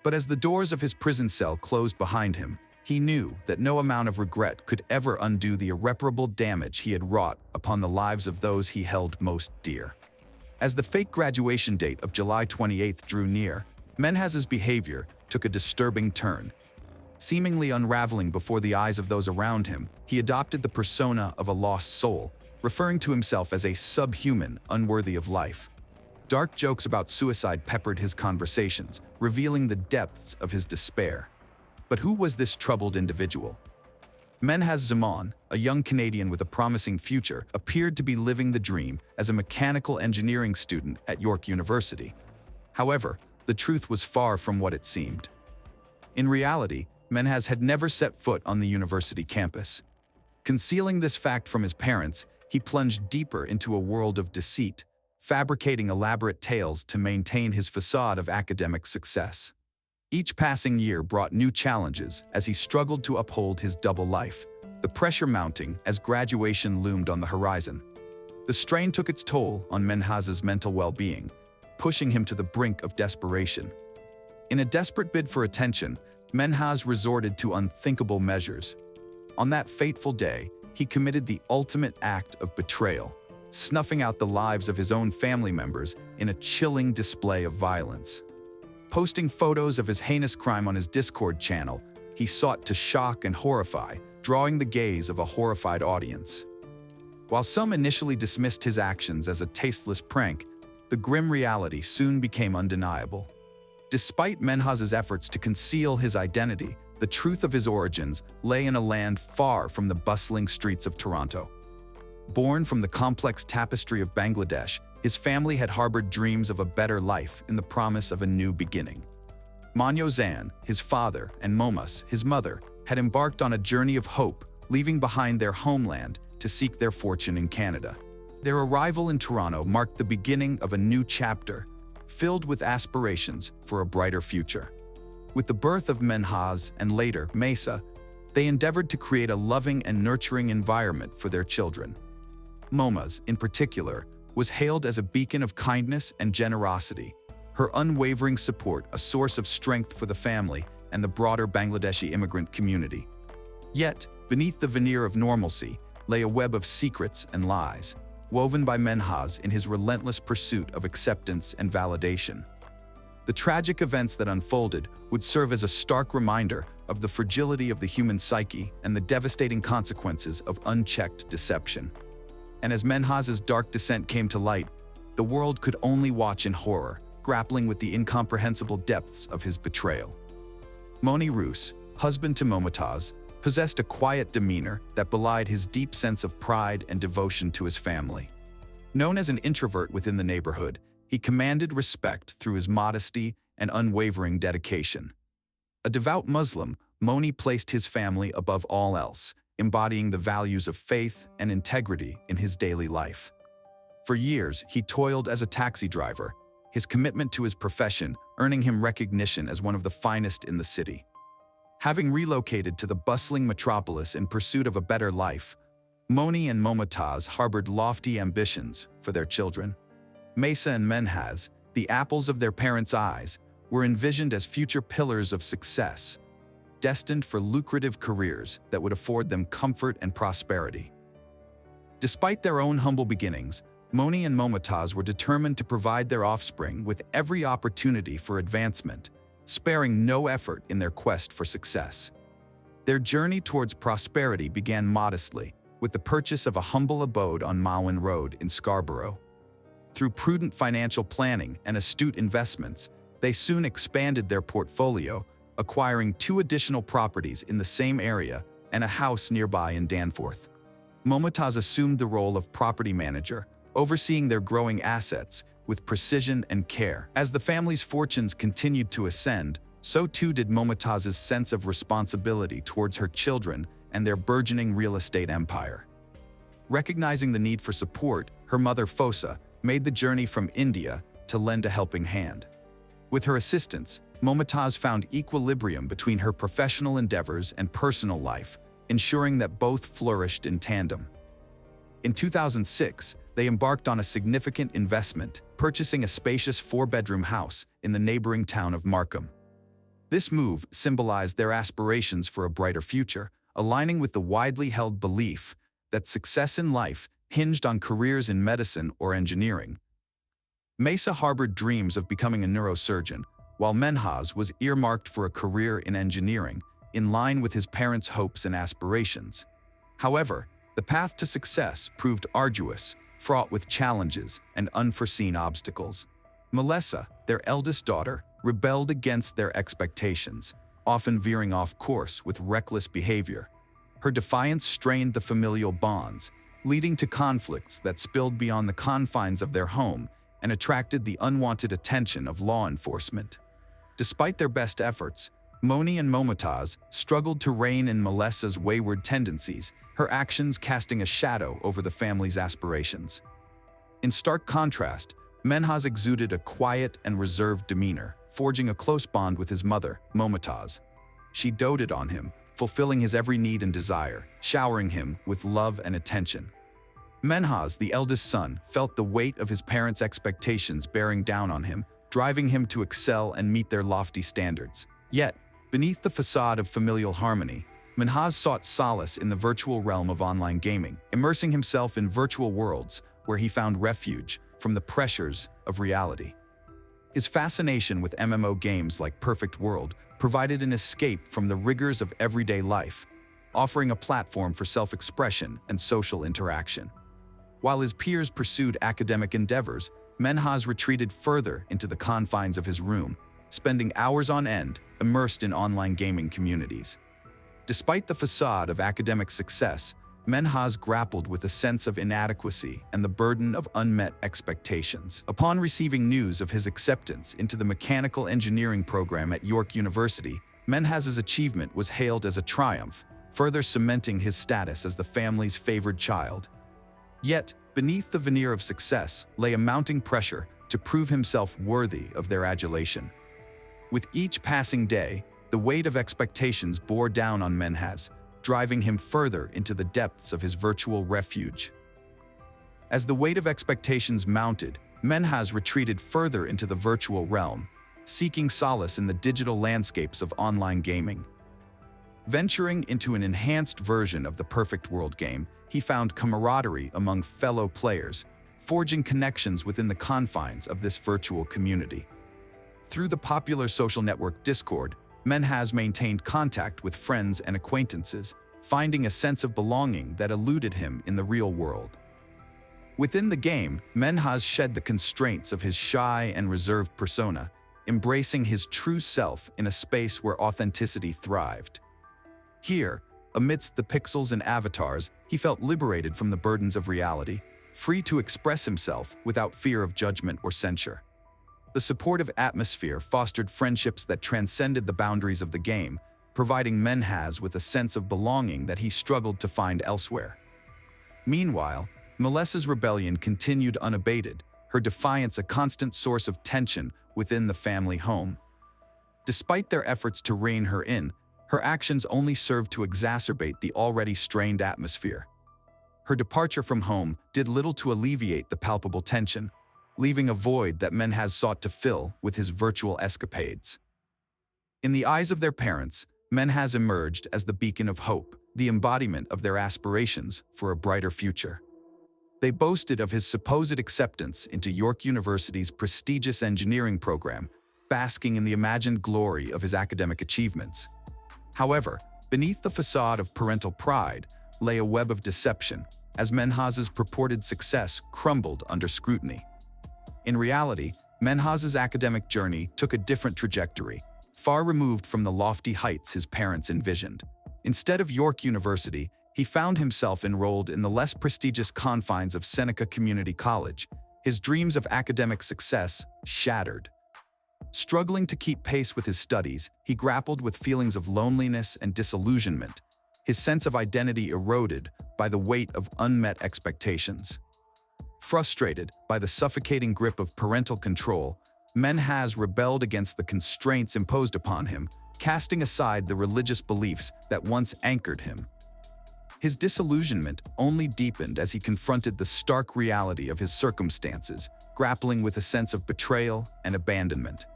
But as the doors of his prison cell closed behind him, he knew that no amount of regret could ever undo the irreparable damage he had wrought upon the lives of those he held most dear. As the fake graduation date of July 28 drew near, Menhaz's behavior took a disturbing turn, Seemingly unraveling before the eyes of those around him, he adopted the persona of a lost soul, referring to himself as a subhuman, unworthy of life. Dark jokes about suicide peppered his conversations, revealing the depths of his despair. But who was this troubled individual? Menhaz Zaman, a young Canadian with a promising future, appeared to be living the dream as a mechanical engineering student at York University. However, the truth was far from what it seemed. In reality, Menhaz had never set foot on the university campus. Concealing this fact from his parents, he plunged deeper into a world of deceit, fabricating elaborate tales to maintain his facade of academic success. Each passing year brought new challenges as he struggled to uphold his double life, the pressure mounting as graduation loomed on the horizon. The strain took its toll on Menhaz's mental well-being, pushing him to the brink of desperation. In a desperate bid for attention, Menhaz resorted to unthinkable measures. On that fateful day, he committed the ultimate act of betrayal, snuffing out the lives of his own family members in a chilling display of violence. Posting photos of his heinous crime on his Discord channel, he sought to shock and horrify, drawing the gaze of a horrified audience. While some initially dismissed his actions as a tasteless prank, the grim reality soon became undeniable. Despite Menhaz's efforts to conceal his identity, the truth of his origins lay in a land far from the bustling streets of Toronto. Born from the complex tapestry of Bangladesh, his family had harbored dreams of a better life in the promise of a new beginning. Manyo Zan, his father, and Momas, his mother, had embarked on a journey of hope, leaving behind their homeland to seek their fortune in Canada. Their arrival in Toronto marked the beginning of a new chapter, filled with aspirations for a brighter future. With the birth of Menhaz and later Mesa, they endeavored to create a loving and nurturing environment for their children. Momas, in particular, was hailed as a beacon of kindness and generosity, her unwavering support a source of strength for the family and the broader Bangladeshi immigrant community. Yet, beneath the veneer of normalcy lay a web of secrets and lies, woven by Menhaz in his relentless pursuit of acceptance and validation. The tragic events that unfolded would serve as a stark reminder of the fragility of the human psyche and the devastating consequences of unchecked deception. And as Menhaz's dark descent came to light, the world could only watch in horror, grappling with the incomprehensible depths of his betrayal. Moni Roos, husband to Momotaz, possessed a quiet demeanor that belied his deep sense of pride and devotion to his family. Known as an introvert within the neighborhood, he commanded respect through his modesty and unwavering dedication. A devout Muslim, Moni placed his family above all else, embodying the values of faith and integrity in his daily life. For years, he toiled as a taxi driver, his commitment to his profession earning him recognition as one of the finest in the city. Having relocated to the bustling metropolis in pursuit of a better life, Moni and Momotaz harbored lofty ambitions for their children. Mesa and Menhaz, the apples of their parents' eyes, were envisioned as future pillars of success, destined for lucrative careers that would afford them comfort and prosperity. Despite their own humble beginnings, Moni and Momotaz were determined to provide their offspring with every opportunity for advancement, sparing no effort in their quest for success. Their journey towards prosperity began modestly, with the purchase of a humble abode on Malwyn Road in Scarborough. Through prudent financial planning and astute investments, they soon expanded their portfolio, acquiring 2 additional properties in the same area and a house nearby in Danforth. Momotaz assumed the role of property manager, overseeing their growing assets with precision and care. As the family's fortunes continued to ascend, so too did Momotaz's sense of responsibility towards her children and their burgeoning real estate empire. Recognizing the need for support, her mother Fosa made the journey from India to lend a helping hand. With her assistance, Momotaz found equilibrium between her professional endeavors and personal life, ensuring that both flourished in tandem. In 2006, they embarked on a significant investment, purchasing a spacious 4-bedroom house in the neighboring town of Markham. This move symbolized their aspirations for a brighter future, aligning with the widely held belief that success in life hinged on careers in medicine or engineering. Mesa harbored dreams of becoming a neurosurgeon, while Menhaz was earmarked for a career in engineering, in line with his parents' hopes and aspirations. However, the path to success proved arduous, fraught with challenges and unforeseen obstacles. Melissa, their eldest daughter, rebelled against their expectations, often veering off course with reckless behavior. Her defiance strained the familial bonds, leading to conflicts that spilled beyond the confines of their home and attracted the unwanted attention of law enforcement. Despite their best efforts, Moni and Momotaz struggled to rein in Melissa's wayward tendencies, her actions casting a shadow over the family's aspirations. In stark contrast, Menhaz exuded a quiet and reserved demeanor, forging a close bond with his mother, Momotaz. She doted on him, fulfilling his every need and desire, showering him with love and attention. Menhaz, the eldest son, felt the weight of his parents' expectations bearing down on him, driving him to excel and meet their lofty standards. Yet, beneath the facade of familial harmony, Menhaz sought solace in the virtual realm of online gaming, immersing himself in virtual worlds where he found refuge from the pressures of reality. His fascination with MMO games like Perfect World provided an escape from the rigors of everyday life, offering a platform for self-expression and social interaction. While his peers pursued academic endeavors, Menhaz retreated further into the confines of his room, spending hours on end immersed in online gaming communities. Despite the facade of academic success, Menhaz grappled with a sense of inadequacy and the burden of unmet expectations. Upon receiving news of his acceptance into the mechanical engineering program at York University, Menhaz's achievement was hailed as a triumph, further cementing his status as the family's favored child. Yet, beneath the veneer of success lay a mounting pressure to prove himself worthy of their adulation. With each passing day, the weight of expectations bore down on Menhaz, driving him further into the depths of his virtual refuge. As the weight of expectations mounted, Menhaz retreated further into the virtual realm, seeking solace in the digital landscapes of online gaming. Venturing into an enhanced version of the Perfect World game, he found camaraderie among fellow players, forging connections within the confines of this virtual community. Through the popular social network Discord, Menhaz maintained contact with friends and acquaintances, finding a sense of belonging that eluded him in the real world. Within the game, Menhaz shed the constraints of his shy and reserved persona, embracing his true self in a space where authenticity thrived. Here, amidst the pixels and avatars, he felt liberated from the burdens of reality, free to express himself without fear of judgment or censure. The supportive atmosphere fostered friendships that transcended the boundaries of the game, providing Menhaz with a sense of belonging that he struggled to find elsewhere. Meanwhile, Melissa's rebellion continued unabated, her defiance a constant source of tension within the family home. Despite their efforts to rein her in, her actions only served to exacerbate the already strained atmosphere. Her departure from home did little to alleviate the palpable tension, leaving a void that Menhaz sought to fill with his virtual escapades. In the eyes of their parents, Menhaz emerged as the beacon of hope, the embodiment of their aspirations for a brighter future. They boasted of his supposed acceptance into York University's prestigious engineering program, basking in the imagined glory of his academic achievements. However, beneath the facade of parental pride lay a web of deception, as Menhaz's purported success crumbled under scrutiny. In reality, Menhaz's academic journey took a different trajectory, far removed from the lofty heights his parents envisioned. Instead of York University, he found himself enrolled in the less prestigious confines of Seneca Community College, his dreams of academic success shattered. Struggling to keep pace with his studies, he grappled with feelings of loneliness and disillusionment, his sense of identity eroded by the weight of unmet expectations. Frustrated by the suffocating grip of parental control, Menhaz rebelled against the constraints imposed upon him, casting aside the religious beliefs that once anchored him. His disillusionment only deepened as he confronted the stark reality of his circumstances, grappling with a sense of betrayal and abandonment.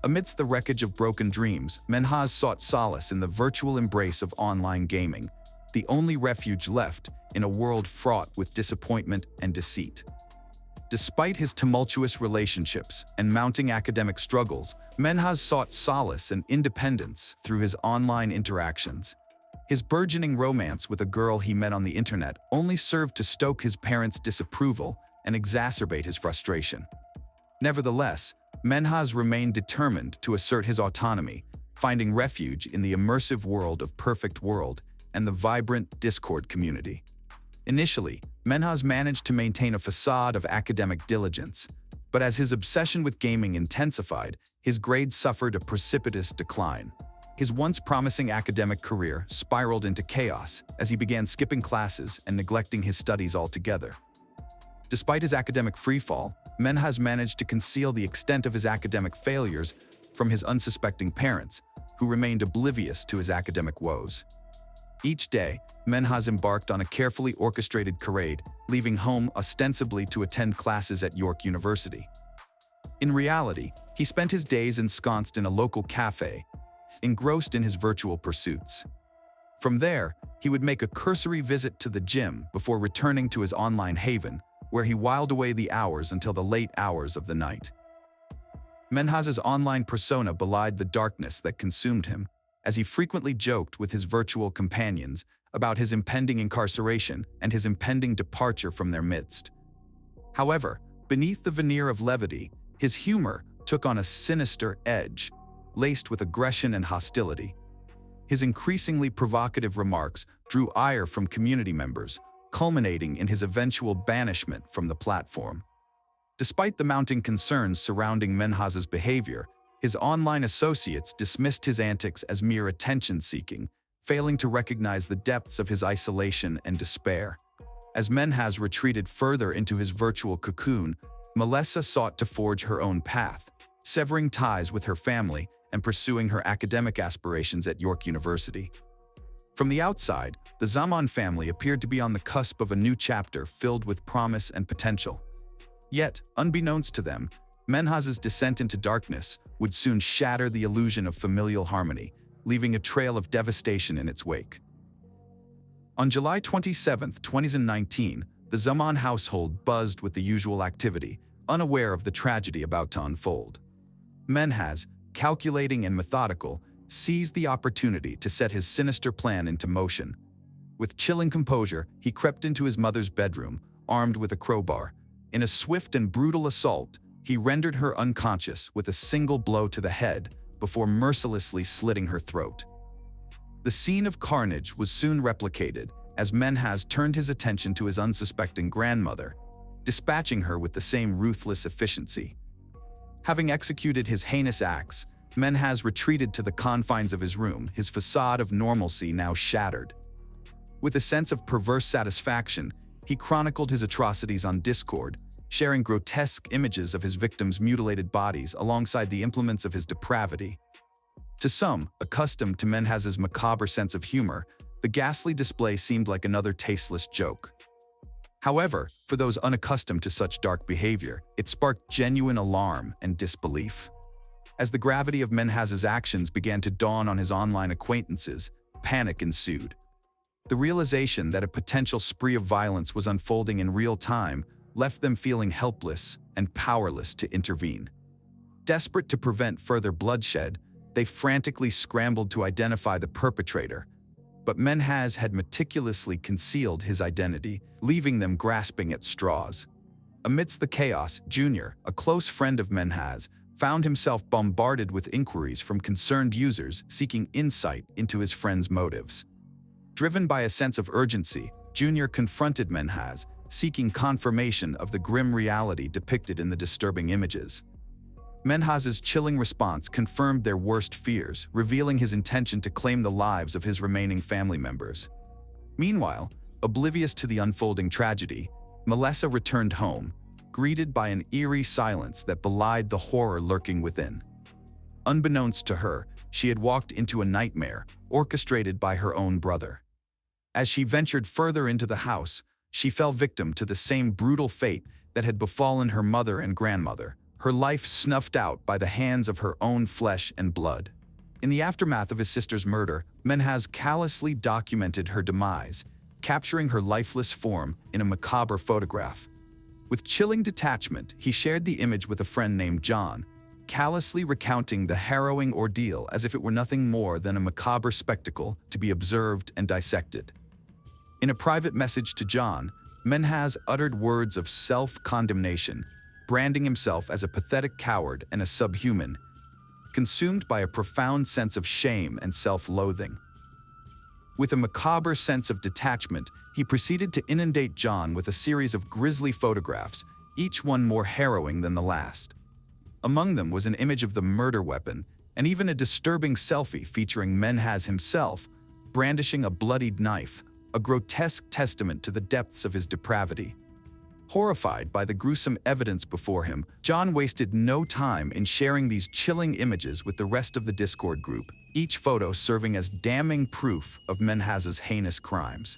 Amidst the wreckage of broken dreams, Menhaz sought solace in the virtual embrace of online gaming, the only refuge left in a world fraught with disappointment and deceit. Despite his tumultuous relationships and mounting academic struggles, Menhaz sought solace and independence through his online interactions. His burgeoning romance with a girl he met on the internet only served to stoke his parents' disapproval and exacerbate his frustration. Nevertheless, Menhaz remained determined to assert his autonomy, finding refuge in the immersive world of Perfect World and the vibrant Discord community. Initially, Menhaz managed to maintain a facade of academic diligence, but as his obsession with gaming intensified, his grades suffered a precipitous decline. His once promising academic career spiraled into chaos as he began skipping classes and neglecting his studies altogether. Despite his academic freefall, Menhaz managed to conceal the extent of his academic failures from his unsuspecting parents, who remained oblivious to his academic woes. Each day, Menhaz embarked on a carefully orchestrated charade, leaving home ostensibly to attend classes at York University. In reality, he spent his days ensconced in a local cafe, engrossed in his virtual pursuits. From there, he would make a cursory visit to the gym before returning to his online haven, where he whiled away the hours until the late hours of the night. Menhaz's online persona belied the darkness that consumed him, as he frequently joked with his virtual companions about his impending incarceration and his impending departure from their midst. However, beneath the veneer of levity, his humor took on a sinister edge, laced with aggression and hostility. His increasingly provocative remarks drew ire from community members, culminating in his eventual banishment from the platform. Despite the mounting concerns surrounding Menhaz's behavior, his online associates dismissed his antics as mere attention-seeking, failing to recognize the depths of his isolation and despair. As Menhaz retreated further into his virtual cocoon, Melissa sought to forge her own path, severing ties with her family and pursuing her academic aspirations at York University. From the outside, the Zaman family appeared to be on the cusp of a new chapter filled with promise and potential. Yet, unbeknownst to them, Menhaz's descent into darkness would soon shatter the illusion of familial harmony, leaving a trail of devastation in its wake. On July 27, 2019, the Zaman household buzzed with the usual activity, unaware of the tragedy about to unfold. Menhaz, calculating and methodical, seized the opportunity to set his sinister plan into motion. With chilling composure, he crept into his mother's bedroom, armed with a crowbar. In a swift and brutal assault, he rendered her unconscious with a single blow to the head before mercilessly slitting her throat. The scene of carnage was soon replicated as Menhaz turned his attention to his unsuspecting grandmother, dispatching her with the same ruthless efficiency. Having executed his heinous acts, Menhaz retreated to the confines of his room, his facade of normalcy now shattered. With a sense of perverse satisfaction, he chronicled his atrocities on Discord, sharing grotesque images of his victims' mutilated bodies alongside the implements of his depravity. To some, accustomed to Menhaz's macabre sense of humor, the ghastly display seemed like another tasteless joke. However, for those unaccustomed to such dark behavior, it sparked genuine alarm and disbelief. As the gravity of Menhaz's actions began to dawn on his online acquaintances, panic ensued. The realization that a potential spree of violence was unfolding in real time left them feeling helpless and powerless to intervene. Desperate to prevent further bloodshed, they frantically scrambled to identify the perpetrator, but Menhaz had meticulously concealed his identity, leaving them grasping at straws. Amidst the chaos, Junior, a close friend of Menhaz, found himself bombarded with inquiries from concerned users seeking insight into his friend's motives. Driven by a sense of urgency, Junior confronted Menhaz, seeking confirmation of the grim reality depicted in the disturbing images. Menhaz's chilling response confirmed their worst fears, revealing his intention to claim the lives of his remaining family members. Meanwhile, oblivious to the unfolding tragedy, Melissa returned home, greeted by an eerie silence that belied the horror lurking within. Unbeknownst to her, she had walked into a nightmare, orchestrated by her own brother. As she ventured further into the house, she fell victim to the same brutal fate that had befallen her mother and grandmother, her life snuffed out by the hands of her own flesh and blood. In the aftermath of his sister's murder, Menhaz callously documented her demise, capturing her lifeless form in a macabre photograph. With chilling detachment, he shared the image with a friend named John, callously recounting the harrowing ordeal as if it were nothing more than a macabre spectacle to be observed and dissected. In a private message to John, Menhaz uttered words of self-condemnation, branding himself as a pathetic coward and a subhuman, consumed by a profound sense of shame and self-loathing. With a macabre sense of detachment, he proceeded to inundate John with a series of grisly photographs, each one more harrowing than the last. Among them was an image of the murder weapon, and even a disturbing selfie featuring Menhaz himself, brandishing a bloodied knife, a grotesque testament to the depths of his depravity. Horrified by the gruesome evidence before him, John wasted no time in sharing these chilling images with the rest of the Discord group, each photo serving as damning proof of Menhaz's heinous crimes.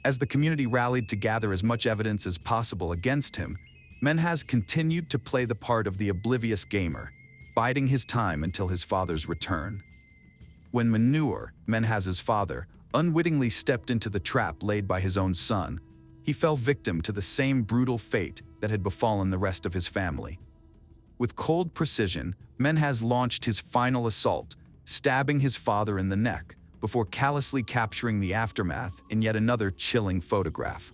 As the community rallied to gather as much evidence as possible against him, Menhaz continued to play the part of the oblivious gamer, biding his time until his father's return. When Manure, Menhaz's father, unwittingly stepped into the trap laid by his own son, he fell victim to the same brutal fate that had befallen the rest of his family. With cold precision, Menhaz launched his final assault, stabbing his father in the neck, before callously capturing the aftermath in yet another chilling photograph.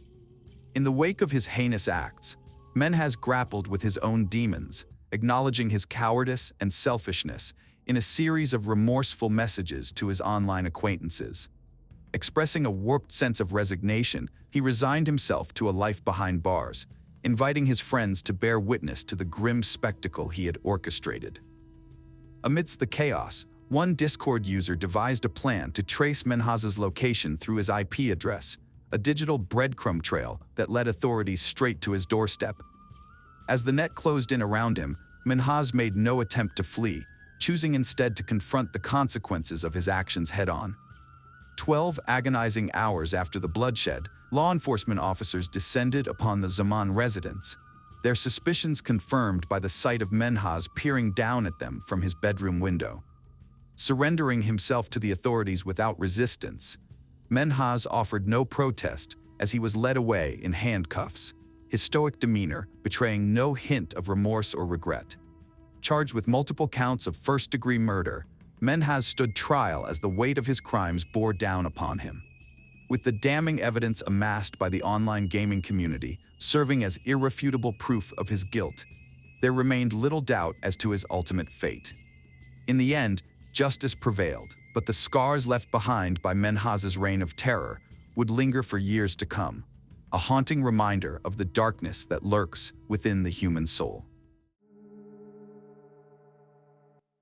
In the wake of his heinous acts, Menhaz grappled with his own demons, acknowledging his cowardice and selfishness in a series of remorseful messages to his online acquaintances. Expressing a warped sense of resignation, he resigned himself to a life behind bars, inviting his friends to bear witness to the grim spectacle he had orchestrated. Amidst the chaos, one Discord user devised a plan to trace Menhaz's location through his IP address, a digital breadcrumb trail that led authorities straight to his doorstep. As the net closed in around him, Menhaz made no attempt to flee, choosing instead to confront the consequences of his actions head-on. 12 agonizing hours after the bloodshed, law enforcement officers descended upon the Zaman residence, their suspicions confirmed by the sight of Menhaz peering down at them from his bedroom window. Surrendering himself to the authorities without resistance, Menhaz offered no protest as he was led away in handcuffs, his stoic demeanor betraying no hint of remorse or regret. Charged with multiple counts of first-degree murder, Menhaz stood trial as the weight of his crimes bore down upon him. With the damning evidence amassed by the online gaming community serving as irrefutable proof of his guilt, there remained little doubt as to his ultimate fate. In the end, justice prevailed, but the scars left behind by Menhaz's reign of terror would linger for years to come, a haunting reminder of the darkness that lurks within the human soul.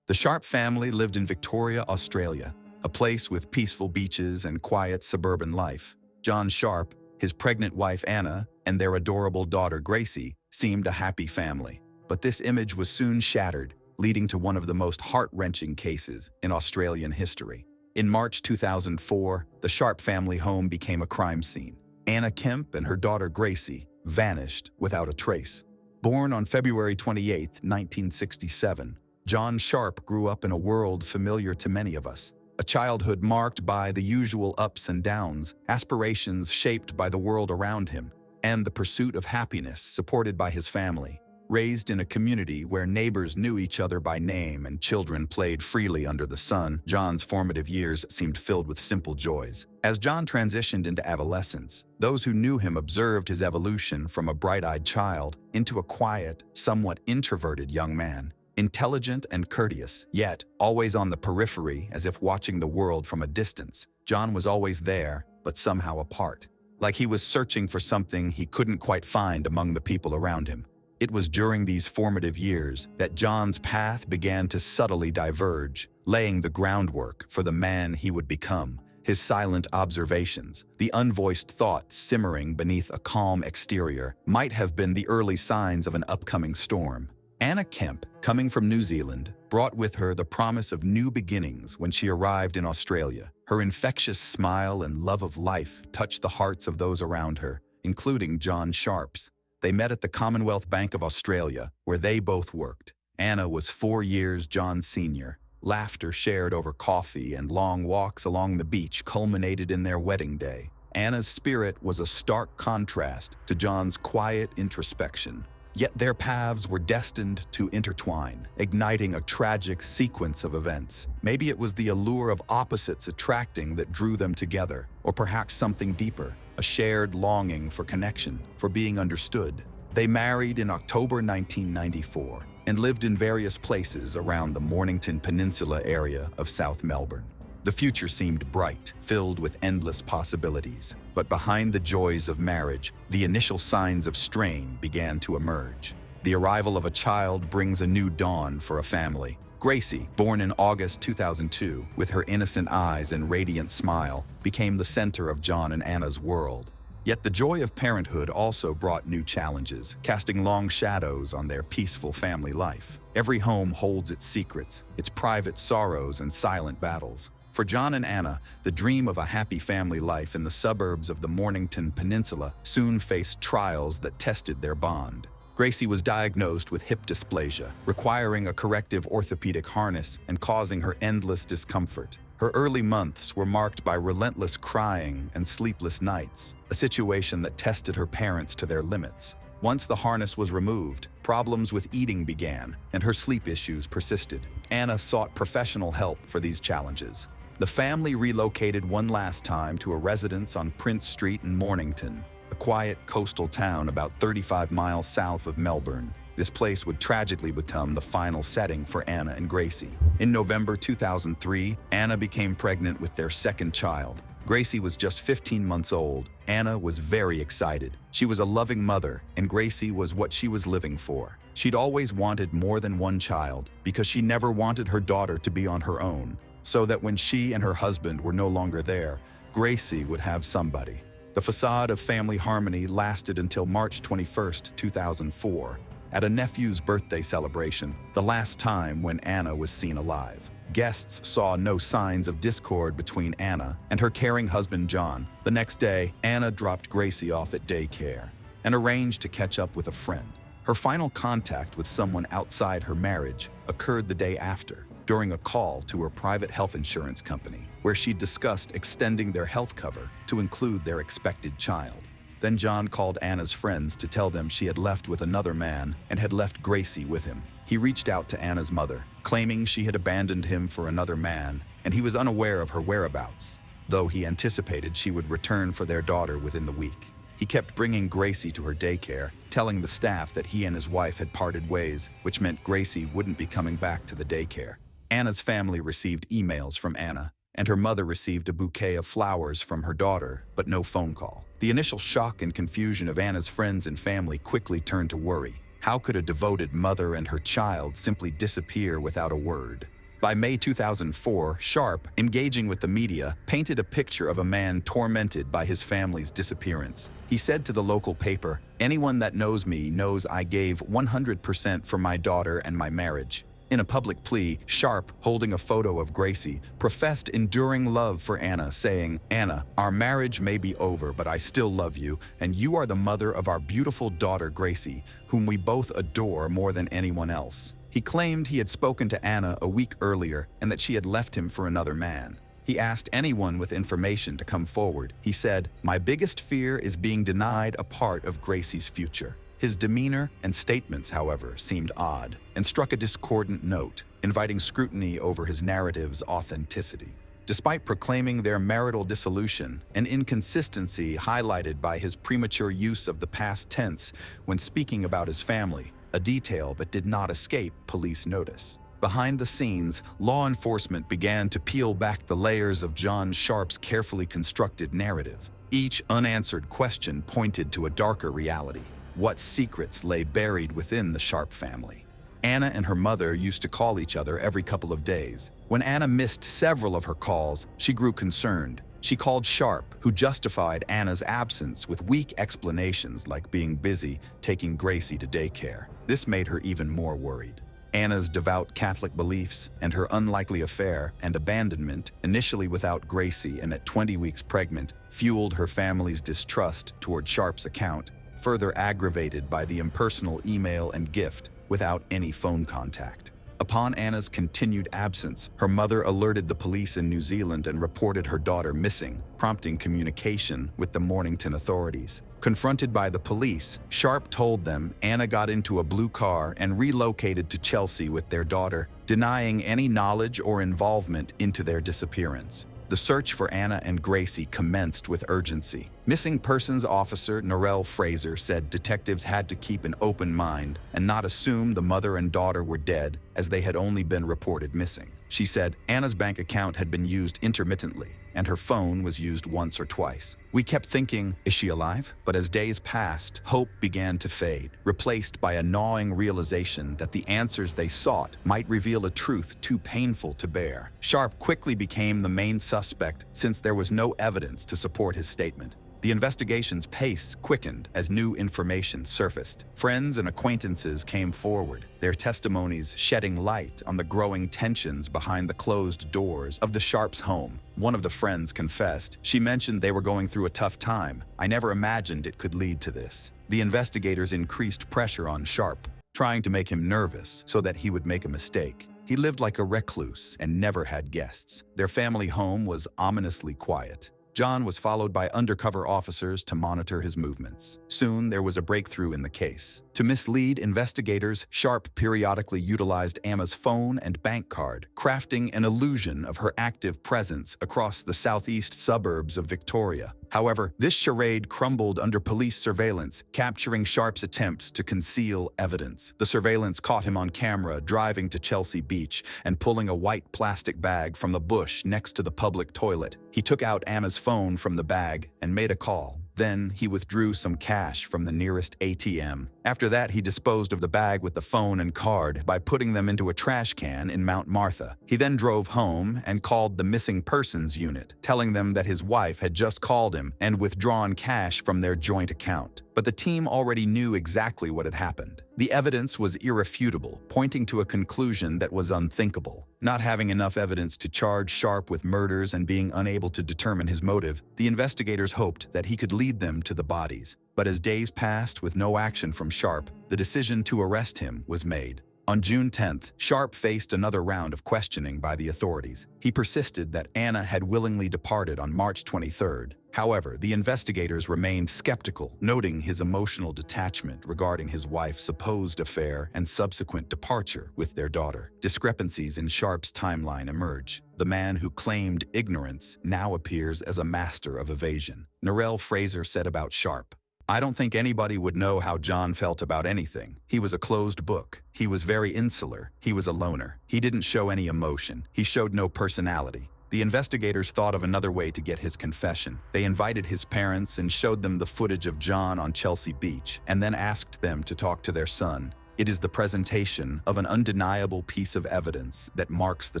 The Sharp family lived in Victoria, Australia, a place with peaceful beaches and quiet suburban life. John Sharp, his pregnant wife Anna, and their adorable daughter Gracie seemed a happy family. But this image was soon shattered, leading to one of the most heart-wrenching cases in Australian history. In March 2004, the Sharp family home became a crime scene. Anna Kemp and her daughter Gracie vanished without a trace. Born on February 28, 1967, John Sharp grew up in a world familiar to many of us. A childhood marked by the usual ups and downs, aspirations shaped by the world around him, and the pursuit of happiness supported by his family. Raised in a community where neighbors knew each other by name and children played freely under the sun, John's formative years seemed filled with simple joys. As John transitioned into adolescence, those who knew him observed his evolution from a bright-eyed child into a quiet, somewhat introverted young man. Intelligent and courteous, yet always on the periphery as if watching the world from a distance, John was always there, but somehow apart. Like he was searching for something he couldn't quite find among the people around him. It was during these formative years that John's path began to subtly diverge, laying the groundwork for the man he would become. His silent observations, the unvoiced thoughts simmering beneath a calm exterior, might have been the early signs of an upcoming storm. Anna Kemp, coming from New Zealand, brought with her the promise of new beginnings when she arrived in Australia. Her infectious smile and love of life touched the hearts of those around her, including John Sharp's. They met at the Commonwealth Bank of Australia, where they both worked. Anna was 4 years John's senior. Laughter shared over coffee and long walks along the beach culminated in their wedding day. Anna's spirit was a stark contrast to John's quiet introspection. Yet their paths were destined to intertwine, igniting a tragic sequence of events. Maybe it was the allure of opposites attracting that drew them together, or perhaps something deeper, a shared longing for connection, for being understood. They married in October 1994 and lived in various places around the Mornington Peninsula area of South Melbourne. The future seemed bright, filled with endless possibilities. But behind the joys of marriage, the initial signs of strain began to emerge. The arrival of a child brings a new dawn for a family. Gracie, born in August 2002, with her innocent eyes and radiant smile, became the center of John and Anna's world. Yet the joy of parenthood also brought new challenges, casting long shadows on their peaceful family life. Every home holds its secrets, its private sorrows and silent battles. For John and Anna, the dream of a happy family life in the suburbs of the Mornington Peninsula soon faced trials that tested their bond. Gracie was diagnosed with hip dysplasia, requiring a corrective orthopedic harness and causing her endless discomfort. Her early months were marked by relentless crying and sleepless nights, a situation that tested her parents to their limits. Once the harness was removed, problems with eating began, and her sleep issues persisted. Anna sought professional help for these challenges. The family relocated one last time to a residence on Prince Street in Mornington, a quiet coastal town about 35 miles south of Melbourne. This place would tragically become the final setting for Anna and Gracie. In November 2003, Anna became pregnant with their second child. Gracie was just 15 months old. Anna was very excited. She was a loving mother, and Gracie was what she was living for. She'd always wanted more than one child because she never wanted her daughter to be on her own, so that when she and her husband were no longer there, Gracie would have somebody. The facade of family harmony lasted until March 21, 2004, at a nephew's birthday celebration, the last time when Anna was seen alive. Guests saw no signs of discord between Anna and her caring husband John. The next day, Anna dropped Gracie off at daycare and arranged to catch up with a friend. Her final contact with someone outside her marriage occurred the day after, during a call to her private health insurance company, where she discussed extending their health cover to include their expected child. Then John called Anna's friends to tell them she had left with another man and had left Gracie with him. He reached out to Anna's mother, claiming she had abandoned him for another man, and he was unaware of her whereabouts, though he anticipated she would return for their daughter within the week. He kept bringing Gracie to her daycare, telling the staff that he and his wife had parted ways, which meant Gracie wouldn't be coming back to the daycare. Anna's family received emails from Anna, and her mother received a bouquet of flowers from her daughter, but no phone call. The initial shock and confusion of Anna's friends and family quickly turned to worry. How could a devoted mother and her child simply disappear without a word? By May 2004, Sharp, engaging with the media, painted a picture of a man tormented by his family's disappearance. He said to the local paper, "Anyone that knows me knows I gave 100% for my daughter and my marriage." In a public plea, Sharp, holding a photo of Gracie, professed enduring love for Anna, saying, "Anna, our marriage may be over, but I still love you, and you are the mother of our beautiful daughter Gracie, whom we both adore more than anyone else." He claimed he had spoken to Anna a week earlier and that she had left him for another man. He asked anyone with information to come forward. He said, "My biggest fear is being denied a part of Gracie's future." His demeanor and statements, however, seemed odd and struck a discordant note, inviting scrutiny over his narrative's authenticity. Despite proclaiming their marital dissolution, an inconsistency highlighted by his premature use of the past tense when speaking about his family, a detail that did not escape police notice. Behind the scenes, law enforcement began to peel back the layers of John Sharp's carefully constructed narrative. Each unanswered question pointed to a darker reality. What secrets lay buried within the Sharp family? Anna and her mother used to call each other every couple of days. When Anna missed several of her calls, she grew concerned. She called Sharp, who justified Anna's absence with weak explanations like being busy taking Gracie to daycare. This made her even more worried. Anna's devout Catholic beliefs and her unlikely affair and abandonment, initially without Gracie and at 20 weeks pregnant, fueled her family's distrust toward Sharp's account, further aggravated by the impersonal email and gift without any phone contact. Upon Anna's continued absence, her mother alerted the police in New Zealand and reported her daughter missing, prompting communication with the Mornington authorities. Confronted by the police, Sharp told them Anna got into a blue car and relocated to Chelsea with their daughter, denying any knowledge or involvement into their disappearance. The search for Anna and Gracie commenced with urgency. Missing persons officer Narelle Fraser said detectives had to keep an open mind and not assume the mother and daughter were dead, as they had only been reported missing. She said Anna's bank account had been used intermittently, and her phone was used once or twice. We kept thinking, is she alive? But as days passed, hope began to fade, replaced by a gnawing realization that the answers they sought might reveal a truth too painful to bear. Sharp quickly became the main suspect since there was no evidence to support his statement. The investigation's pace quickened as new information surfaced. Friends and acquaintances came forward, their testimonies shedding light on the growing tensions behind the closed doors of the Sharps' home. One of the friends confessed. She mentioned they were going through a tough time. I never imagined it could lead to this. The investigators increased pressure on Sharp, trying to make him nervous so that he would make a mistake. He lived like a recluse and never had guests. Their family home was ominously quiet. John was followed by undercover officers to monitor his movements. Soon, there was a breakthrough in the case. To mislead investigators, Sharp periodically utilized Anna's phone and bank card, crafting an illusion of her active presence across the southeast suburbs of Victoria. However, this charade crumbled under police surveillance, capturing Sharp's attempts to conceal evidence. The surveillance caught him on camera driving to Chelsea Beach and pulling a white plastic bag from the bush next to the public toilet. He took out Anna's phone from the bag and made a call. Then he withdrew some cash from the nearest ATM. After that, he disposed of the bag with the phone and card by putting them into a trash can in Mount Martha. He then drove home and called the missing persons unit, telling them that his wife had just called him and withdrawn cash from their joint account. But the team already knew exactly what had happened. The evidence was irrefutable, pointing to a conclusion that was unthinkable. Not having enough evidence to charge Sharp with murders and being unable to determine his motive, the investigators hoped that he could lead them to the bodies. But as days passed with no action from Sharp, the decision to arrest him was made. On June 10th, Sharp faced another round of questioning by the authorities. He persisted that Anna had willingly departed on March 23rd. However, the investigators remained skeptical, noting his emotional detachment regarding his wife's supposed affair and subsequent departure with their daughter. Discrepancies in Sharp's timeline emerge. The man who claimed ignorance now appears as a master of evasion. Narelle Fraser said about Sharp, I don't think anybody would know how John felt about anything. He was a closed book. He was very insular. He was a loner. He didn't show any emotion. He showed no personality. The investigators thought of another way to get his confession. They invited his parents and showed them the footage of John on Chelsea Beach, and then asked them to talk to their son. It is the presentation of an undeniable piece of evidence that marks the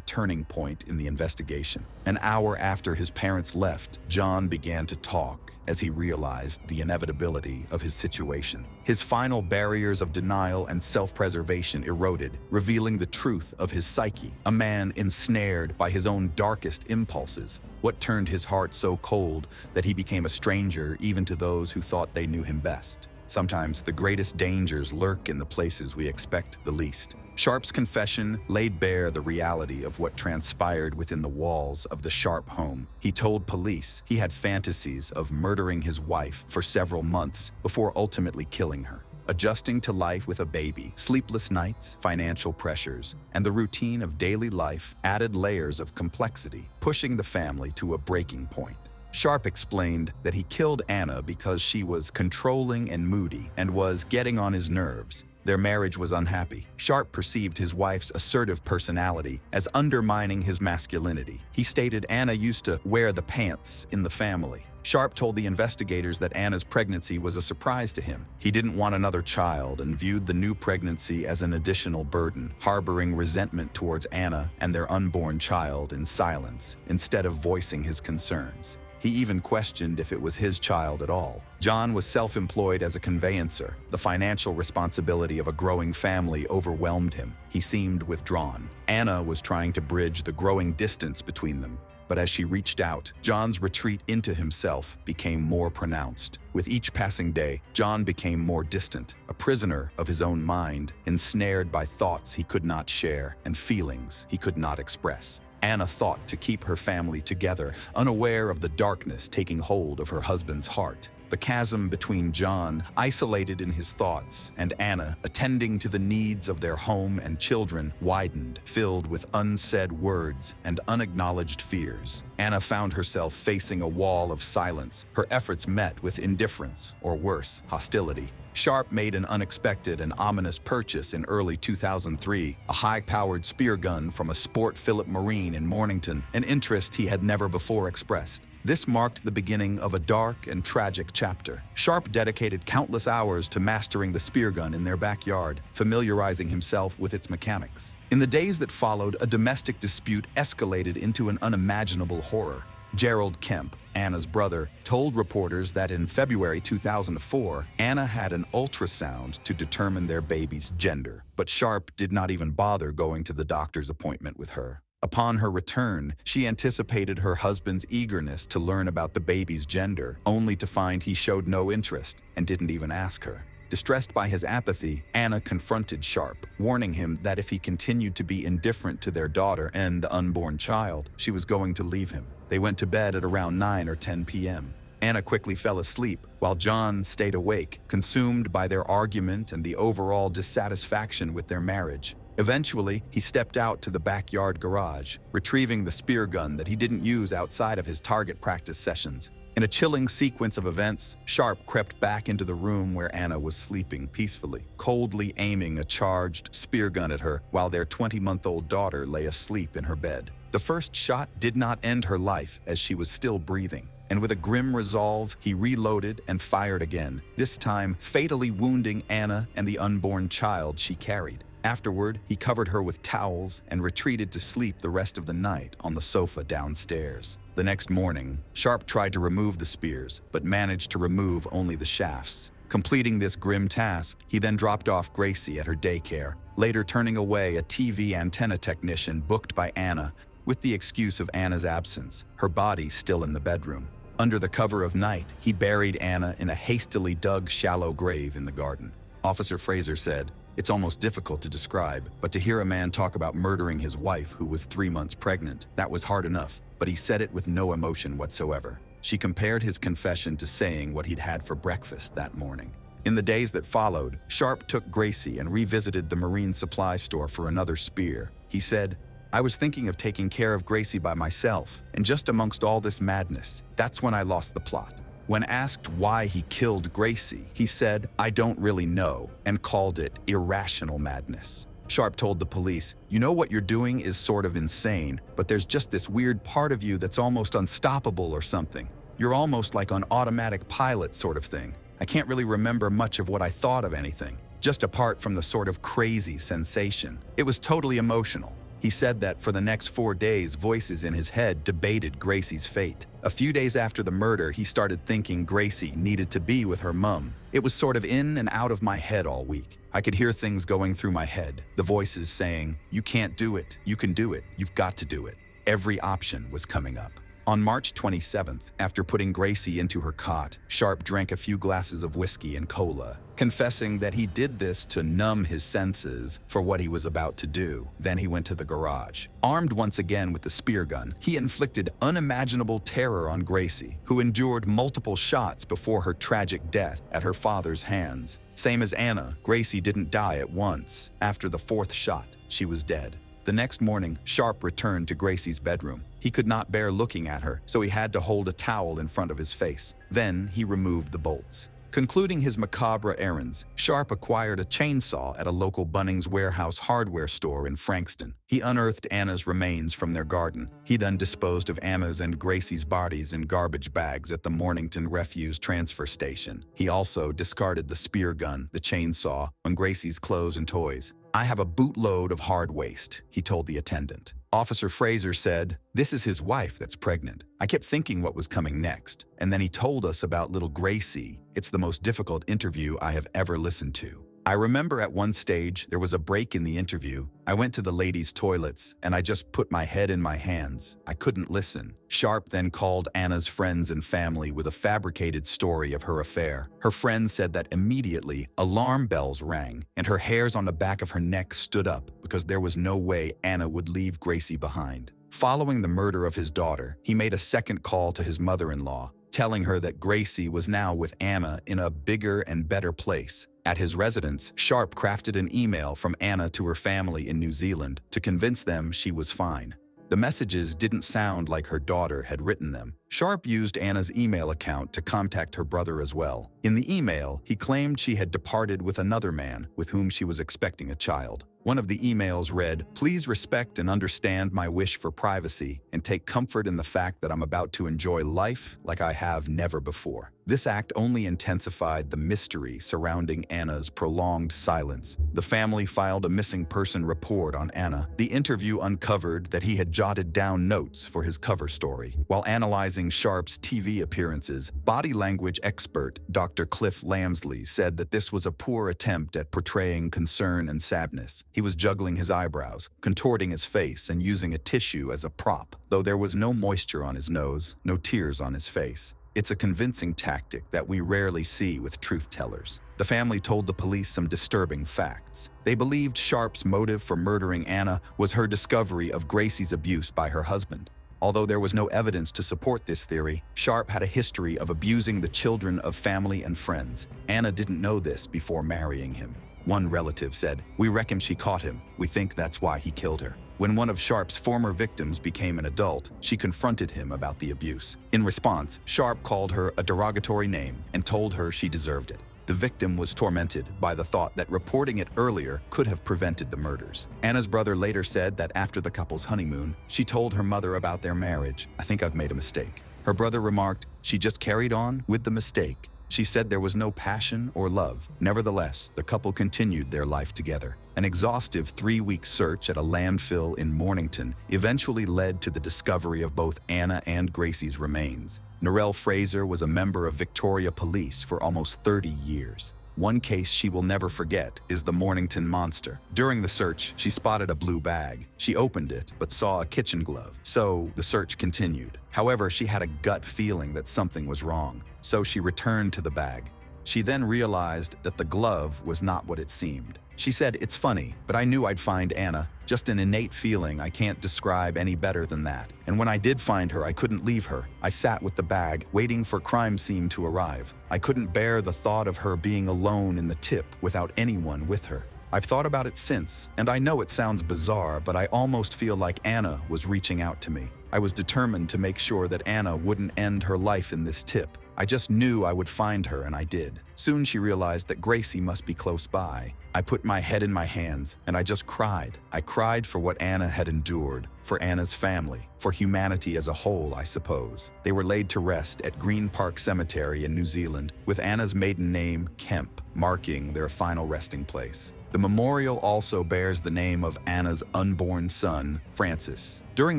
turning point in the investigation. An hour after his parents left, John began to talk as he realized the inevitability of his situation. His final barriers of denial and self-preservation eroded, revealing the truth of his psyche, a man ensnared by his own darkest impulses. What turned his heart so cold that he became a stranger even to those who thought they knew him best? Sometimes the greatest dangers lurk in the places we expect the least. Sharp's confession laid bare the reality of what transpired within the walls of the Sharp home. He told police he had fantasies of murdering his wife for several months before ultimately killing her. Adjusting to life with a baby, sleepless nights, financial pressures, and the routine of daily life added layers of complexity, pushing the family to a breaking point. Sharp explained that he killed Anna because she was controlling and moody and was getting on his nerves. Their marriage was unhappy. Sharp perceived his wife's assertive personality as undermining his masculinity. He stated Anna used to wear the pants in the family. Sharp told the investigators that Anna's pregnancy was a surprise to him. He didn't want another child and viewed the new pregnancy as an additional burden, harboring resentment towards Anna and their unborn child in silence, instead of voicing his concerns. He even questioned if it was his child at all. John was self-employed as a conveyancer. The financial responsibility of a growing family overwhelmed him. He seemed withdrawn. Anna was trying to bridge the growing distance between them. But as she reached out, John's retreat into himself became more pronounced. With each passing day, John became more distant, a prisoner of his own mind, ensnared by thoughts he could not share and feelings he could not express. Anna fought to keep her family together, unaware of the darkness taking hold of her husband's heart. The chasm between John, isolated in his thoughts, and Anna, attending to the needs of their home and children, widened, filled with unsaid words and unacknowledged fears. Anna found herself facing a wall of silence, her efforts met with indifference, or worse, hostility. Sharp made an unexpected and ominous purchase in early 2003, a high-powered spear gun from a Sport Philip Marine in Mornington, an interest he had never before expressed. This marked the beginning of a dark and tragic chapter. Sharp dedicated countless hours to mastering the spear gun in their backyard, familiarizing himself with its mechanics. In the days that followed, a domestic dispute escalated into an unimaginable horror. Gerald Kemp, Anna's brother, told reporters that in February 2004, Anna had an ultrasound to determine their baby's gender, but Sharp did not even bother going to the doctor's appointment with her. Upon her return, she anticipated her husband's eagerness to learn about the baby's gender, only to find he showed no interest and didn't even ask her. Distressed by his apathy, Anna confronted Sharp, warning him that if he continued to be indifferent to their daughter and the unborn child, she was going to leave him. They went to bed at around 9 or 10 p.m. Anna quickly fell asleep, while John stayed awake, consumed by their argument and the overall dissatisfaction with their marriage. Eventually, he stepped out to the backyard garage, retrieving the spear gun that he didn't use outside of his target practice sessions. In a chilling sequence of events, Sharp crept back into the room where Anna was sleeping peacefully, coldly aiming a charged spear gun at her while their 20-month-old daughter lay asleep in her bed. The first shot did not end her life as she was still breathing, and with a grim resolve, he reloaded and fired again, this time fatally wounding Anna and the unborn child she carried. Afterward, he covered her with towels and retreated to sleep the rest of the night on the sofa downstairs. The next morning, Sharp tried to remove the spears, but managed to remove only the shafts. Completing this grim task, he then dropped off Gracie at her daycare, later turning away a TV antenna technician booked by Anna with the excuse of Anna's absence, her body still in the bedroom. Under the cover of night, he buried Anna in a hastily dug shallow grave in the garden. Officer Fraser said, "It's almost difficult to describe, but to hear a man talk about murdering his wife who was 3 months pregnant, that was hard enough, but he said it with no emotion whatsoever." She compared his confession to saying what he'd had for breakfast that morning. In the days that followed, Sharp took Gracie and revisited the marine supply store for another spear. He said, "I was thinking of taking care of Gracie by myself, and just amongst all this madness, that's when I lost the plot." When asked why he killed Gracie, he said, "I don't really know," and called it irrational madness. Sharp told the police, "You know what you're doing is sort of insane, but there's just this weird part of you that's almost unstoppable or something. You're almost like on automatic pilot sort of thing. I can't really remember much of what I thought of anything, just apart from the sort of crazy sensation. It was totally emotional." He said that for the next 4 days, voices in his head debated Gracie's fate. A few days after the murder, he started thinking Gracie needed to be with her mum. "It was sort of in and out of my head all week. I could hear things going through my head, the voices saying, 'You can't do it, you can do it, you've got to do it.' Every option was coming up." On March 27th, after putting Gracie into her cot, Sharp drank a few glasses of whiskey and cola, confessing that he did this to numb his senses for what he was about to do. Then he went to the garage. Armed once again with the spear gun, he inflicted unimaginable terror on Gracie, who endured multiple shots before her tragic death at her father's hands. Same as Anna, Gracie didn't die at once. After the 4th shot, she was dead. The next morning, Sharp returned to Gracie's bedroom. He could not bear looking at her, so he had to hold a towel in front of his face. Then he removed the bolts. Concluding his macabre errands, Sharp acquired a chainsaw at a local Bunnings Warehouse hardware store in Frankston. He unearthed Anna's remains from their garden. He then disposed of Anna's and Gracie's bodies in garbage bags at the Mornington Refuse Transfer Station. He also discarded the spear gun, the chainsaw, and Gracie's clothes and toys. "I have a bootload of hard waste," he told the attendant. Officer Fraser said, "This is his wife that's pregnant. I kept thinking what was coming next. And then he told us about little Gracie. It's the most difficult interview I have ever listened to." I remember at one stage, there was a break in the interview. I went to the ladies' toilets, and I just put my head in my hands. I couldn't listen. Sharp then called Anna's friends and family with a fabricated story of her affair. Her friends said that immediately, alarm bells rang, and her hairs on the back of her neck stood up because there was no way Anna would leave Gracie behind. Following the murder of his daughter, he made a second call to his mother-in-law, telling her that Gracie was now with Anna in a bigger and better place. At his residence, Sharp crafted an email from Anna to her family in New Zealand to convince them she was fine. The messages didn't sound like her daughter had written them. Sharp used Anna's email account to contact her brother as well. In the email, he claimed she had departed with another man with whom she was expecting a child. One of the emails read, "Please respect and understand my wish for privacy and take comfort in the fact that I'm about to enjoy life like I have never before." This act only intensified the mystery surrounding Anna's prolonged silence. The family filed a missing person report on Anna. The interview uncovered that he had jotted down notes for his cover story. While analyzing Sharp's TV appearances, body language expert Dr. Cliff Lamsley said that this was a poor attempt at portraying concern and sadness. He was juggling his eyebrows, contorting his face, and using a tissue as a prop, though there was no moisture on his nose, no tears on his face. It's a convincing tactic that we rarely see with truth-tellers. The family told the police some disturbing facts. They believed Sharp's motive for murdering Anna was her discovery of Gracie's abuse by her husband. Although there was no evidence to support this theory, Sharp had a history of abusing the children of family and friends. Anna didn't know this before marrying him. One relative said, "We reckon she caught him. We think that's why he killed her." When one of Sharp's former victims became an adult, she confronted him about the abuse. In response, Sharp called her a derogatory name and told her she deserved it. The victim was tormented by the thought that reporting it earlier could have prevented the murders. Anna's brother later said that after the couple's honeymoon, she told her mother about their marriage. "I think I've made a mistake." Her brother remarked, "She just carried on with the mistake." She said there was no passion or love. Nevertheless, the couple continued their life together. An exhaustive 3-week search at a landfill in Mornington eventually led to the discovery of both Anna and Gracie's remains. Narelle Fraser was a member of Victoria Police for almost 30 years. One case she will never forget is the Mornington Monster. During the search, she spotted a blue bag. She opened it, but saw a kitchen glove, so the search continued. However, she had a gut feeling that something was wrong, so she returned to the bag. She then realized that the glove was not what it seemed. She said, "It's funny, but I knew I'd find Anna. Just an innate feeling I can't describe any better than that. And when I did find her, I couldn't leave her. I sat with the bag, waiting for crime scene to arrive. I couldn't bear the thought of her being alone in the tip without anyone with her. I've thought about it since, and I know it sounds bizarre, but I almost feel like Anna was reaching out to me. I was determined to make sure that Anna wouldn't end her life in this tip. I just knew I would find her, and I did." Soon she realized that Gracie must be close by. "I put my head in my hands, and I just cried. I cried for what Anna had endured, for Anna's family, for humanity as a whole, I suppose." They were laid to rest at Green Park Cemetery in New Zealand, with Anna's maiden name, Kemp, marking their final resting place. The memorial also bears the name of Anna's unborn son, Francis. During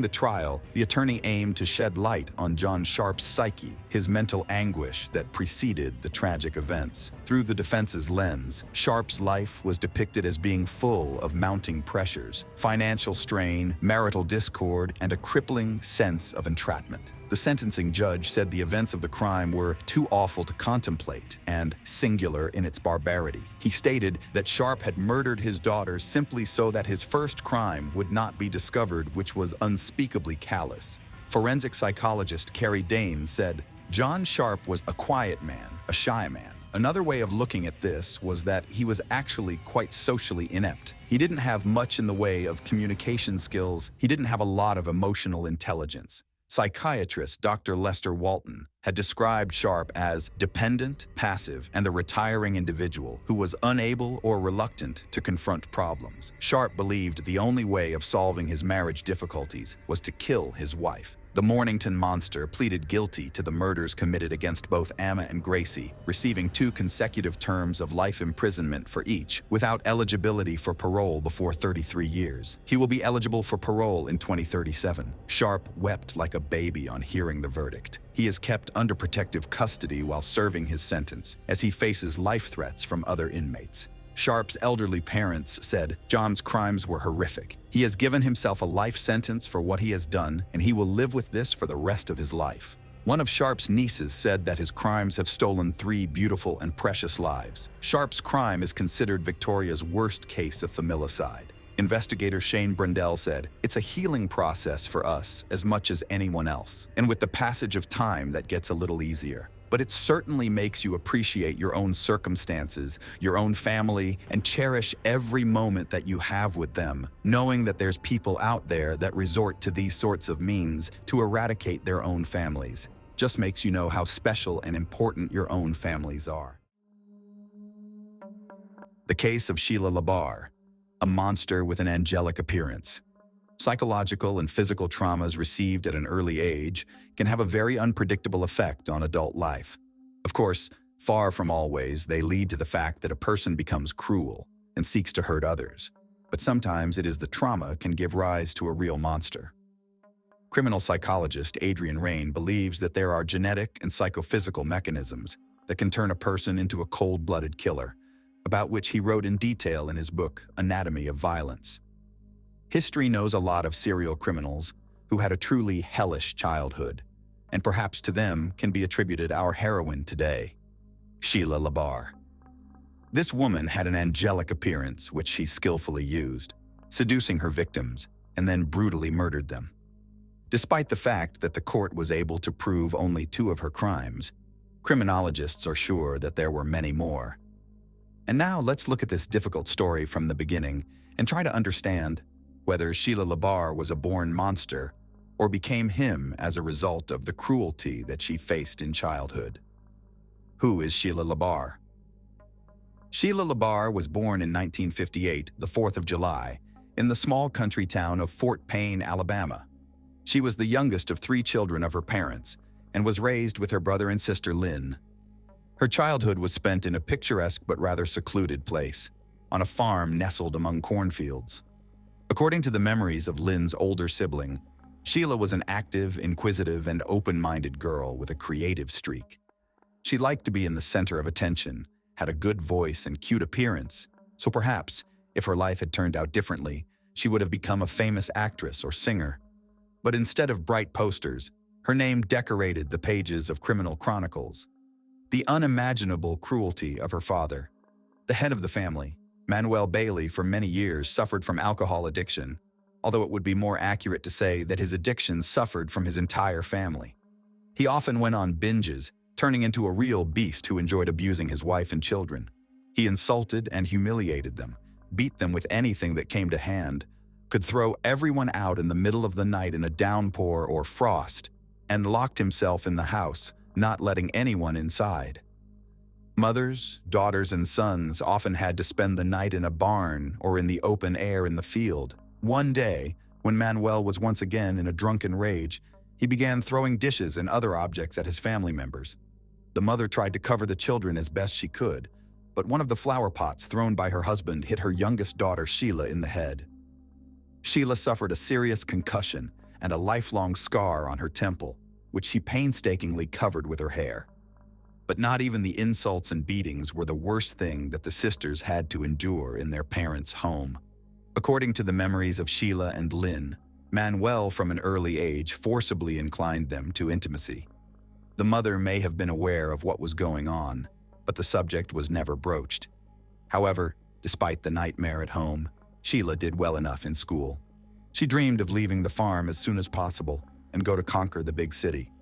the trial, the attorney aimed to shed light on John Sharp's psyche, his mental anguish that preceded the tragic events. Through the defense's lens, Sharp's life was depicted as being full of mounting pressures, financial strain, marital discord, and a crippling sense of entrapment. The sentencing judge said the events of the crime were too awful to contemplate and singular in its barbarity. He stated that Sharp had murdered his daughter simply so that his first crime would not be discovered, which was unspeakably callous. Forensic psychologist Carrie Dane said, "John Sharp was a quiet man, a shy man. Another way of looking at this was that he was actually quite socially inept. He didn't have much in the way of communication skills. He didn't have a lot of emotional intelligence." Psychiatrist Dr. Lester Walton had described Sharp as dependent, passive, and the retiring individual who was unable or reluctant to confront problems. Sharp believed the only way of solving his marriage difficulties was to kill his wife. The Mornington Monster pleaded guilty to the murders committed against both Anna and Gracie, receiving 2 consecutive terms of life imprisonment for each, without eligibility for parole before 33 years. He will be eligible for parole in 2037. Sharp wept like a baby on hearing the verdict. He is kept under protective custody while serving his sentence, as he faces life threats from other inmates. Sharp's elderly parents said John's crimes were horrific. He has given himself a life sentence for what he has done, and he will live with this for the rest of his life. One of Sharp's nieces said that his crimes have stolen 3 beautiful and precious lives. Sharp's crime is considered Victoria's worst case of familicide. Investigator Shane Brundell said, "It's a healing process for us as much as anyone else, and with the passage of time that gets a little easier. But it certainly makes you appreciate your own circumstances, your own family, and cherish every moment that you have with them, knowing that there's people out there that resort to these sorts of means to eradicate their own families. Just makes you know how special and important your own families are." The case of Sheila LaBarre, a monster with an angelic appearance. Psychological and physical traumas received at an early age can have a very unpredictable effect on adult life. Of course, far from always, they lead to the fact that a person becomes cruel and seeks to hurt others. But sometimes it is the trauma can give rise to a real monster. Criminal psychologist Adrian Raine believes that there are genetic and psychophysical mechanisms that can turn a person into a cold-blooded killer, about which he wrote in detail in his book, Anatomy of Violence. History knows a lot of serial criminals who had a truly hellish childhood, and perhaps to them can be attributed our heroine today, Sheila LaBarre. This woman had an angelic appearance which she skillfully used, seducing her victims and then brutally murdered them. Despite the fact that the court was able to prove only 2 of her crimes, criminologists are sure that there were many more. And now let's look at this difficult story from the beginning and try to understand whether Sheila LaBarre was a born monster or became him as a result of the cruelty that she faced in childhood. Who is Sheila LaBarre? Sheila LaBarre was born in 1958, the 4th of July, in the small country town of Fort Payne, Alabama. She was the youngest of 3 children of her parents and was raised with her brother and sister Lynn. Her childhood was spent in a picturesque but rather secluded place, on a farm nestled among cornfields. According to the memories of Lynn's older sibling, Sheila was an active, inquisitive, and open-minded girl with a creative streak. She liked to be in the center of attention, had a good voice and cute appearance, so perhaps, if her life had turned out differently, she would have become a famous actress or singer. But instead of bright posters, her name decorated the pages of criminal chronicles. The unimaginable cruelty of her father, the head of the family, Manuel Bailey, for many years suffered from alcohol addiction, although it would be more accurate to say that his addiction suffered from his entire family. He often went on binges, turning into a real beast who enjoyed abusing his wife and children. He insulted and humiliated them, beat them with anything that came to hand, could throw everyone out in the middle of the night in a downpour or frost, and locked himself in the house, not letting anyone inside. Mothers, daughters, and sons often had to spend the night in a barn or in the open air in the field. One day, when Manuel was once again in a drunken rage, he began throwing dishes and other objects at his family members. The mother tried to cover the children as best she could, but one of the flower pots thrown by her husband hit her youngest daughter Sheila in the head. Sheila suffered a serious concussion and a lifelong scar on her temple, which she painstakingly covered with her hair. But not even the insults and beatings were the worst thing that the sisters had to endure in their parents' home. According to the memories of Sheila and Lynn, Manuel from an early age forcibly inclined them to intimacy. The mother may have been aware of what was going on, but the subject was never broached. However, despite the nightmare at home, Sheila did well enough in school. She dreamed of leaving the farm as soon as possible and go to conquer the big city.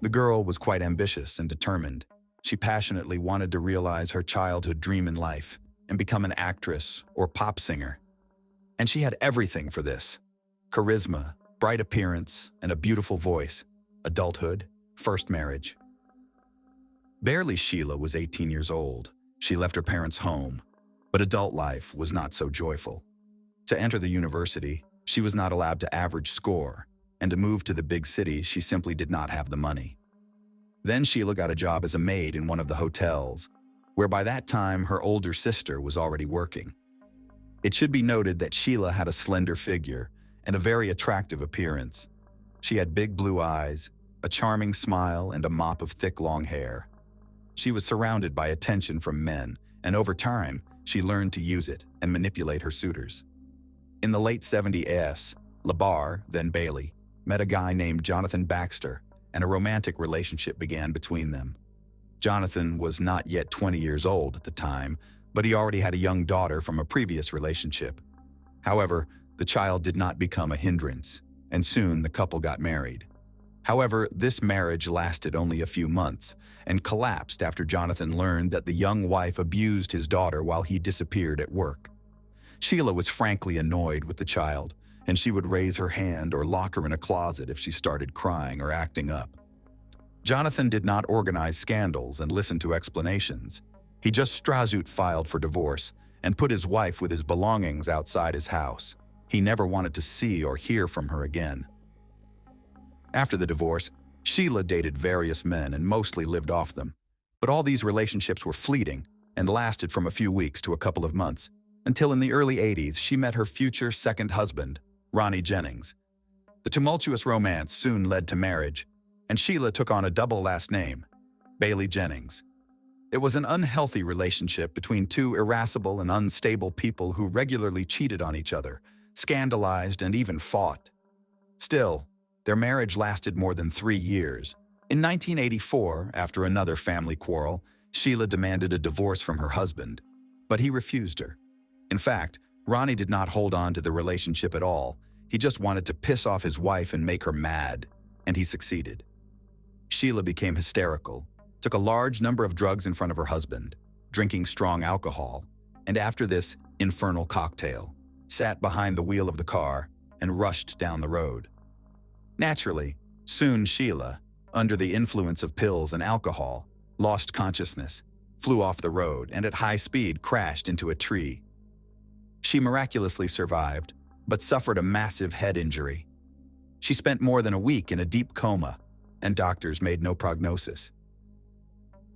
The girl was quite ambitious and determined. She passionately wanted to realize her childhood dream in life and become an actress or pop singer. And she had everything for this: charisma, bright appearance, and a beautiful voice, adulthood, first marriage. Barely Sheila was 18 years old. She left her parents' home, but adult life was not so joyful. To enter the university, she was not allowed to average score, and to move to the big city, she simply did not have the money. Then Sheila got a job as a maid in one of the hotels, where by that time her older sister was already working. It should be noted that Sheila had a slender figure and a very attractive appearance. She had big blue eyes, a charming smile, and a mop of thick long hair. She was surrounded by attention from men, and over time, she learned to use it and manipulate her suitors. In the late 70s, LaBarre, then Bailey, met a guy named Jonathan Baxter, and a romantic relationship began between them. Jonathan was not yet 20 years old at the time, but he already had a young daughter from a previous relationship. However, the child did not become a hindrance, and soon the couple got married. However, this marriage lasted only a few months and collapsed after Jonathan learned that the young wife abused his daughter while he disappeared at work. Sheila was frankly annoyed with the child, and she would raise her hand or lock her in a closet if she started crying or acting up. Jonathan did not organize scandals and listen to explanations. He just Strazoot filed for divorce and put his wife with his belongings outside his house. He never wanted to see or hear from her again. After the divorce, Sheila dated various men and mostly lived off them. But all these relationships were fleeting and lasted from a few weeks to a couple of months, until in the early 80s she met her future second husband, Ronnie Jennings. The tumultuous romance soon led to marriage, and Sheila took on a double last name, Bailey Jennings. It was an unhealthy relationship between two irascible and unstable people who regularly cheated on each other, scandalized, and even fought. Still, their marriage lasted more than 3 years. In 1984, after another family quarrel, Sheila demanded a divorce from her husband, but he refused her. In fact, Ronnie did not hold on to the relationship at all. He just wanted to piss off his wife and make her mad, and he succeeded. Sheila became hysterical, took a large number of drugs in front of her husband, drinking strong alcohol, and after this infernal cocktail, sat behind the wheel of the car and rushed down the road. Naturally, soon Sheila, under the influence of pills and alcohol, lost consciousness, flew off the road, and at high speed crashed into a tree. She miraculously survived, but suffered a massive head injury. She spent more than a week in a deep coma, and doctors made no prognosis.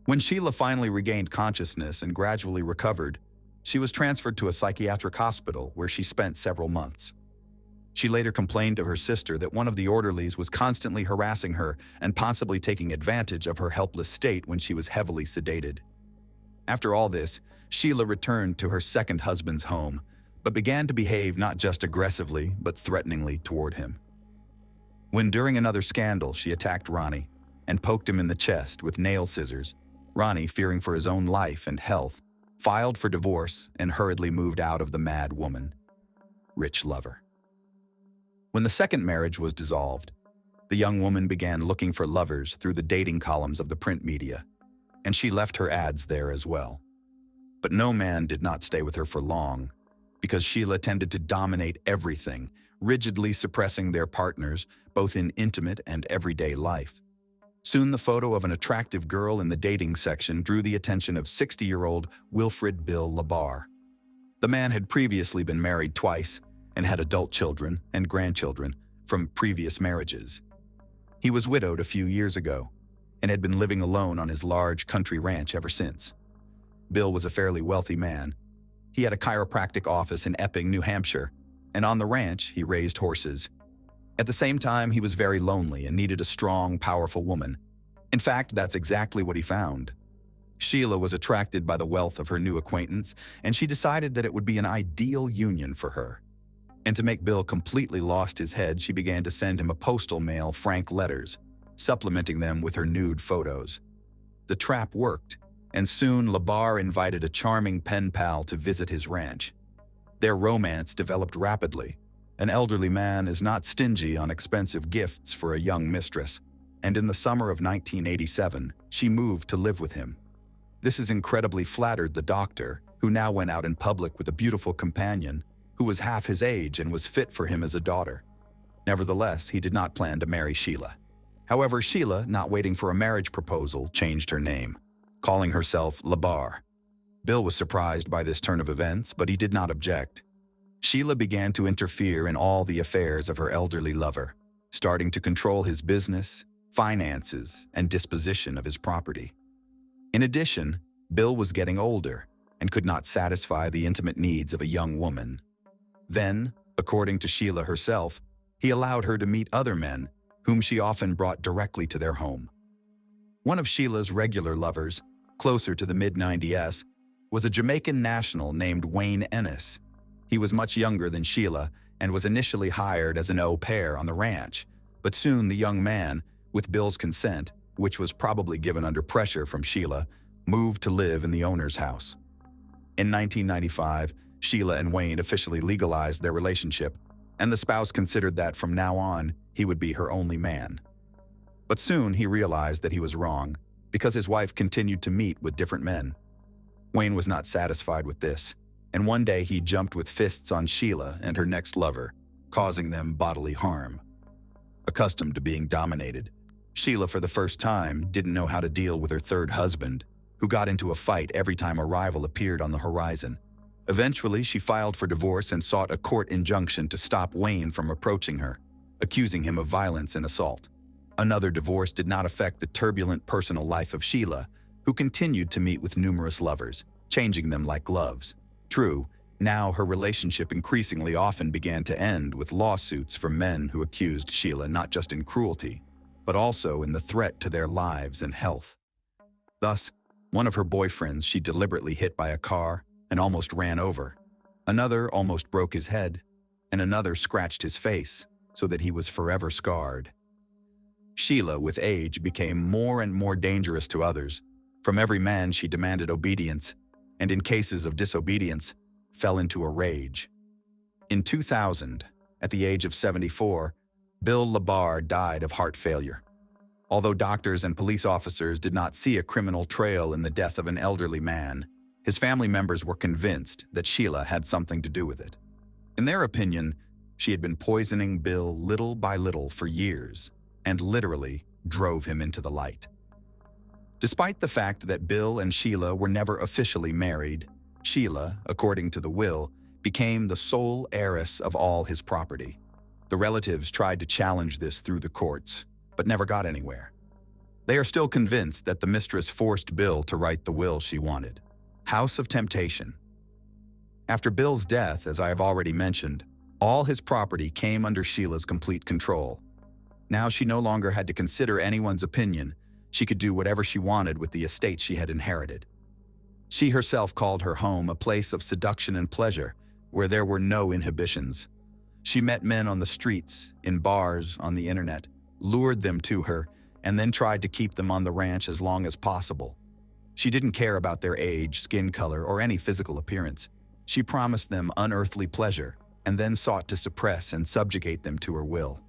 When Sheila finally regained consciousness and gradually recovered, she was transferred to a psychiatric hospital where she spent several months. She later complained to her sister that one of the orderlies was constantly harassing her and possibly taking advantage of her helpless state when she was heavily sedated. After all this, Sheila returned to her second husband's home, but began to behave not just aggressively, but threateningly toward him. When during another scandal she attacked Ronnie and poked him in the chest with nail scissors, Ronnie, fearing for his own life and health, filed for divorce and hurriedly moved out of the mad woman. Rich lover. When the second marriage was dissolved, the young woman began looking for lovers through the dating columns of the print media, and she left her ads there as well. But no man did not stay with her for long, because Sheila tended to dominate everything, rigidly suppressing their partners, both in intimate and everyday life. Soon the photo of an attractive girl in the dating section drew the attention of 60-year-old Wilfred Bill LaBarre. The man had previously been married twice and had adult children and grandchildren from previous marriages. He was widowed a few years ago and had been living alone on his large country ranch ever since. Bill was a fairly wealthy man. He had a chiropractic office in Epping, New Hampshire, and on the ranch he raised horses. At the same time, he was very lonely and needed a strong, powerful woman. In fact, that's exactly what he found. Sheila was attracted by the wealth of her new acquaintance, and she decided that it would be an ideal union for her. And to make Bill completely lost his head, she began to send him a postal mail frank letters, supplementing them with her nude photos. The trap worked, and soon LaBarre invited a charming pen pal to visit his ranch. Their romance developed rapidly. An elderly man is not stingy on expensive gifts for a young mistress, and in the summer of 1987, she moved to live with him. This has incredibly flattered the doctor, who now went out in public with a beautiful companion who was half his age and was fit for him as a daughter. Nevertheless, he did not plan to marry Sheila. However, Sheila, not waiting for a marriage proposal, changed her name, calling herself LaBarre. Bill was surprised by this turn of events, but he did not object. Sheila began to interfere in all the affairs of her elderly lover, starting to control his business, finances, and disposition of his property. In addition, Bill was getting older and could not satisfy the intimate needs of a young woman. Then, according to Sheila herself, he allowed her to meet other men, whom she often brought directly to their home. One of Sheila's regular lovers, closer to the mid-90s, was a Jamaican national named Wayne Ennis. He was much younger than Sheila and was initially hired as an au pair on the ranch, but soon the young man, with Bill's consent, which was probably given under pressure from Sheila, moved to live in the owner's house. In 1995, Sheila and Wayne officially legalized their relationship, and the spouse considered that from now on, he would be her only man. But soon he realized that he was wrong, because his wife continued to meet with different men. Wayne was not satisfied with this, and one day he jumped with fists on Sheila and her next lover, causing them bodily harm. Accustomed to being dominated, Sheila for the first time didn't know how to deal with her third husband, who got into a fight every time a rival appeared on the horizon. Eventually, she filed for divorce and sought a court injunction to stop Wayne from approaching her, accusing him of violence and assault. Another divorce did not affect the turbulent personal life of Sheila, who continued to meet with numerous lovers, changing them like gloves. True, now her relationship increasingly often began to end with lawsuits from men who accused Sheila not just in cruelty, but also in the threat to their lives and health. Thus, one of her boyfriends she deliberately hit by a car and almost ran over. Another almost broke his head, and another scratched his face so that he was forever scarred. Sheila, with age, became more and more dangerous to others. From every man she demanded obedience, and in cases of disobedience, fell into a rage. In 2000, at the age of 74, Bill LaBar died of heart failure. Although doctors and police officers did not see a criminal trail in the death of an elderly man, his family members were convinced that Sheila had something to do with it. In their opinion, she had been poisoning Bill little by little for years, and literally drove him into the light. Despite the fact that Bill and Sheila were never officially married, Sheila, according to the will, became the sole heiress of all his property. The relatives tried to challenge this through the courts, but never got anywhere. They are still convinced that the mistress forced Bill to write the will she wanted. House of Temptation. After Bill's death, as I have already mentioned, all his property came under Sheila's complete control. Now she no longer had to consider anyone's opinion. She could do whatever she wanted with the estate she had inherited. She herself called her home a place of seduction and pleasure, where there were no inhibitions. She met men on the streets, in bars, on the internet, lured them to her, and then tried to keep them on the ranch as long as possible. She didn't care about their age, skin color, or any physical appearance. She promised them unearthly pleasure, and then sought to suppress and subjugate them to her will.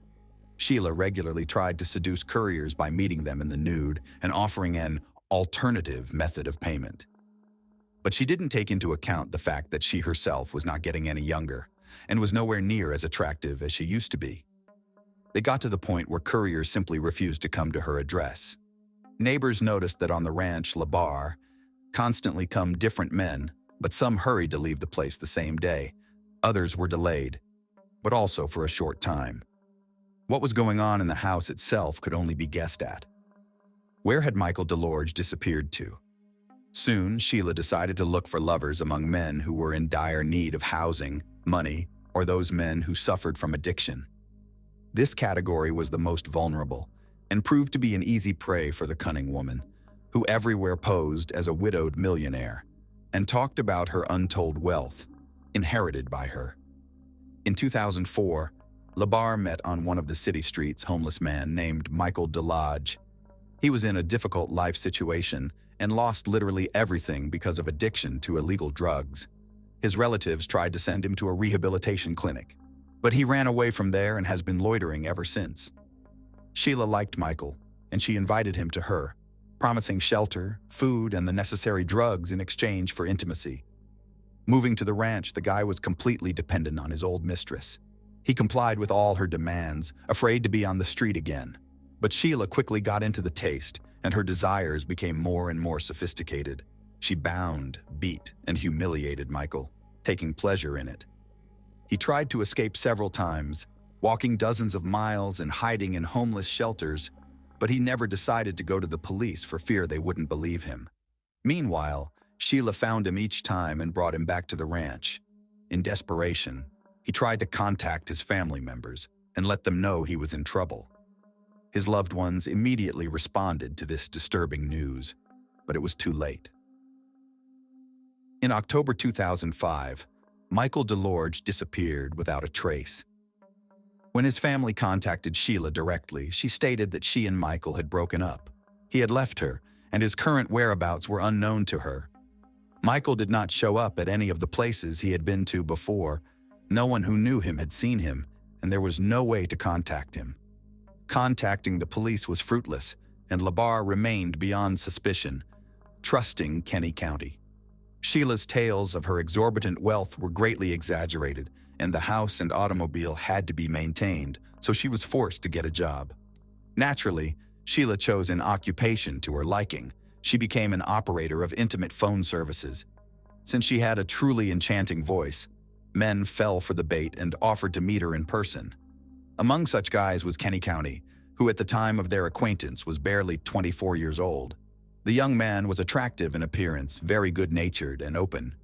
Sheila regularly tried to seduce couriers by meeting them in the nude and offering an alternative method of payment. But she didn't take into account the fact that she herself was not getting any younger and was nowhere near as attractive as she used to be. They got to the point where couriers simply refused to come to her address. Neighbors noticed that on the ranch LaBar constantly come different men, but some hurried to leave the place the same day. Others were delayed, but also for a short time. What was going on in the house itself could only be guessed at. Where had Michael DeLorge disappeared to? Soon, Sheila decided to look for lovers among men who were in dire need of housing, money, or those men who suffered from addiction. This category was the most vulnerable and proved to be an easy prey for the cunning woman, who everywhere posed as a widowed millionaire and talked about her untold wealth, inherited by her. In 2004, LaBar met on one of the city streets homeless man named Michael DeLodge. He was in a difficult life situation and lost literally everything because of addiction to illegal drugs. His relatives tried to send him to a rehabilitation clinic, but he ran away from there and has been loitering ever since. Sheila liked Michael, and she invited him to her, promising shelter, food, and the necessary drugs in exchange for intimacy. Moving to the ranch, the guy was completely dependent on his old mistress. He complied with all her demands, afraid to be on the street again. But Sheila quickly got into the taste, and her desires became more and more sophisticated. She bound, beat, and humiliated Michael, taking pleasure in it. He tried to escape several times, walking dozens of miles and hiding in homeless shelters, but he never decided to go to the police for fear they wouldn't believe him. Meanwhile, Sheila found him each time and brought him back to the ranch. In desperation, he tried to contact his family members and let them know he was in trouble. His loved ones immediately responded to this disturbing news, but it was too late. In October 2005, Michael DeLorge disappeared without a trace. When his family contacted Sheila directly, she stated that she and Michael had broken up. He had left her, and his current whereabouts were unknown to her. Michael did not show up at any of the places he had been to before. No one who knew him had seen him, and there was no way to contact him. Contacting the police was fruitless, and LaBar remained beyond suspicion, trusting Kenny County. Sheila's tales of her exorbitant wealth were greatly exaggerated, and the house and automobile had to be maintained, so she was forced to get a job. Naturally, Sheila chose an occupation to her liking. She became an operator of intimate phone services. Since she had a truly enchanting voice, men fell for the bait and offered to meet her in person. Among such guys was Kenny County, who at the time of their acquaintance was barely 24 years old. The young man was attractive in appearance, very good-natured and open.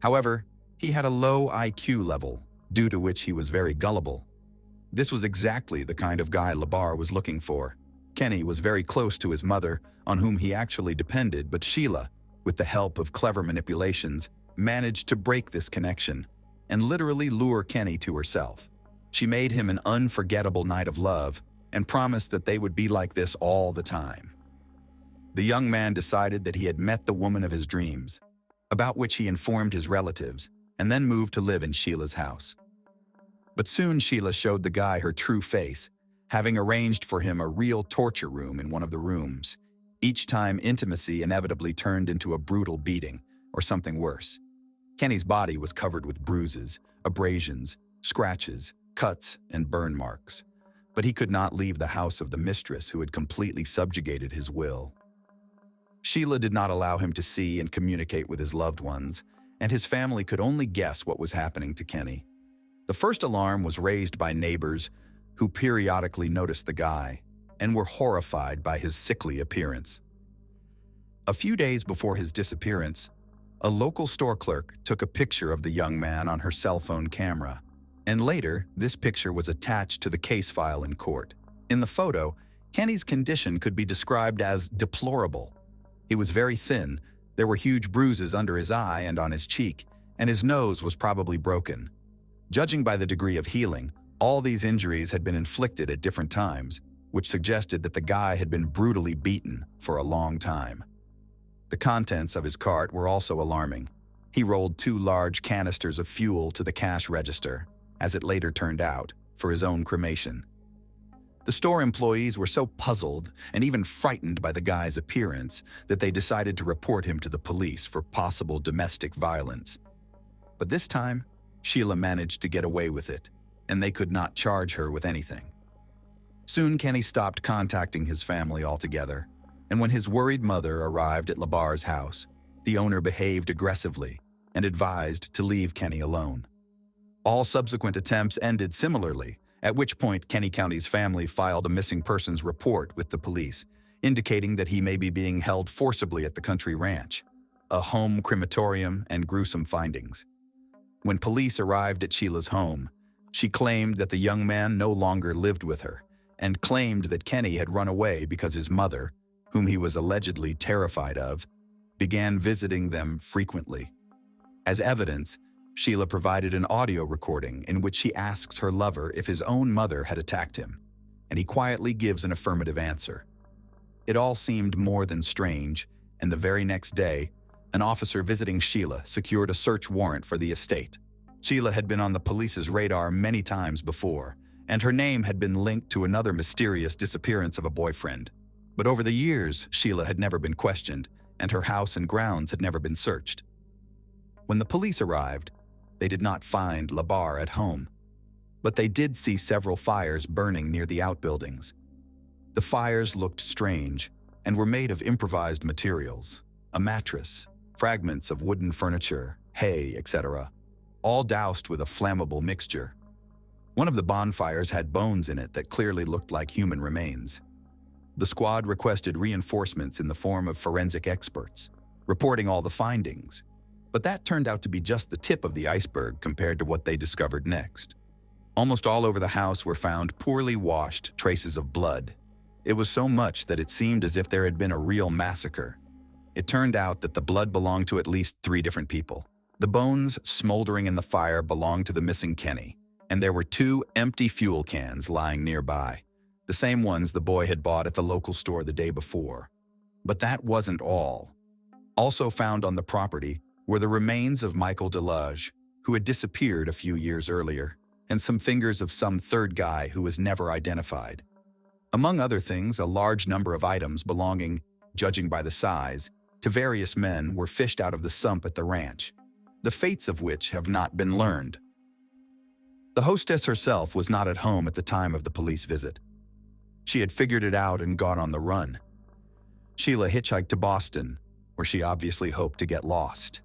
However, he had a low IQ level, due to which he was very gullible. This was exactly the kind of guy LaBar was looking for. Kenny was very close to his mother, on whom he actually depended, but Sheila, with the help of clever manipulations, managed to break this connection and literally lure Kenny to herself. She made him an unforgettable night of love and promised that they would be like this all the time. The young man decided that he had met the woman of his dreams, about which he informed his relatives, and then moved to live in Sheila's house. But soon Sheila showed the guy her true face, having arranged for him a real torture room in one of the rooms. Each time, intimacy inevitably turned into a brutal beating, or something worse. Kenny's body was covered with bruises, abrasions, scratches, cuts, and burn marks. But he could not leave the house of the mistress who had completely subjugated his will. Sheila did not allow him to see and communicate with his loved ones, and his family could only guess what was happening to Kenny. The first alarm was raised by neighbors who periodically noticed the guy and were horrified by his sickly appearance. A few days before his disappearance, a local store clerk took a picture of the young man on her cell phone camera, and later this picture was attached to the case file in court. In the photo, Kenny's condition could be described as deplorable. He was very thin, there were huge bruises under his eye and on his cheek, and his nose was probably broken. Judging by the degree of healing, all these injuries had been inflicted at different times, which suggested that the guy had been brutally beaten for a long time. The contents of his cart were also alarming. He rolled 2 large canisters of fuel to the cash register, as it later turned out, for his own cremation. The store employees were so puzzled and even frightened by the guy's appearance that they decided to report him to the police for possible domestic violence. But this time, Sheila managed to get away with it, and they could not charge her with anything. Soon, Kenny stopped contacting his family altogether, and when his worried mother arrived at LaBar's house, the owner behaved aggressively and advised to leave Kenny alone. All subsequent attempts ended similarly, at which point Kenny County's family filed a missing persons report with the police, indicating that he may be being held forcibly at the country ranch, a home crematorium, and gruesome findings. When police arrived at Sheila's home, she claimed that the young man no longer lived with her, and claimed that Kenny had run away because his mother, whom he was allegedly terrified of, began visiting them frequently. As evidence, Sheila provided an audio recording in which she asks her lover if his own mother had attacked him, and he quietly gives an affirmative answer. It all seemed more than strange, and the very next day, an officer visiting Sheila secured a search warrant for the estate. Sheila had been on the police's radar many times before, and her name had been linked to another mysterious disappearance of a boyfriend. But over the years, Sheila had never been questioned, and her house and grounds had never been searched. When the police arrived, they did not find LaBar at home, but they did see several fires burning near the outbuildings. The fires looked strange and were made of improvised materials, a mattress, fragments of wooden furniture, hay, etc., all doused with a flammable mixture. One of the bonfires had bones in it that clearly looked like human remains. The squad requested reinforcements in the form of forensic experts, reporting all the findings. But that turned out to be just the tip of the iceberg compared to what they discovered next. Almost all over the house were found poorly washed traces of blood. It was so much that it seemed as if there had been a real massacre. It turned out that the blood belonged to at least 3 different people. The bones smoldering in the fire belonged to the missing Kenny, and there were 2 empty fuel cans lying nearby, the same ones the boy had bought at the local store the day before. But that wasn't all. Also found on the property were the remains of Michael Delage, who had disappeared a few years earlier, and some fingers of some third guy who was never identified. Among other things, a large number of items belonging, judging by the size, to various men were fished out of the sump at the ranch, the fates of which have not been learned. The hostess herself was not at home at the time of the police visit. She had figured it out and gone on the run. Sheila hitchhiked to Boston, where she obviously hoped to get lost.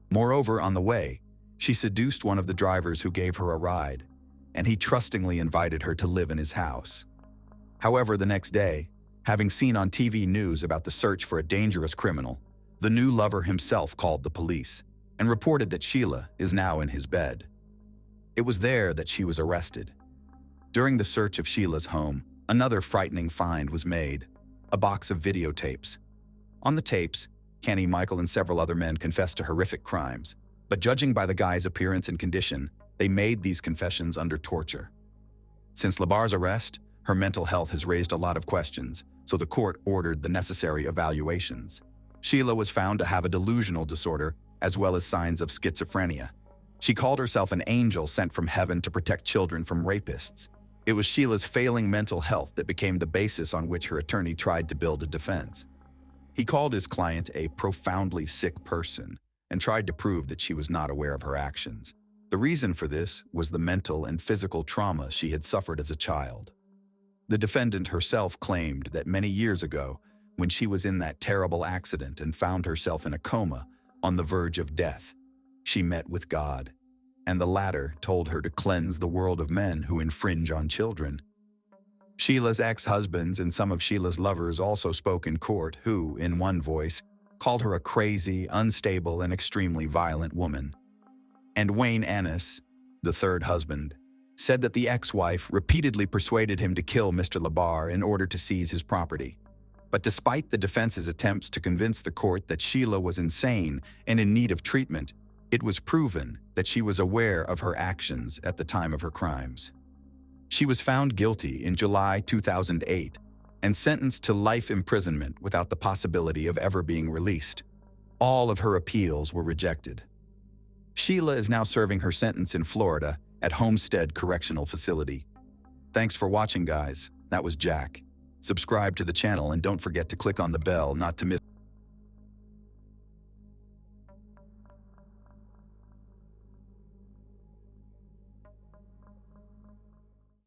Moreover, on the way, she seduced one of the drivers who gave her a ride, and he trustingly invited her to live in his house. However, the next day, having seen on TV news about the search for a dangerous criminal, the new lover himself called the police and reported that Sheila is now in his bed. It was there that she was arrested. During the search of Sheila's home, another frightening find was made: a box of videotapes. On the tapes, Kenny, Michael, and several other men confessed to horrific crimes, but judging by the guy's appearance and condition, they made these confessions under torture. Since Labar's arrest, her mental health has raised a lot of questions, so the court ordered the necessary evaluations. Sheila was found to have a delusional disorder as well as signs of schizophrenia. She called herself an angel sent from heaven to protect children from rapists. It was Sheila's failing mental health that became the basis on which her attorney tried to build a defense. He called his client a profoundly sick person and tried to prove that she was not aware of her actions. The reason for this was the mental and physical trauma she had suffered as a child. The defendant herself claimed that many years ago, when she was in that terrible accident and found herself in a coma on the verge of death, she met with God, and the latter told her to cleanse the world of men who infringe on children. Sheila's ex-husbands and some of Sheila's lovers also spoke in court, who, in one voice, called her a crazy, unstable, and extremely violent woman. And Wayne Annis, the third husband, said that the ex-wife repeatedly persuaded him to kill Mr. Labar in order to seize his property. But despite the defense's attempts to convince the court that Sheila was insane and in need of treatment, it was proven that she was aware of her actions at the time of her crimes. She was found guilty in July 2008 and sentenced to life imprisonment without the possibility of ever being released. All of her appeals were rejected. Sheila is now serving her sentence in Florida at Homestead Correctional Facility. Thanks for watching, guys. That was Jack. Subscribe to the channel and don't forget to click on the bell not to miss